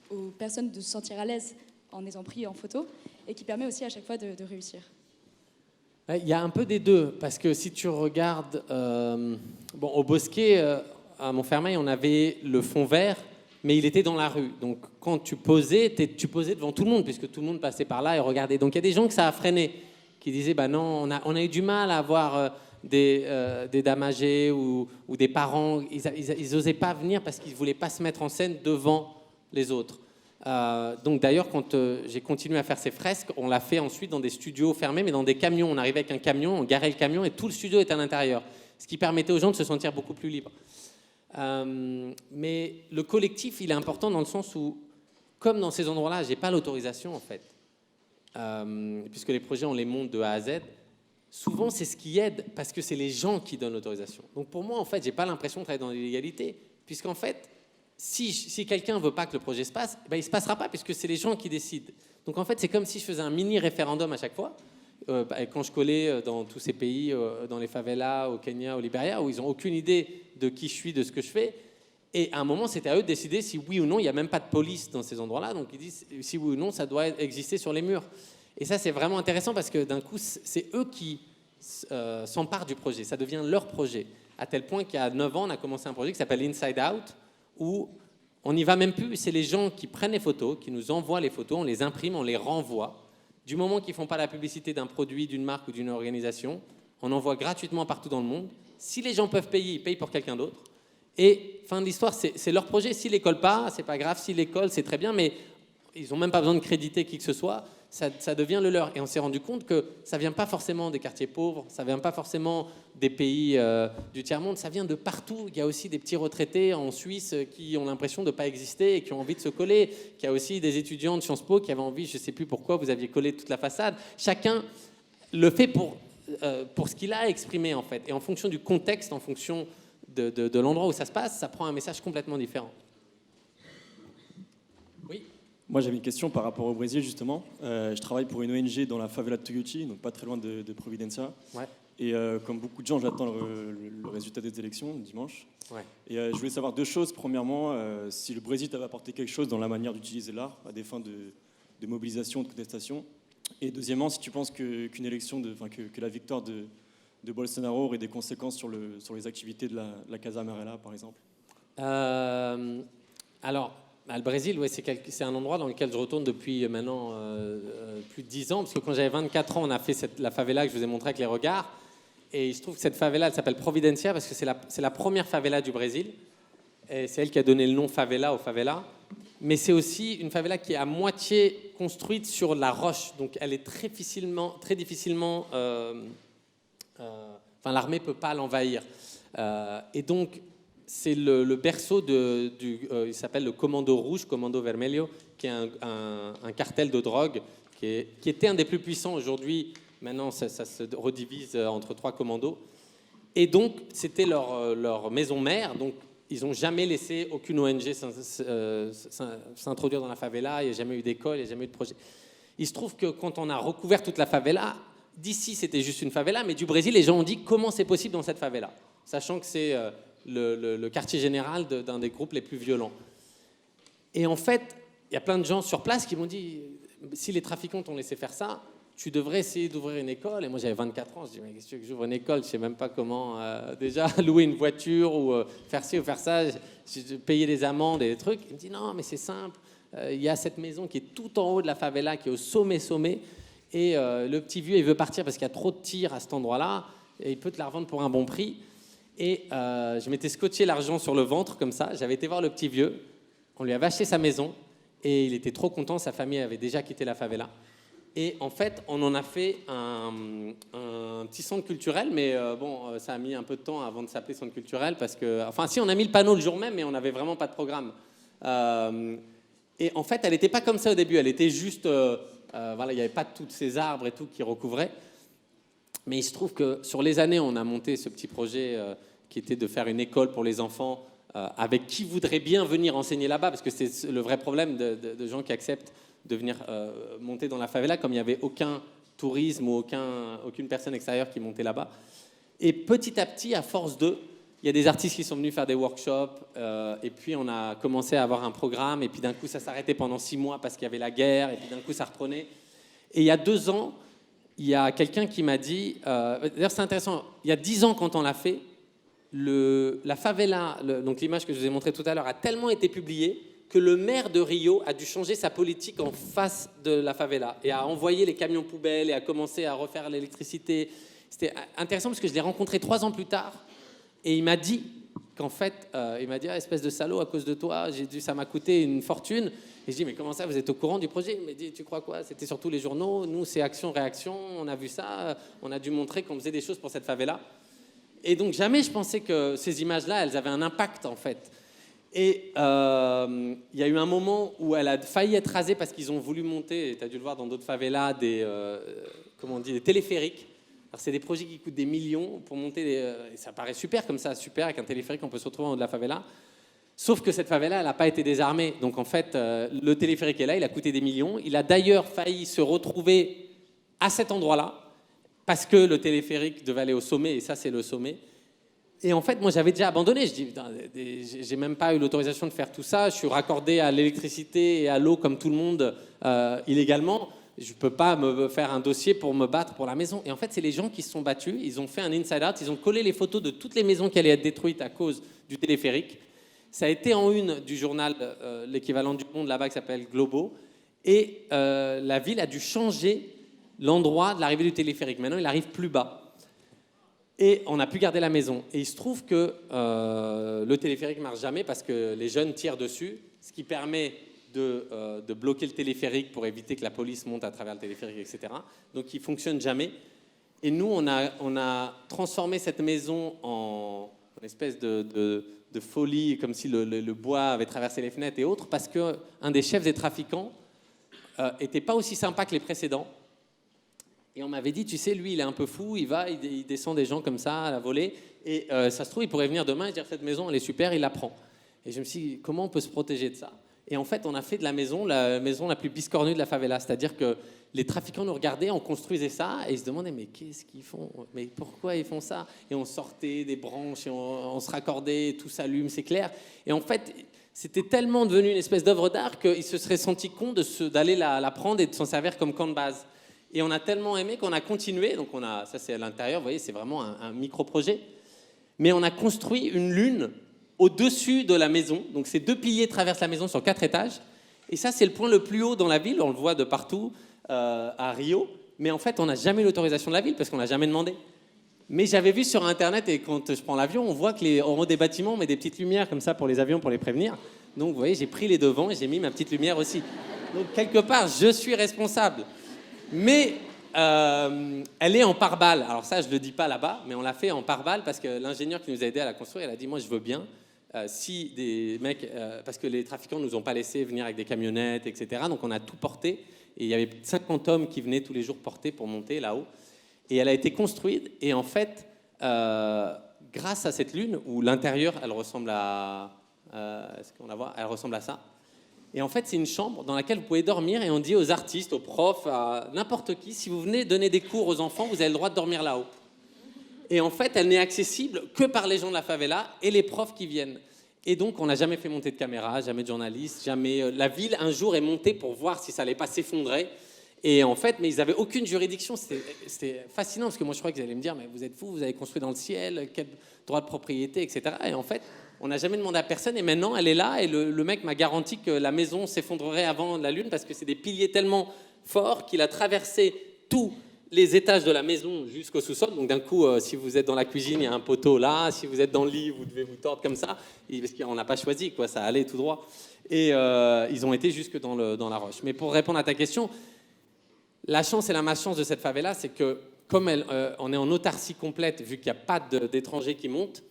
aux personnes de se sentir à l'aise en étant pris en photo et qui permet aussi à chaque fois de réussir? Il y a un peu des deux, parce que si tu regardes, au Bosquet, à Montfermeil, on avait le fond vert, mais il était dans la rue. Donc quand tu posais devant tout le monde, puisque tout le monde passait par là et regardait. Donc il y a des gens que ça a freiné, qui disaient, non, on a eu du mal à avoir des dames âgées ou des parents. Ils n'osaient pas venir parce qu'ils ne voulaient pas se mettre en scène devant les autres. Donc d'ailleurs, quand j'ai continué à faire ces fresques, on l'a fait ensuite dans des studios fermés, mais dans des camions. On arrivait avec un camion, on garait le camion et tout le studio était à l'intérieur, ce qui permettait aux gens de se sentir beaucoup plus libres. Mais le collectif, il est important dans le sens où, comme dans ces endroits-là, j'ai pas l'autorisation en fait, puisque les projets on les monte de A à Z. Souvent, c'est ce qui aide parce que c'est les gens qui donnent l'autorisation. Donc pour moi, en fait, j'ai pas l'impression de travailler dans l'illégalité, puisqu'en fait, si quelqu'un ne veut pas que le projet se passe, il ne se passera pas puisque c'est les gens qui décident. Donc en fait, c'est comme si je faisais un mini-référendum à chaque fois. Quand je collais dans tous ces pays, dans les favelas, au Kenya, au Libéria, où ils n'ont aucune idée de qui je suis, de ce que je fais. Et à un moment, c'était à eux de décider si oui ou non, il n'y a même pas de police dans ces endroits-là. Donc ils disent si oui ou non, ça doit exister sur les murs. Et ça, c'est vraiment intéressant parce que d'un coup, c'est eux qui s'emparent du projet. Ça devient leur projet. À tel point qu'il y a 9 ans, on a commencé un projet qui s'appelle Inside Out, où on n'y va même plus. C'est les gens qui prennent les photos, qui nous envoient les photos, on les imprime, on les renvoie. Du moment qu'ils ne font pas la publicité d'un produit, d'une marque ou d'une organisation, on envoie gratuitement partout dans le monde. Si les gens peuvent payer, ils payent pour quelqu'un d'autre. Et fin de l'histoire, c'est leur projet. S'ils ne les collent pas, c'est pas grave. S'ils les collent, c'est très bien, mais ils n'ont même pas besoin de créditer qui que ce soit. Ça devient le leur. Et on s'est rendu compte que ça ne vient pas forcément des quartiers pauvres, ça ne vient pas forcément des pays du tiers-monde, ça vient de partout. Il y a aussi des petits retraités en Suisse qui ont l'impression de ne pas exister et qui ont envie de se coller. Il y a aussi des étudiants de Sciences Po qui avaient envie, je ne sais plus pourquoi, vous aviez collé toute la façade. Chacun le fait pour ce qu'il a à exprimer, en fait. Et en fonction du contexte, en fonction de l'endroit où ça se passe, ça prend un message complètement différent. Oui. Moi, j'avais une question par rapport au Brésil, justement. Je travaille pour une ONG dans la favela de Tuiuti, donc pas très loin de Providencia. Ouais. Et comme beaucoup de gens, j'attends le résultat des élections dimanche. Ouais. Et je voulais savoir 2 choses. Premièrement, si le Brésil avait apporté quelque chose dans la manière d'utiliser l'art à des fins de mobilisation, de contestation. Et deuxièmement, si tu penses qu'une élection, que la victoire de Bolsonaro aurait des conséquences sur les activités de la Casa Amarela, par exemple. Alors, le Brésil, ouais, c'est un endroit dans lequel je retourne depuis maintenant plus de 10 ans, parce que quand j'avais 24 ans, on a fait la favela que je vous ai montré avec les regards, et il se trouve que cette favela, elle s'appelle Providencia, parce que c'est la première favela du Brésil, et c'est elle qui a donné le nom favela aux favelas, mais c'est aussi une favela qui est à moitié construite sur la roche, donc elle est très difficilement l'armée ne peut pas l'envahir. Et donc, c'est le berceau il s'appelle le Commando Rouge, Commando Vermelho, qui est un cartel de drogue qui était un des plus puissants aujourd'hui. Maintenant, ça se redivise entre 3 commandos. Et donc, c'était leur maison mère. Donc, ils n'ont jamais laissé aucune ONG s'introduire dans la favela. Il n'y a jamais eu d'école, il n'y a jamais eu de projet. Il se trouve que quand on a recouvert toute la favela, d'ici, c'était juste une favela, mais du Brésil, les gens ont dit comment c'est possible dans cette favela, sachant que c'est le quartier général d'un des groupes les plus violents. Et en fait, il y a plein de gens sur place qui m'ont dit si les trafiquants t'ont laissé faire ça, tu devrais essayer d'ouvrir une école. Et moi, j'avais 24 ans, je dis mais qu'est-ce que tu veux que j'ouvre une école? Je ne sais même pas comment déjà louer une voiture ou faire ci ou faire ça, payer des amendes et des trucs. Il me dit non, mais c'est simple. Il y a cette maison qui est tout en haut de la favela, qui est au sommet. Et le petit vieux, il veut partir parce qu'il y a trop de tirs à cet endroit-là. Et il peut te la revendre pour un bon prix. Et je m'étais scotché l'argent sur le ventre, comme ça. J'avais été voir le petit vieux. On lui avait acheté sa maison. Et il était trop content. Sa famille avait déjà quitté la favela. Et en fait, on en a fait un petit centre culturel. Mais ça a mis un peu de temps avant de s'appeler centre culturel. Parce que, enfin, si, on a mis le panneau le jour même, mais on n'avait vraiment pas de programme. Et en fait, elle n'était pas comme ça au début. Elle était juste... il n'y avait pas tous ces arbres et tout qui recouvraient. Mais il se trouve que sur les années, on a monté ce petit projet qui était de faire une école pour les enfants avec qui voudrait bien venir enseigner là-bas, parce que c'est le vrai problème de gens qui acceptent de venir monter dans la favela, comme il n'y avait aucun tourisme ou aucune personne extérieure qui montait là-bas. Et petit à petit, à force il y a des artistes qui sont venus faire des workshops, et puis on a commencé à avoir un programme, et puis d'un coup ça s'arrêtait pendant 6 mois parce qu'il y avait la guerre, et puis d'un coup ça reprenait. Et il y a 2 ans, il y a quelqu'un qui m'a dit, d'ailleurs c'est intéressant, il y a 10 ans quand on l'a fait, la favela, donc l'image que je vous ai montrée tout à l'heure, a tellement été publiée que le maire de Rio a dû changer sa politique en face de la favela, et a envoyé les camions poubelles, et a commencé à refaire l'électricité. C'était intéressant parce que je l'ai rencontré 3 ans plus tard, et il m'a dit qu'en fait, il m'a dit espèce de salaud, à cause de toi, ça m'a coûté une fortune. Et je dis mais comment ça, vous êtes au courant du projet? Il m'a dit tu crois quoi? C'était sur tous les journaux. Nous, c'est action-réaction. On a vu ça. On a dû montrer qu'on faisait des choses pour cette favela. Et donc jamais je pensais que ces images-là, elles avaient un impact en fait. Et il y a eu un moment où elle a failli être rasée parce qu'ils ont voulu monter, tu as dû le voir dans d'autres favelas, des téléphériques. Alors, c'est des projets qui coûtent des millions pour monter. Ça paraît super comme ça, super, avec un téléphérique, on peut se retrouver en haut de la favela. Sauf que cette favela, elle n'a pas été désarmée. Donc en fait, le téléphérique est là, il a coûté des millions. Il a d'ailleurs failli se retrouver à cet endroit-là, parce que le téléphérique devait aller au sommet, et ça c'est le sommet. Et en fait, moi, j'avais déjà abandonné. Je dis, putain, j'ai même pas eu l'autorisation de faire tout ça. Je suis raccordé à l'électricité et à l'eau comme tout le monde illégalement. Je peux pas me faire un dossier pour me battre pour la maison. Et en fait, c'est les gens qui se sont battus. Ils ont fait un inside out. Ils ont collé les photos de toutes les maisons qui allaient être détruites à cause du téléphérique. Ça a été en une du journal, l'équivalent du Monde là-bas, qui s'appelle Globo. Et la ville a dû changer l'endroit de l'arrivée du téléphérique. Maintenant, il arrive plus bas. Et on a pu garder la maison. Et il se trouve que le téléphérique ne marche jamais parce que les jeunes tirent dessus, ce qui permet de bloquer le téléphérique pour éviter que la police monte à travers le téléphérique, etc. Donc il ne fonctionne jamais. Et nous, on a transformé cette maison en une espèce de folie, comme si le bois avait traversé les fenêtres et autres, parce qu'un des chefs des trafiquants n'était pas aussi sympa que les précédents. Et on m'avait dit, tu sais, lui, il est un peu fou, il descend des gens comme ça à la volée, et ça se trouve, il pourrait venir demain et dire, cette maison, elle est super, il la prend. Et je me suis dit, comment on peut se protéger de ça? Et en fait, on a fait de la maison la plus biscornue de la favela, c'est-à-dire que les trafiquants nous regardaient, on construisait ça, et ils se demandaient, mais qu'est-ce qu'ils font? Mais pourquoi ils font ça? Et on sortait des branches, et on se raccordait, tout s'allume, c'est clair. Et en fait, c'était tellement devenu une espèce d'œuvre d'art qu'ils se seraient sentis cons d'aller la prendre et de s'en servir comme camp de base. Et on a tellement aimé qu'on a continué, donc ça c'est à l'intérieur, vous voyez, c'est vraiment un micro-projet. Mais on a construit une lune au-dessus de la maison, donc ces 2 piliers traversent la maison sur 4 étages, et ça c'est le point le plus haut dans la ville, on le voit de partout à Rio, mais en fait on n'a jamais eu l'autorisation de la ville parce qu'on n'a jamais demandé. Mais j'avais vu sur internet, et quand je prends l'avion, on voit qu'en haut des bâtiments on met des petites lumières comme ça pour les avions, pour les prévenir. Donc vous voyez, j'ai pris les devants et j'ai mis ma petite lumière aussi. Donc quelque part, je suis responsable. Mais elle est en pare-balles. Alors ça, je ne le dis pas là-bas, mais on l'a fait en pare-balles parce que l'ingénieur qui nous a aidé à la construire, elle a dit, moi, je veux bien. Si des mecs... parce que les trafiquants ne nous ont pas laissé venir avec des camionnettes, etc. Donc on a tout porté. Et il y avait 50 hommes qui venaient tous les jours porter pour monter là-haut. Et elle a été construite. Et en fait, grâce à cette lune, où l'intérieur, elle ressemble à... est-ce qu'on la voit? Elle ressemble à ça. Et en fait, c'est une chambre dans laquelle vous pouvez dormir, et on dit aux artistes, aux profs, à n'importe qui, si vous venez donner des cours aux enfants, vous avez le droit de dormir là-haut. Et en fait, elle n'est accessible que par les gens de la favela et les profs qui viennent. Et donc, on n'a jamais fait monter de caméra, jamais de journalistes, jamais... La ville, un jour, est montée pour voir si ça n'allait pas s'effondrer. Et en fait, mais ils n'avaient aucune juridiction. C'était fascinant, parce que moi, je croyais qu'ils allaient me dire, mais vous êtes fous, vous avez construit dans le ciel, quel droit de propriété, etc. Et en fait... on n'a jamais demandé à personne, et maintenant elle est là, et le mec m'a garanti que la maison s'effondrerait avant la lune parce que c'est des piliers tellement forts qu'il a traversé tous les étages de la maison jusqu'au sous-sol. Donc d'un coup, si vous êtes dans la cuisine, il y a un poteau là, si vous êtes dans le lit, vous devez vous tordre comme ça, parce qu'on n'a pas choisi, quoi, ça allait tout droit. Et ils ont été jusque dans la roche. Mais pour répondre à ta question, la chance et la malchance de cette favela, c'est que comme on est en autarcie complète, vu qu'il n'y a pas d'étrangers qui montent,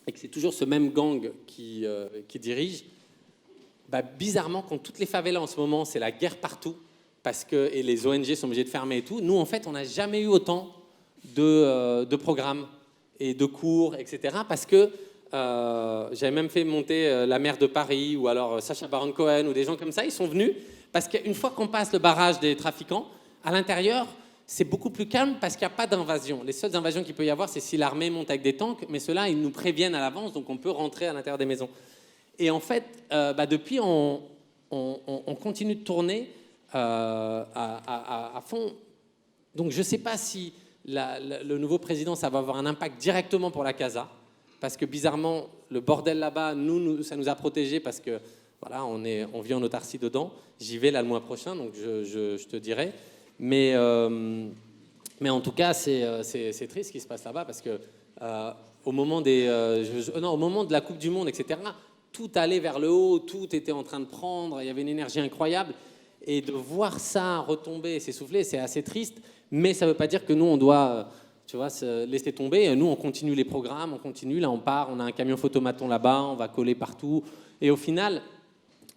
et que c'est toujours ce même gang qui dirige, bizarrement, quand toutes les favelas en ce moment, c'est la guerre partout, et les ONG sont obligées de fermer et tout, nous, en fait, on n'a jamais eu autant de programmes et de cours, etc. Parce que j'avais même fait monter la maire de Paris, ou alors Sacha Baron Cohen, ou des gens comme ça, ils sont venus, parce qu'une fois qu'on passe le barrage des trafiquants, à l'intérieur, c'est beaucoup plus calme parce qu'il n'y a pas d'invasion. Les seules invasions qu'il peut y avoir, c'est si l'armée monte avec des tanks, mais ceux-là, ils nous préviennent à l'avance, donc on peut rentrer à l'intérieur des maisons. Et en fait, depuis, on continue de tourner à fond. Donc je ne sais pas si le nouveau président, ça va avoir un impact directement pour la Casa, parce que bizarrement, le bordel là-bas, ça nous a protégés, parce que voilà, on vit en autarcie dedans. J'y vais là le mois prochain, donc je te dirai. Mais en tout cas, c'est triste ce qui se passe là-bas, parce que au moment de la Coupe du Monde, etc., tout allait vers le haut, tout était en train de prendre, il y avait une énergie incroyable. Et de voir ça retomber et s'essouffler, c'est assez triste. Mais ça ne veut pas dire que nous, on doit se laisser tomber. Nous, on continue les programmes, on continue. Là, on part, on a un camion photomaton là-bas, on va coller partout. Et au final,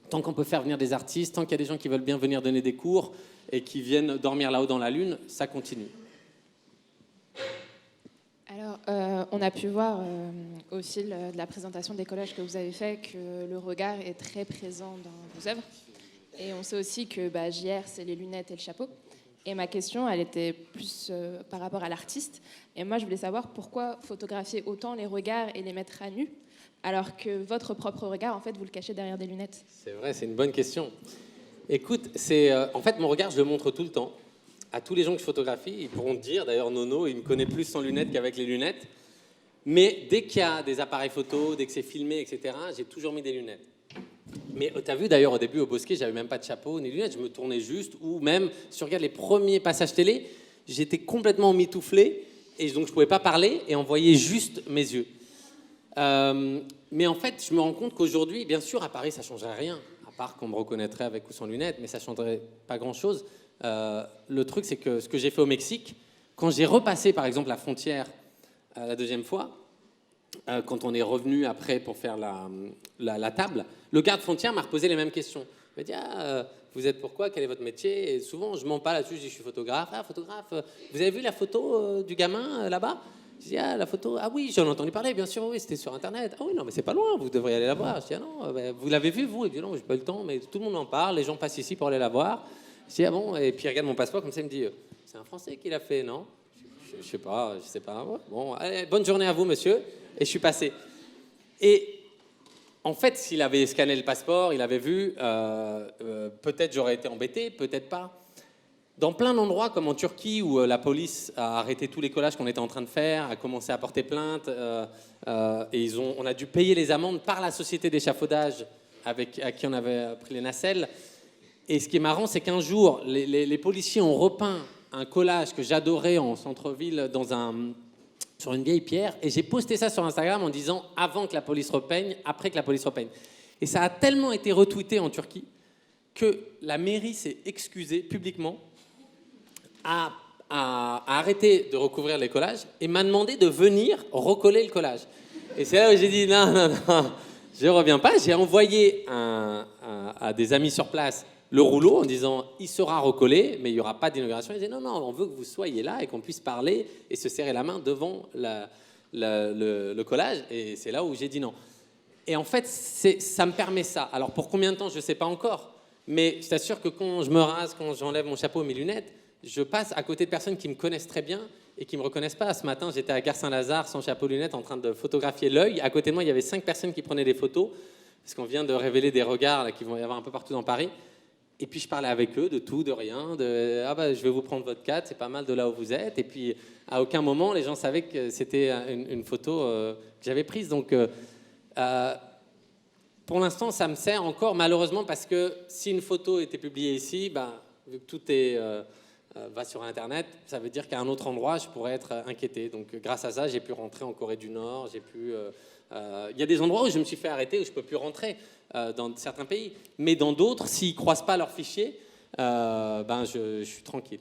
tant qu'on peut faire venir des artistes, tant qu'il y a des gens qui veulent bien venir donner des cours et qui viennent dormir là-haut dans la lune, ça continue. Alors, on a pu voir au fil de la présentation des collages que vous avez fait que le regard est très présent dans vos œuvres. Et on sait aussi que JR, c'est les lunettes et le chapeau. Et ma question, elle était plus par rapport à l'artiste. Et moi, je voulais savoir pourquoi photographier autant les regards et les mettre à nu, alors que votre propre regard, en fait, vous le cachez derrière des lunettes. C'est vrai, c'est une bonne question. Écoute, en fait, mon regard, je le montre tout le temps. À tous les gens que je photographie, ils pourront te dire, d'ailleurs Nono, il me connaît plus sans lunettes qu'avec les lunettes. Mais dès qu'il y a des appareils photo, dès que c'est filmé, etc., j'ai toujours mis des lunettes. Mais tu as vu d'ailleurs au début au Bosquet, j'avais même pas de chapeau ni de lunettes, je me tournais juste, ou même, si tu regardes les premiers passages télé, j'étais complètement mitouflé, et donc je pouvais pas parler, et on voyait juste mes yeux. Mais en fait, je me rends compte qu'aujourd'hui, bien sûr, à Paris, ça changerait rien, à part qu'on me reconnaîtrait avec ou sans lunettes, mais ça changerait pas grand-chose. Le truc, c'est que ce que j'ai fait au Mexique, quand j'ai repassé, par exemple, la frontière la deuxième fois, quand on est revenu après pour faire la table, le garde-frontière m'a reposé les mêmes questions. Il m'a dit vous êtes pourquoi? Quel est votre métier? Et souvent, je mens pas là-dessus, je dis je suis photographe. Ah, photographe, vous avez vu la photo du gamin là-bas? Je dis la photo, ah oui, j'en ai entendu parler, bien sûr, oui, c'était sur Internet. Ah oui, non, mais c'est pas loin, vous devriez aller la voir. Je dis non, vous l'avez vu, vous? Il dit non, j'ai pas eu le temps, mais tout le monde en parle, les gens passent ici pour aller la voir. Je dis ah bon? Et puis il regarde mon passeport, comme ça, il me dit c'est un Français qui l'a fait, non? Je sais pas. Ouais. Bon, allez, bonne journée à vous, monsieur. Et je suis passé. Et en fait, s'il avait scanné le passeport, il avait vu, peut-être j'aurais été embêté, peut-être pas. Dans plein d'endroits, comme en Turquie, où la police a arrêté tous les collages qu'on était en train de faire, a commencé à porter plainte, et on a dû payer les amendes par la société d'échafaudage à qui on avait pris les nacelles. Et ce qui est marrant, c'est qu'un jour, les policiers ont repeint un collage que j'adorais en centre-ville sur une vieille pierre, et j'ai posté ça sur Instagram en disant avant que la police repeigne, après que la police repeigne. Et ça a tellement été retweeté en Turquie que la mairie s'est excusée publiquement, a arrêté de recouvrir les collages et m'a demandé de venir recoller le collage. Et c'est là où j'ai dit non, je reviens pas. J'ai envoyé à des amis sur place le rouleau en disant il sera recollé, mais il n'y aura pas d'inauguration. Ils disaient non, on veut que vous soyez là et qu'on puisse parler et se serrer la main devant le collage. Et c'est là où j'ai dit non. Et en fait, ça me permet ça. Alors pour combien de temps, je ne sais pas encore. Mais je t'assure que quand je me rase, quand j'enlève mon chapeau et mes lunettes, je passe à côté de personnes qui me connaissent très bien et qui ne me reconnaissent pas. Ce matin, j'étais à Gare Saint-Lazare sans chapeau et lunettes en train de photographier l'œil. À côté de moi, il y avait 5 personnes qui prenaient des photos parce qu'on vient de révéler des regards là, qui vont y avoir un peu partout dans Paris. Et puis je parlais avec eux de tout, de rien, je vais vous prendre votre cadre, c'est pas mal de là où vous êtes. Et puis à aucun moment les gens savaient que c'était une photo que j'avais prise. Donc pour l'instant ça me sert encore malheureusement parce que si une photo était publiée ici, vu que tout va sur Internet, ça veut dire qu'à un autre endroit je pourrais être inquiété. Donc grâce à ça j'ai pu rentrer en Corée du Nord, il y a des endroits où je me suis fait arrêter où je peux plus rentrer. Dans certains pays, mais dans d'autres, s'ils ne croisent pas leurs fichiers, je suis tranquille.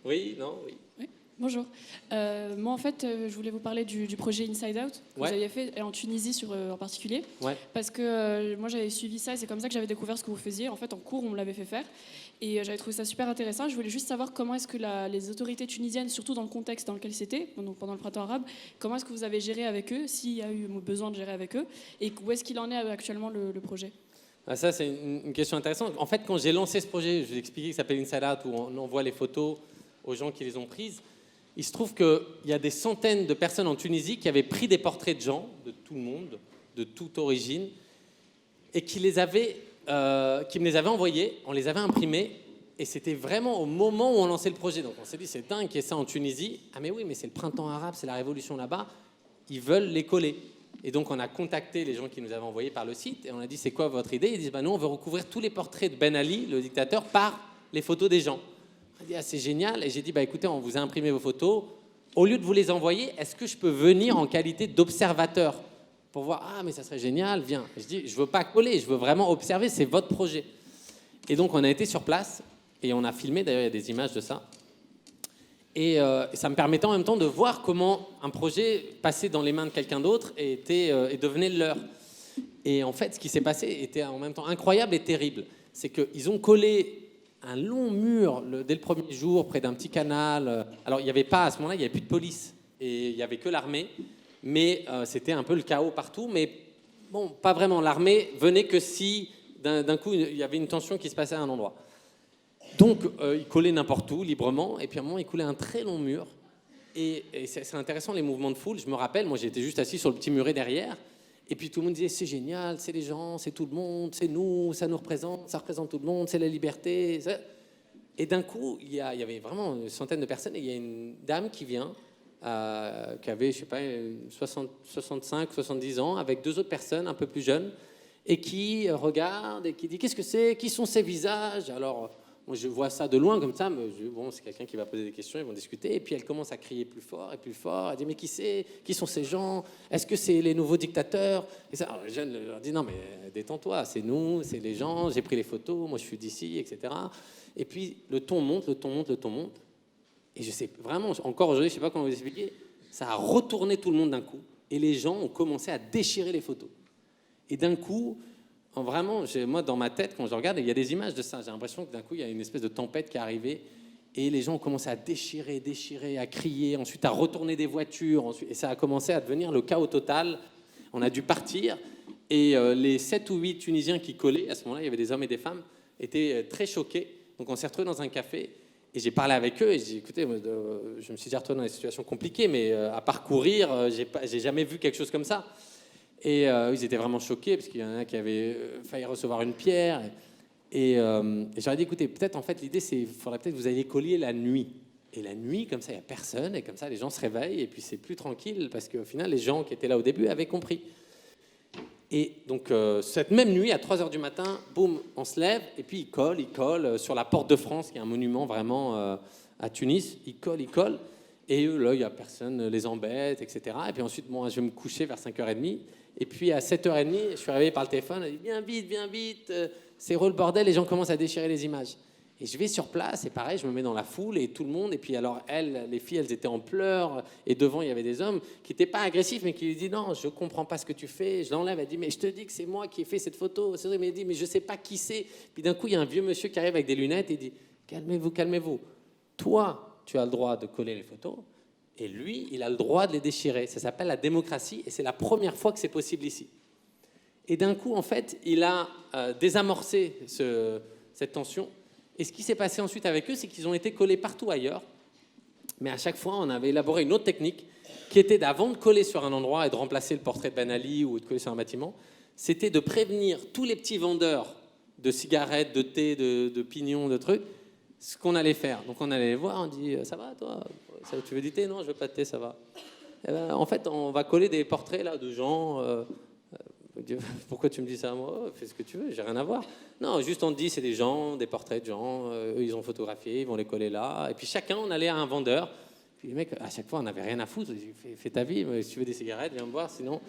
Oui, non, oui. Oui, bonjour. Moi, en fait, je voulais vous parler du projet Inside Out que vous aviez fait en Tunisie en particulier. Ouais. Parce que moi, j'avais suivi ça et c'est comme ça que j'avais découvert ce que vous faisiez. En fait, en cours, on me l'avait fait faire. Et j'avais trouvé ça super intéressant. Je voulais juste savoir comment est-ce que les autorités tunisiennes, surtout dans le contexte dans lequel c'était, donc pendant le printemps arabe, comment est-ce que vous avez géré avec eux, s'il y a eu besoin de gérer avec eux, et où est-ce qu'il en est actuellement le projet? Ça, c'est une question intéressante. En fait, quand j'ai lancé ce projet, je vous ai expliqué qu'il s'appelle Inside Out, où on envoie les photos aux gens qui les ont prises. Il se trouve qu'il y a des centaines de personnes en Tunisie qui avaient pris des portraits de gens, de tout le monde, de toute origine, et qui me les avaient envoyés, on les avait imprimés, et c'était vraiment au moment où on lançait le projet. Donc on s'est dit, c'est dingue qu'il y ait ça en Tunisie. Ah mais oui, mais c'est le printemps arabe, c'est la révolution là-bas, ils veulent les coller. Et donc on a contacté les gens qui nous avaient envoyés par le site, et on a dit, c'est quoi votre idée? Ils disent, nous on veut recouvrir tous les portraits de Ben Ali, le dictateur, par les photos des gens. On a dit, c'est génial. Et j'ai dit, écoutez, on vous a imprimé vos photos. Au lieu de vous les envoyer, est-ce que je peux venir en qualité d'observateur pour voir, mais ça serait génial, viens. Je dis, je veux pas coller, je veux vraiment observer, c'est votre projet. Et donc on a été sur place et on a filmé, d'ailleurs il y a des images de ça. Et ça me permettait en même temps de voir comment un projet passait dans les mains de quelqu'un d'autre et devenait le leur. Et en fait, ce qui s'est passé était en même temps incroyable et terrible. C'est qu'ils ont collé un long mur dès le premier jour près d'un petit canal. Alors il n'y avait pas, à ce moment-là, il n'y avait plus de police et il n'y avait que l'armée. Mais c'était un peu le chaos partout. Mais bon, pas vraiment. L'armée venait que si d'un coup il y avait une tension qui se passait à un endroit. Donc, il collait n'importe où, librement, et puis à un moment, il coulait un très long mur. Et c'est intéressant, les mouvements de foule. Je me rappelle, moi, j'étais juste assis sur le petit muret derrière, et puis tout le monde disait, c'est génial, c'est les gens, c'est tout le monde, c'est nous, ça nous représente, ça représente tout le monde, c'est la liberté. Et d'un coup, il y avait vraiment une centaine de personnes, et il y a une dame qui vient, qui avait, je sais pas, 65, 70 ans, avec 2 autres personnes un peu plus jeunes, et qui regarde et qui dit, qu'est-ce que c'est? Qui sont ces visages? Alors, moi, je vois ça de loin comme ça, mais bon, c'est quelqu'un qui va poser des questions, ils vont discuter, et puis elle commence à crier plus fort et plus fort. Elle dit, mais qui c'est? Qui sont ces gens? Est-ce que c'est les nouveaux dictateurs? Et ça, alors, les jeunes leur disent, non, mais détends-toi, c'est nous, c'est les gens, j'ai pris les photos, moi je suis d'ici, etc. Et puis le ton monte, le ton monte, le ton monte. Et je sais vraiment, encore aujourd'hui, je ne sais pas comment vous expliquer, ça a retourné tout le monde d'un coup. Et les gens ont commencé à déchirer les photos. Et d'un coup, vraiment, moi, dans ma tête, quand je regarde, il y a des images de ça. J'ai l'impression que d'un coup, il y a une espèce de tempête qui est arrivée. Et les gens ont commencé à déchirer, à crier, ensuite à retourner des voitures. Et ça a commencé à devenir le chaos total. On a dû partir. Et les 7 ou 8 Tunisiens qui collaient, à ce moment-là, il y avait des hommes et des femmes, étaient très choqués. Donc on s'est retrouvés dans un café. Et j'ai parlé avec eux et j'ai dit, écoutez, je me suis déjà retrouvé dans des situations compliquées, mais à parcourir, j'ai jamais vu quelque chose comme ça. Et ils étaient vraiment choqués parce qu'il y en a qui avaient failli recevoir une pierre. Et j'aurais dit, écoutez, peut-être en fait l'idée, c'est qu'il faudrait peut-être que vous ayez collier la nuit. Et la nuit, comme ça, il n'y a personne. Et comme ça, les gens se réveillent et puis c'est plus tranquille parce qu'au final, les gens qui étaient là au début avaient compris. Et donc, cette même nuit, à 3h du matin, boum, on se lève, et puis il colle sur la Porte de France, qui est un monument vraiment à Tunis. Il colle, et eux, là, il n'y a personne, les embête, etc. Et puis ensuite, moi, je vais me coucher vers 5h30. Et puis, à 7h30, je suis réveillé par le téléphone, elle dit, viens vite, c'est le bordel, les gens commencent à déchirer les images. Et je vais sur place, et pareil, je me mets dans la foule, et tout le monde, et puis alors, les filles, elles étaient en pleurs, et devant, il y avait des hommes qui n'étaient pas agressifs, mais qui lui disent, non, je ne comprends pas ce que tu fais. Je l'enlève, elle dit, mais je te dis que c'est moi qui ai fait cette photo. C'est vrai, mais elle dit, mais je ne sais pas qui c'est. Puis d'un coup, il y a un vieux monsieur qui arrive avec des lunettes, et il dit, calmez-vous. Toi, tu as le droit de coller les photos, et lui, il a le droit de les déchirer. Ça s'appelle la démocratie, et c'est la première fois que c'est possible ici. Et d'un coup, en fait, il a désamorcé cette tension. Et ce qui s'est passé ensuite avec eux, c'est qu'ils ont été collés partout ailleurs. Mais à chaque fois, on avait élaboré une autre technique qui était d'avant de coller sur un endroit et de remplacer le portrait de Ben Ali ou de coller sur un bâtiment, c'était de prévenir tous les petits vendeurs de cigarettes, de thé, de pignons, de trucs, ce qu'on allait faire. Donc on allait les voir, on dit « Ça va toi? Tu veux du thé? Non, je veux pas de thé, ça va. » En fait, on va coller des portraits là, de gens... Pourquoi tu me dis ça à moi? Fais ce que tu veux, j'ai rien à voir. Non, juste on te dit, c'est des gens, des portraits de gens, eux ils ont photographié, ils vont les coller là. Et puis chacun, on allait à un vendeur. Puis les mecs, à chaque fois, on n'avait rien à foutre. Fais ta vie, mais si tu veux des cigarettes, viens me voir, sinon...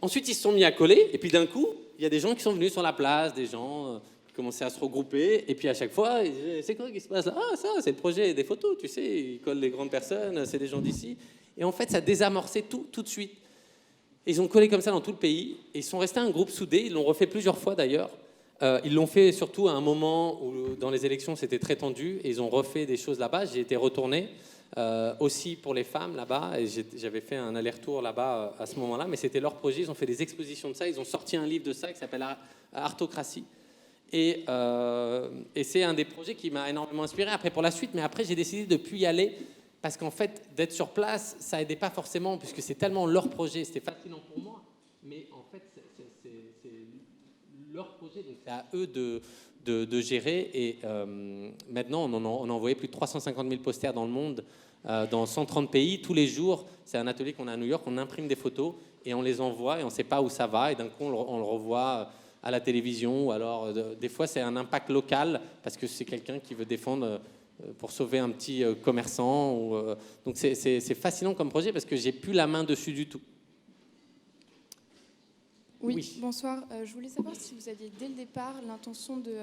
Ensuite, ils se sont mis à coller, et puis d'un coup, il y a des gens qui sont venus sur la place, des gens qui commençaient à se regrouper, et puis à chaque fois, ils disaient, c'est quoi qui se passe là? Ah, ça, c'est le projet des photos, tu sais, ils collent les grandes personnes, c'est des gens d'ici. Et en fait, ça désamorçait tout de suite. Ils ont collé comme ça dans tout le pays, et ils sont restés un groupe soudé, ils l'ont refait plusieurs fois d'ailleurs. Ils l'ont fait surtout à un moment où dans les élections c'était très tendu, et ils ont refait des choses là-bas. J'ai été retourné aussi pour les femmes là-bas, et j'avais fait un aller-retour là-bas à ce moment-là, mais c'était leur projet, ils ont fait des expositions de ça, ils ont sorti un livre de ça qui s'appelle Artocratie. Et c'est un des projets qui m'a énormément inspiré après pour la suite, mais après j'ai décidé de ne plus y aller. Parce qu'en fait, d'être sur place, ça aidait pas forcément, puisque c'est tellement leur projet, c'était fascinant pour moi, mais en fait, c'est leur projet, donc c'est à eux de gérer. Et maintenant, on a envoyé plus de 350 000 posters dans le monde, dans 130 pays, tous les jours. C'est un atelier qu'on a à New York, on imprime des photos, et on les envoie, et on ne sait pas où ça va, et d'un coup, on le revoit à la télévision, ou alors, des fois, c'est un impact local, parce que c'est quelqu'un qui veut défendre... pour sauver un petit commerçant. Donc c'est fascinant comme projet parce que j'ai plus la main dessus du tout. Oui. Bonsoir. Je voulais savoir si vous aviez dès le départ l'intention de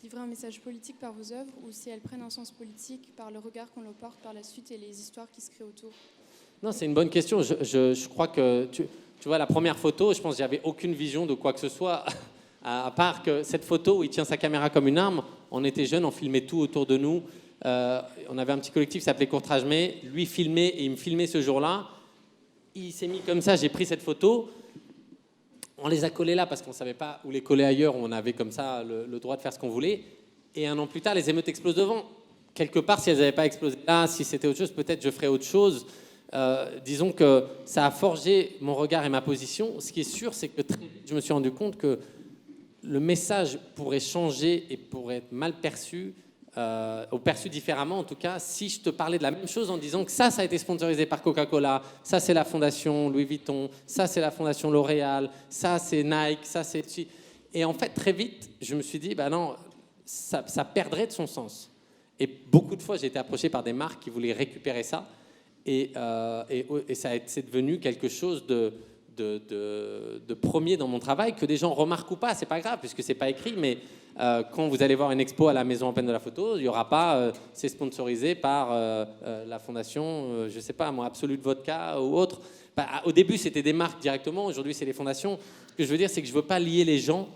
livrer un message politique par vos œuvres ou si elles prennent un sens politique par le regard qu'on leur porte par la suite et les histoires qui se créent autour. Non, c'est une bonne question. Je crois que, tu vois, la première photo, je pense que j'avais aucune vision de quoi que ce soit, à part que cette photo où il tient sa caméra comme une arme, on était jeunes, on filmait tout autour de nous. On avait un petit collectif qui s'appelait Courtrage May. Lui filmait et il me filmait ce jour-là. Il s'est mis comme ça, j'ai pris cette photo. On les a collés là parce qu'on ne savait pas où les coller ailleurs. On avait comme ça le droit de faire ce qu'on voulait. Et un an plus tard, les émeutes explosent devant. Quelque part, si elles n'avaient pas explosé là, si c'était autre chose, peut-être je ferais autre chose. Disons que ça a forgé mon regard et ma position. Ce qui est sûr, c'est que très vite, je me suis rendu compte que le message pourrait changer et pourrait être mal perçu, ou perçu différemment en tout cas, si je te parlais de la même chose en disant que ça a été sponsorisé par Coca-Cola, ça c'est la fondation Louis Vuitton, ça c'est la fondation L'Oréal, ça c'est Nike, ça c'est... Et en fait, très vite, je me suis dit, bah non, ça perdrait de son sens. Et beaucoup de fois, j'ai été approché par des marques qui voulaient récupérer ça, et c'est devenu quelque chose de premier dans mon travail, que des gens remarquent ou pas, c'est pas grave puisque c'est pas écrit, mais quand vous allez voir une expo à la Maison Européenne de la Photo, il n'y aura pas c'est sponsorisé par la fondation, je sais pas moi, Absolute Vodka ou autre. Bah, au début c'était des marques directement, aujourd'hui c'est les fondations. Ce que je veux dire, c'est que je veux pas lier les gens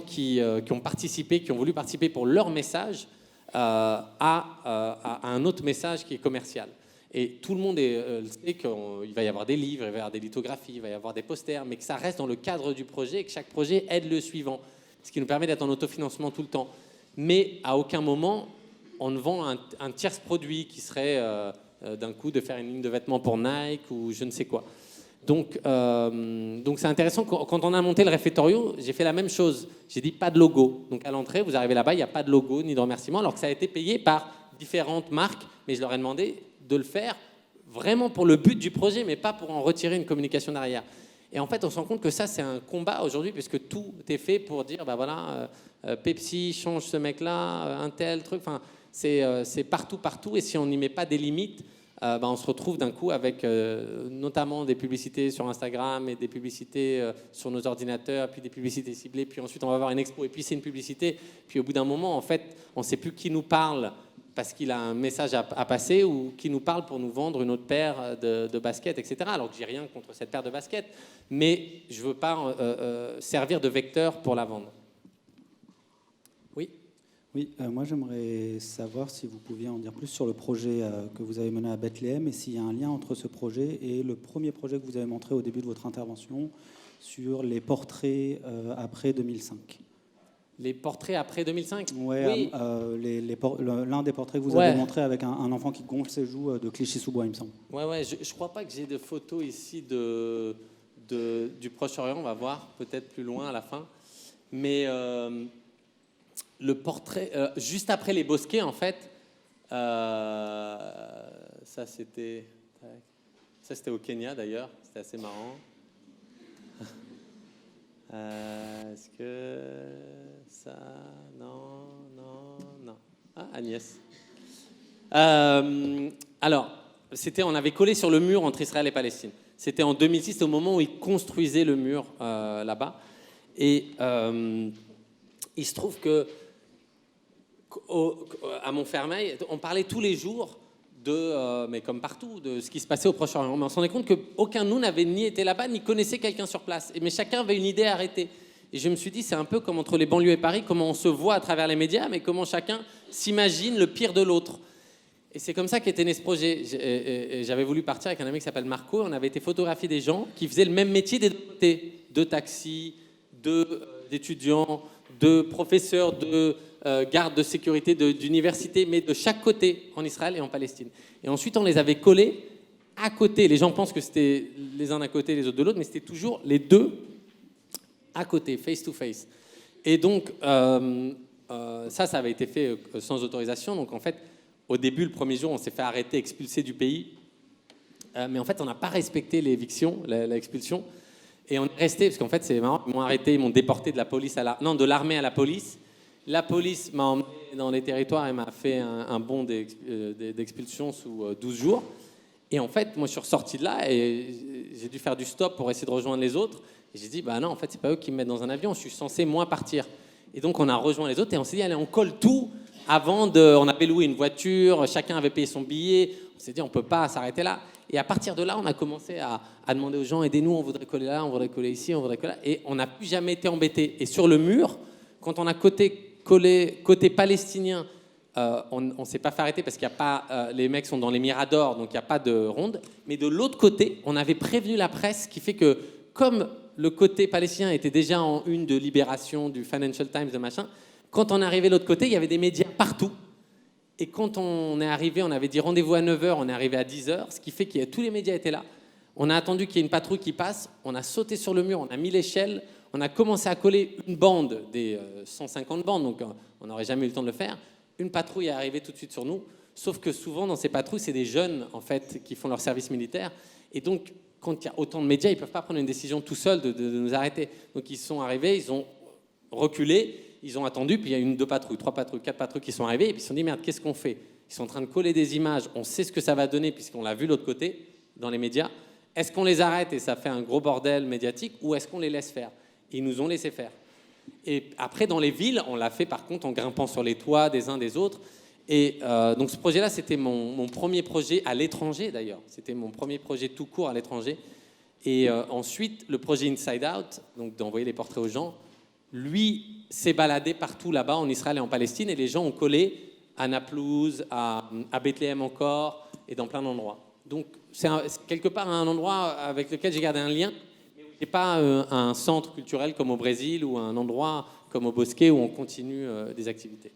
qui ont participé, qui ont voulu participer pour leur message à un autre message qui est commercial. Et tout le monde sait qu'il va y avoir des livres, il va y avoir des lithographies, il va y avoir des posters, mais que ça reste dans le cadre du projet et que chaque projet aide le suivant, ce qui nous permet d'être en autofinancement tout le temps. Mais à aucun moment, on ne vend un tierce produit qui serait d'un coup de faire une ligne de vêtements pour Nike ou je ne sais quoi. Donc c'est intéressant, quand on a monté le réfectorio, j'ai fait la même chose. J'ai dit pas de logo. Donc à l'entrée, vous arrivez là-bas, il n'y a pas de logo ni de remerciement, alors que ça a été payé par différentes marques, mais je leur ai demandé de le faire vraiment pour le but du projet, mais pas pour en retirer une communication derrière. Et en fait, on se rend compte que ça, c'est un combat aujourd'hui, puisque tout est fait pour dire, bah voilà, Pepsi change ce mec-là, un tel truc. Enfin, c'est partout. Et si on n'y met pas des limites, on se retrouve d'un coup avec notamment des publicités sur Instagram et des publicités sur nos ordinateurs, puis des publicités ciblées, puis ensuite on va avoir une expo, et puis c'est une publicité. Puis au bout d'un moment, en fait, on ne sait plus qui nous parle parce qu'il a un message à passer ou qui nous parle pour nous vendre une autre paire de baskets, etc. Alors que j'ai rien contre cette paire de baskets, mais je ne veux pas servir de vecteur pour la vendre. Oui. Oui, moi j'aimerais savoir si vous pouviez en dire plus sur le projet que vous avez mené à Bethléem et s'il y a un lien entre ce projet et le premier projet que vous avez montré au début de votre intervention sur les portraits après 2005. Les portraits après 2005 ? Oui. L'un des portraits que vous avez montré avec un enfant qui gonfle ses joues de Clichy-sous-Bois, il me semble. Ouais, je ne crois pas que j'ai de photos ici du Proche-Orient, on va voir peut-être plus loin à la fin. Mais le portrait, juste après les bosquets, en fait, ça c'était au Kenya d'ailleurs, c'était assez marrant. Est-ce que ça... Non. Ah, Agnès. Alors, on avait collé sur le mur entre Israël et Palestine. C'était en 2006, c'était au moment où ils construisaient le mur là-bas. Et il se trouve à Montfermeil, on parlait tous les jours mais comme partout, de ce qui se passait au Proche-Orient. Mais on se rendait compte qu'aucun de nous n'avait ni été là-bas, ni connaissait quelqu'un sur place. Mais chacun avait une idée arrêtée. Et je me suis dit, c'est un peu comme entre les banlieues et Paris, comment on se voit à travers les médias, mais comment chacun s'imagine le pire de l'autre. Et c'est comme ça qu'était né ce projet. Et j'avais voulu partir avec un ami qui s'appelle Marco. On avait été photographier des gens qui faisaient le même métier des deux côtés. De taxis, d'étudiants, de professeurs, de gardes de sécurité d'université, mais de chaque côté, en Israël et en Palestine. Et ensuite, on les avait collés à côté. Les gens pensent que c'était les uns d'un côté, les autres de l'autre, mais c'était toujours les deux à côté, face to face. Et donc, ça avait été fait sans autorisation. Donc, en fait, au début, le premier jour, on s'est fait arrêter, expulser du pays. Mais en fait, on n'a pas respecté l'éviction, l'expulsion. Et on est resté, parce qu'en fait, c'est marrant, ils m'ont arrêté, ils m'ont déporté de l'armée à la police. La police m'a emmené dans les territoires et m'a fait un bond d'expulsion sous 12 jours. Et en fait, moi, je suis ressorti de là et j'ai dû faire du stop pour essayer de rejoindre les autres. Et j'ai dit, bah non, en fait, c'est pas eux qui me mettent dans un avion, je suis censé, moi, partir. Et donc, on a rejoint les autres et on s'est dit, allez, on colle tout on avait loué une voiture, chacun avait payé son billet. On s'est dit, on peut pas s'arrêter là. Et à partir de là, on a commencé à demander aux gens, aidez-nous, on voudrait coller là, on voudrait coller ici, on voudrait coller là. Et on n'a plus jamais été embêtés. Et sur le mur, quand on a côté palestinien, on ne s'est pas fait arrêter parce qu'il y a pas, les mecs sont dans les miradors, donc il n'y a pas de ronde. Mais de l'autre côté, on avait prévenu la presse, qui fait que, comme le côté palestinien était déjà en une de Libération, du Financial Times, de machin, Quand on est arrivé de l'autre côté, il y avait des médias partout. Et quand on est arrivé, on avait dit rendez-vous à 9h, on est arrivé à 10h, ce qui fait que tous les médias étaient là. On a attendu qu'il y ait une patrouille qui passe, on a sauté sur le mur, on a mis l'échelle, on a commencé à coller une bande, des 150 bandes, donc on n'aurait jamais eu le temps de le faire. Une patrouille est arrivée tout de suite sur nous, sauf que souvent dans ces patrouilles, c'est des jeunes en fait qui font leur service militaire. Et donc, quand il y a autant de médias, ils ne peuvent pas prendre une décision tout seuls de nous arrêter. Donc ils sont arrivés, ils ont reculé, ils ont attendu, puis il y a 1, 2 patrouilles, 3 patrouilles, 4 patrouilles qui sont arrivées, et puis ils se sont dit, merde, qu'est-ce qu'on fait? Ils sont en train de coller des images, on sait ce que ça va donner, puisqu'on l'a vu de l'autre côté, dans les médias. Est-ce qu'on les arrête et ça fait un gros bordel médiatique, ou est-ce qu'on les laisse faire? Et ils nous ont laissé faire. Et après, dans les villes, on l'a fait par contre en grimpant sur les toits des uns des autres. Et donc ce projet-là, c'était mon premier projet à l'étranger d'ailleurs. C'était mon premier projet tout court à l'étranger. Et ensuite, le projet Inside Out, donc d'envoyer les portraits aux gens, lui s'est baladé partout là-bas, en Israël et en Palestine, et les gens ont collé à Naplouse, à Bethléem encore, et dans plein d'endroits. Donc c'est quelque part un endroit avec lequel j'ai gardé un lien, mais où il n'est pas un centre culturel comme au Brésil, ou un endroit comme au Bosquet où on continue des activités.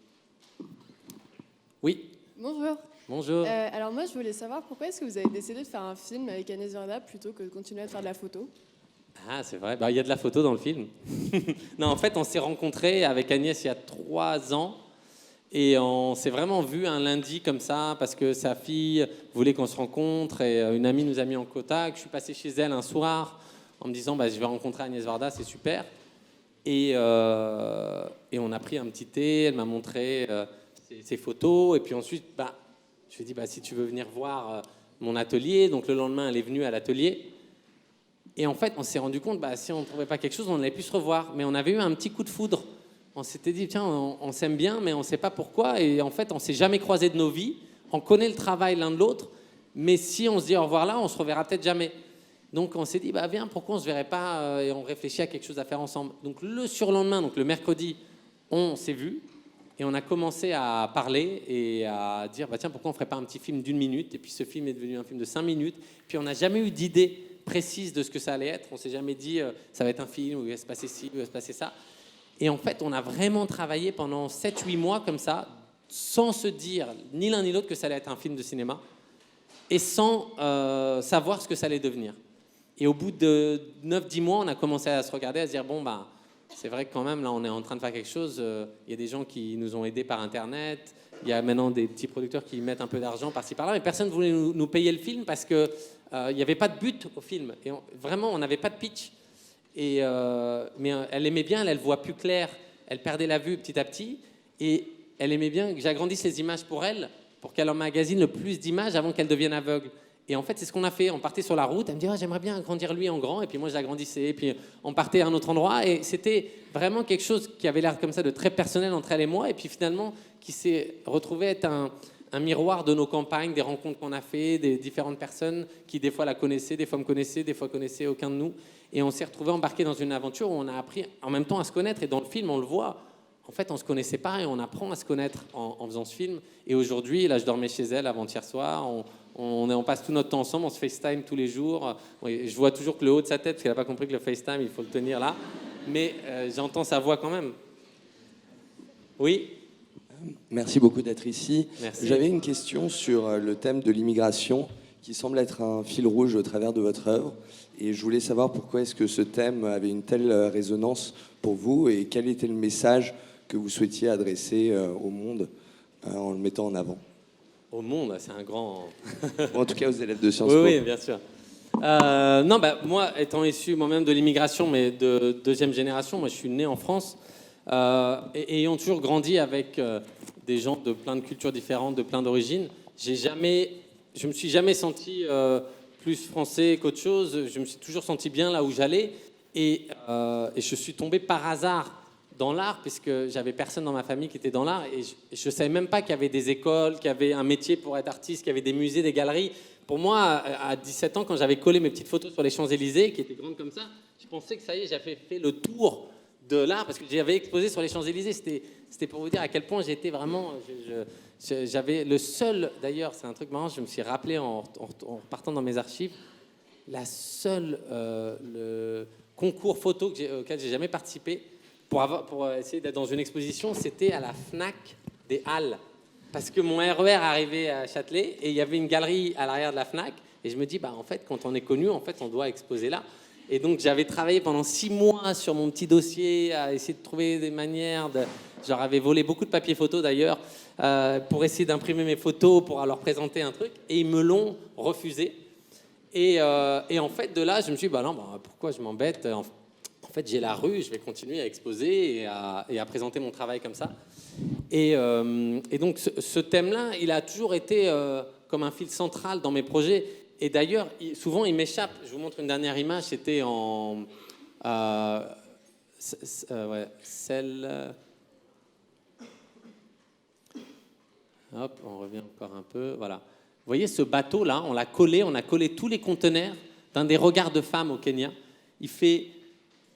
Oui. Bonjour. Bonjour. Alors moi, je voulais savoir pourquoi est-ce que vous avez décidé de faire un film avec Agnès Varda plutôt que de continuer à faire de la photo? Ah, c'est vrai. Il y a de la photo dans le film. Non, en fait, on s'est rencontrés avec Agnès il y a 3 ans. Et on s'est vraiment vu un lundi comme ça, parce que sa fille voulait qu'on se rencontre. Et une amie nous a mis en contact. Je suis passé chez elle un soir en me disant, je vais rencontrer Agnès Varda, c'est super. Et on a pris un petit thé. Elle m'a montré ses photos. Et puis ensuite, je lui ai dit, si tu veux venir voir mon atelier. Donc le lendemain, elle est venue à l'atelier. Et en fait, on s'est rendu compte, si on ne trouvait pas quelque chose, on allait plus se revoir. Mais on avait eu un petit coup de foudre. On s'était dit, tiens, on s'aime bien, mais on ne sait pas pourquoi. Et en fait, on ne s'est jamais croisés de nos vies. On connaît le travail l'un de l'autre. Mais si on se dit au revoir là, on ne se reverra peut-être jamais. Donc on s'est dit, viens, pourquoi on ne se verrait pas? Et on réfléchit à quelque chose à faire ensemble. Donc le surlendemain, donc le mercredi, on s'est vus. Et on a commencé à parler et à dire, tiens, pourquoi on ne ferait pas un petit film d'1 minute? Et puis ce film est devenu un film de 5 minutes. Puis on n'a jamais eu d'idée précise de ce que ça allait être. On ne s'est jamais dit, ça va être un film, où il va se passer ci, où il va se passer ça. Et en fait, on a vraiment travaillé pendant 7-8 mois comme ça, sans se dire ni l'un ni l'autre que ça allait être un film de cinéma, et sans savoir ce que ça allait devenir. Et au bout de 9-10 mois, on a commencé à se regarder, à se dire, c'est vrai que quand même, là, on est en train de faire quelque chose. Il y a des gens qui nous ont aidés par Internet. Il y a maintenant des petits producteurs qui mettent un peu d'argent par-ci, par-là. Mais personne ne voulait nous payer le film parce qu'il n'y avait pas de but au film. Et vraiment, on n'avait pas de pitch. Mais elle aimait bien, elle voit plus clair. Elle perdait la vue petit à petit. Et elle aimait bien que j'agrandisse les images pour elle, pour qu'elle emmagasine le plus d'images avant qu'elle devienne aveugle. Et en fait, c'est ce qu'on a fait. On partait sur la route. Elle me dit, j'aimerais bien agrandir lui en grand. Et puis moi, je l'agrandissais. Et puis on partait à un autre endroit. Et c'était vraiment quelque chose qui avait l'air comme ça de très personnel entre elle et moi. Et puis finalement, qui s'est retrouvé être un miroir de nos campagnes, des rencontres qu'on a fait, des différentes personnes qui des fois la connaissaient, des fois me connaissaient, des fois connaissaient aucun de nous. Et on s'est retrouvés embarqués dans une aventure où on a appris en même temps à se connaître. Et dans le film, on le voit. En fait, on ne se connaissait pas et on apprend à se connaître en faisant ce film. Et aujourd'hui, là, je dormais chez elle avant-hier soir. On passe tout notre temps ensemble, on se FaceTime tous les jours. Je vois toujours que le haut de sa tête, parce qu'elle n'a pas compris que le FaceTime, il faut le tenir là. Mais j'entends sa voix quand même. Oui. Merci beaucoup d'être ici. Merci. J'avais une question sur le thème de l'immigration, qui semble être un fil rouge au travers de votre œuvre. Et je voulais savoir pourquoi est-ce que ce thème avait une telle résonance pour vous et quel était le message que vous souhaitiez adresser au monde en le mettant en avant. Au monde, c'est un grand... En tout cas, aux élèves de Sciences Po. Oui, bien sûr. Moi, étant issu moi-même de l'immigration, mais de deuxième génération, moi je suis né en France, et ayant toujours grandi avec des gens de plein de cultures différentes, de plein d'origines, je me suis jamais senti plus français qu'autre chose. Je me suis toujours senti bien là où j'allais, et je suis tombé par hasard dans l'art, puisque j'avais personne dans ma famille qui était dans l'art, et je savais même pas qu'il y avait des écoles, qu'il y avait un métier pour être artiste, qu'il y avait des musées, des galeries. Pour moi, à 17 ans, quand j'avais collé mes petites photos sur les Champs-Élysées, qui étaient grandes comme ça, je pensais que ça y est, j'avais fait le tour de l'art, parce que j'avais exposé sur les Champs-Élysées. C'était pour vous dire à quel point j'étais vraiment... J'avais le seul, d'ailleurs, c'est un truc marrant, je me suis rappelé en repartant dans mes archives, le concours photo auquel j'ai jamais participé, pour essayer d'être dans une exposition, c'était à la Fnac des Halles. Parce que mon RER arrivait à Châtelet et il y avait une galerie à l'arrière de la Fnac. Et je me dis, en fait, quand on est connu, en fait, on doit exposer là. Et donc, j'avais travaillé pendant 6 mois sur mon petit dossier à essayer de trouver des manières de... J'avais volé beaucoup de papier photo d'ailleurs pour essayer d'imprimer mes photos, pour leur présenter un truc. Et ils me l'ont refusé. Et en fait, de là, je me suis dit, pourquoi je m'embête ? En fait, j'ai la rue, je vais continuer à exposer et à présenter mon travail comme ça. Et donc, ce thème-là, il a toujours été comme un fil central dans mes projets. Et d'ailleurs, souvent, il m'échappe. Je vous montre une dernière image. C'était en... celle... Hop, on revient encore un peu. Voilà. Vous voyez ce bateau-là, on a collé tous les conteneurs d'un des regards de femmes au Kenya. Il fait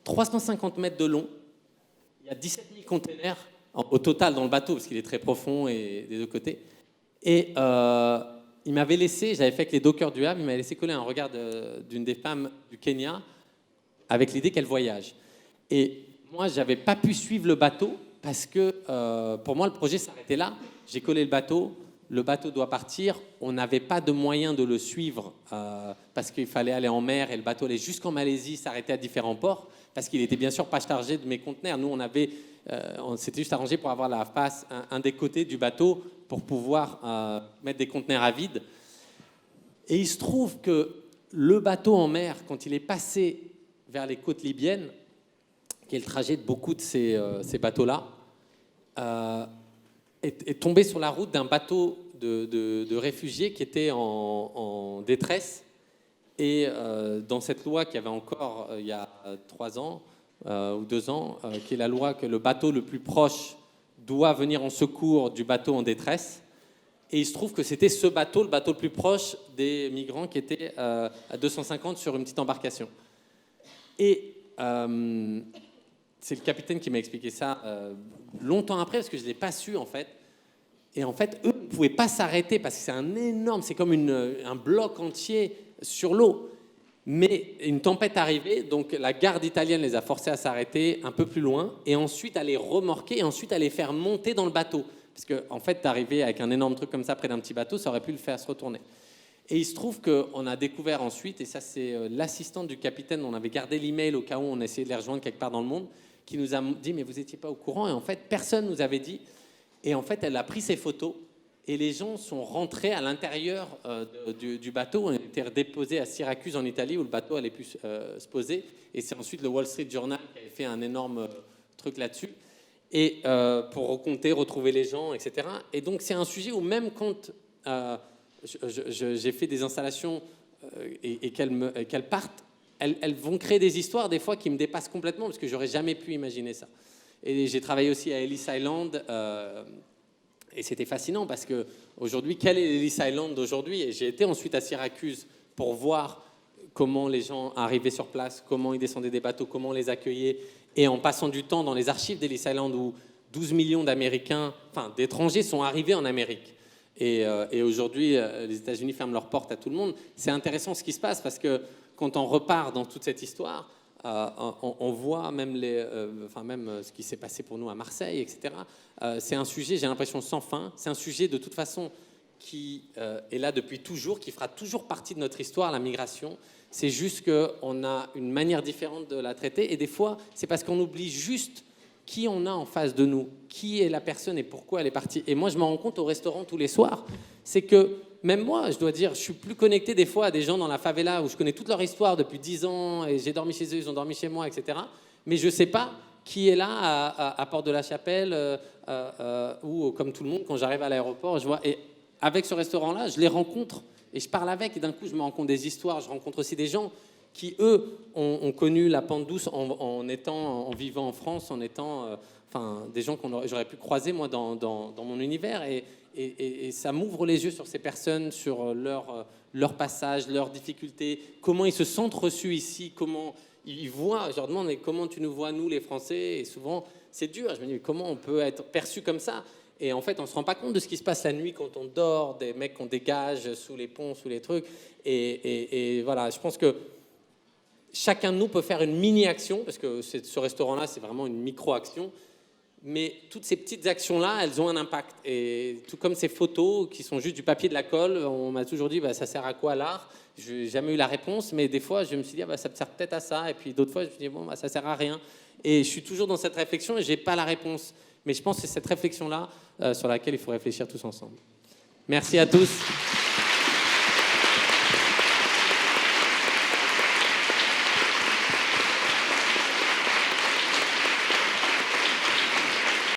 350 mètres de long. Il y a 17 000 conteneurs au total dans le bateau, parce qu'il est très profond et des deux côtés. Et il m'avait laissé, j'avais fait avec les dockers du Havre, il m'avait laissé coller un regard d'une des femmes du Kenya avec l'idée qu'elle voyage. Et moi, je n'avais pas pu suivre le bateau parce que pour moi, le projet s'arrêtait là. J'ai collé le bateau doit partir. On n'avait pas de moyen de le suivre parce qu'il fallait aller en mer et le bateau allait jusqu'en Malaisie, s'arrêter à différents ports parce qu'il n'était bien sûr pas chargé de mes conteneurs. Nous, on s'était juste arrangé pour avoir la face, un des côtés du bateau pour pouvoir mettre des conteneurs à vide. Et il se trouve que le bateau en mer, quand il est passé vers les côtes libyennes, qui est le trajet de beaucoup de ces bateaux-là, est tombé sur la route d'un bateau de réfugiés qui était en détresse. Et dans cette loi qu'il y avait encore il y a 3 ans ou 2 ans, qui est la loi que le bateau le plus proche doit venir en secours du bateau en détresse. Et il se trouve que c'était ce bateau, le bateau le plus proche des migrants qui était à 250 sur une petite embarcation. Et c'est le capitaine qui m'a expliqué ça longtemps après, parce que je ne l'ai pas su en fait. Et en fait, eux ne pouvaient pas s'arrêter parce que c'est un énorme, c'est comme un bloc entier sur l'eau. Mais une tempête arrivait, donc la garde italienne les a forcés à s'arrêter un peu plus loin et ensuite à les remorquer et ensuite à les faire monter dans le bateau. Parce qu'en fait, d'arriver avec un énorme truc comme ça près d'un petit bateau, ça aurait pu le faire se retourner. Et il se trouve qu'on a découvert ensuite, et ça c'est l'assistante du capitaine, on avait gardé l'email au cas où on essayait de les rejoindre quelque part dans le monde, qui nous a dit « mais vous n'étiez pas au courant ?» Et en fait, personne ne nous avait dit. Et en fait, elle a pris ses photos et les gens sont rentrés à l'intérieur du bateau. On était déposés à Syracuse en Italie où le bateau allait plus se poser. Et c'est ensuite le Wall Street Journal qui avait fait un énorme truc là-dessus. Et pour raconter, retrouver les gens, etc. Et donc, c'est un sujet où même quand j'ai fait des installations et qu'elles partent, elles vont créer des histoires des fois qui me dépassent complètement parce que j'aurais jamais pu imaginer ça. Et j'ai travaillé aussi à Ellis Island et c'était fascinant parce que aujourd'hui, quel est Ellis Island d'aujourd'hui? Et j'ai été ensuite à Syracuse pour voir comment les gens arrivaient sur place, comment ils descendaient des bateaux, comment on les accueillait. Et en passant du temps dans les archives d'Ellis Island où 12 millions d'Américains, enfin d'étrangers sont arrivés en Amérique. Et aujourd'hui, les États-Unis ferment leurs portes à tout le monde. C'est intéressant ce qui se passe parce que quand on repart dans toute cette histoire, on voit même, même ce qui s'est passé pour nous à Marseille, etc. C'est un sujet, j'ai l'impression, sans fin. C'est un sujet, de toute façon, qui est là depuis toujours, qui fera toujours partie de notre histoire, la migration. C'est juste qu'on a une manière différente de la traiter. Et des fois, c'est parce qu'on oublie juste qui on a en face de nous, qui est la personne et pourquoi elle est partie. Et moi, je me rends compte au restaurant tous les soirs, c'est que même moi, je dois dire, je suis plus connecté des fois à des gens dans la favela où je connais toute leur histoire depuis 10 ans et j'ai dormi chez eux, ils ont dormi chez moi, etc. Mais je ne sais pas qui est là à Porte-de-la-Chapelle ou comme tout le monde, quand j'arrive à l'aéroport, je vois. Et avec ce restaurant-là, je les rencontre et je parle avec et d'un coup, je me rends compte des histoires. Je rencontre aussi des gens qui, eux, ont connu la pente douce en vivant en France, en étant des gens que j'aurais pu croiser, moi, dans mon univers. Et ça m'ouvre les yeux sur ces personnes, sur leur passage, leurs difficultés, comment ils se sentent reçus ici, comment ils voient. Je leur demande, mais comment tu nous vois, nous, les Français? Et souvent, c'est dur. Je me dis, mais comment on peut être perçu comme ça? Et en fait, on ne se rend pas compte de ce qui se passe la nuit quand on dort, des mecs qu'on dégage sous les ponts, sous les trucs. Et voilà, je pense que chacun de nous peut faire une mini-action, parce que ce restaurant-là, c'est vraiment une micro-action. Mais toutes ces petites actions-là, elles ont un impact. Et tout comme ces photos qui sont juste du papier, de la colle, on m'a toujours dit, ça sert à quoi l'art? Je n'ai jamais eu la réponse, mais des fois, je me suis dit, ça me sert peut-être à ça. Et puis d'autres fois, je me dis, ça sert à rien. Et je suis toujours dans cette réflexion et je n'ai pas la réponse. Mais je pense que c'est cette réflexion-là sur laquelle il faut réfléchir tous ensemble. Merci à tous.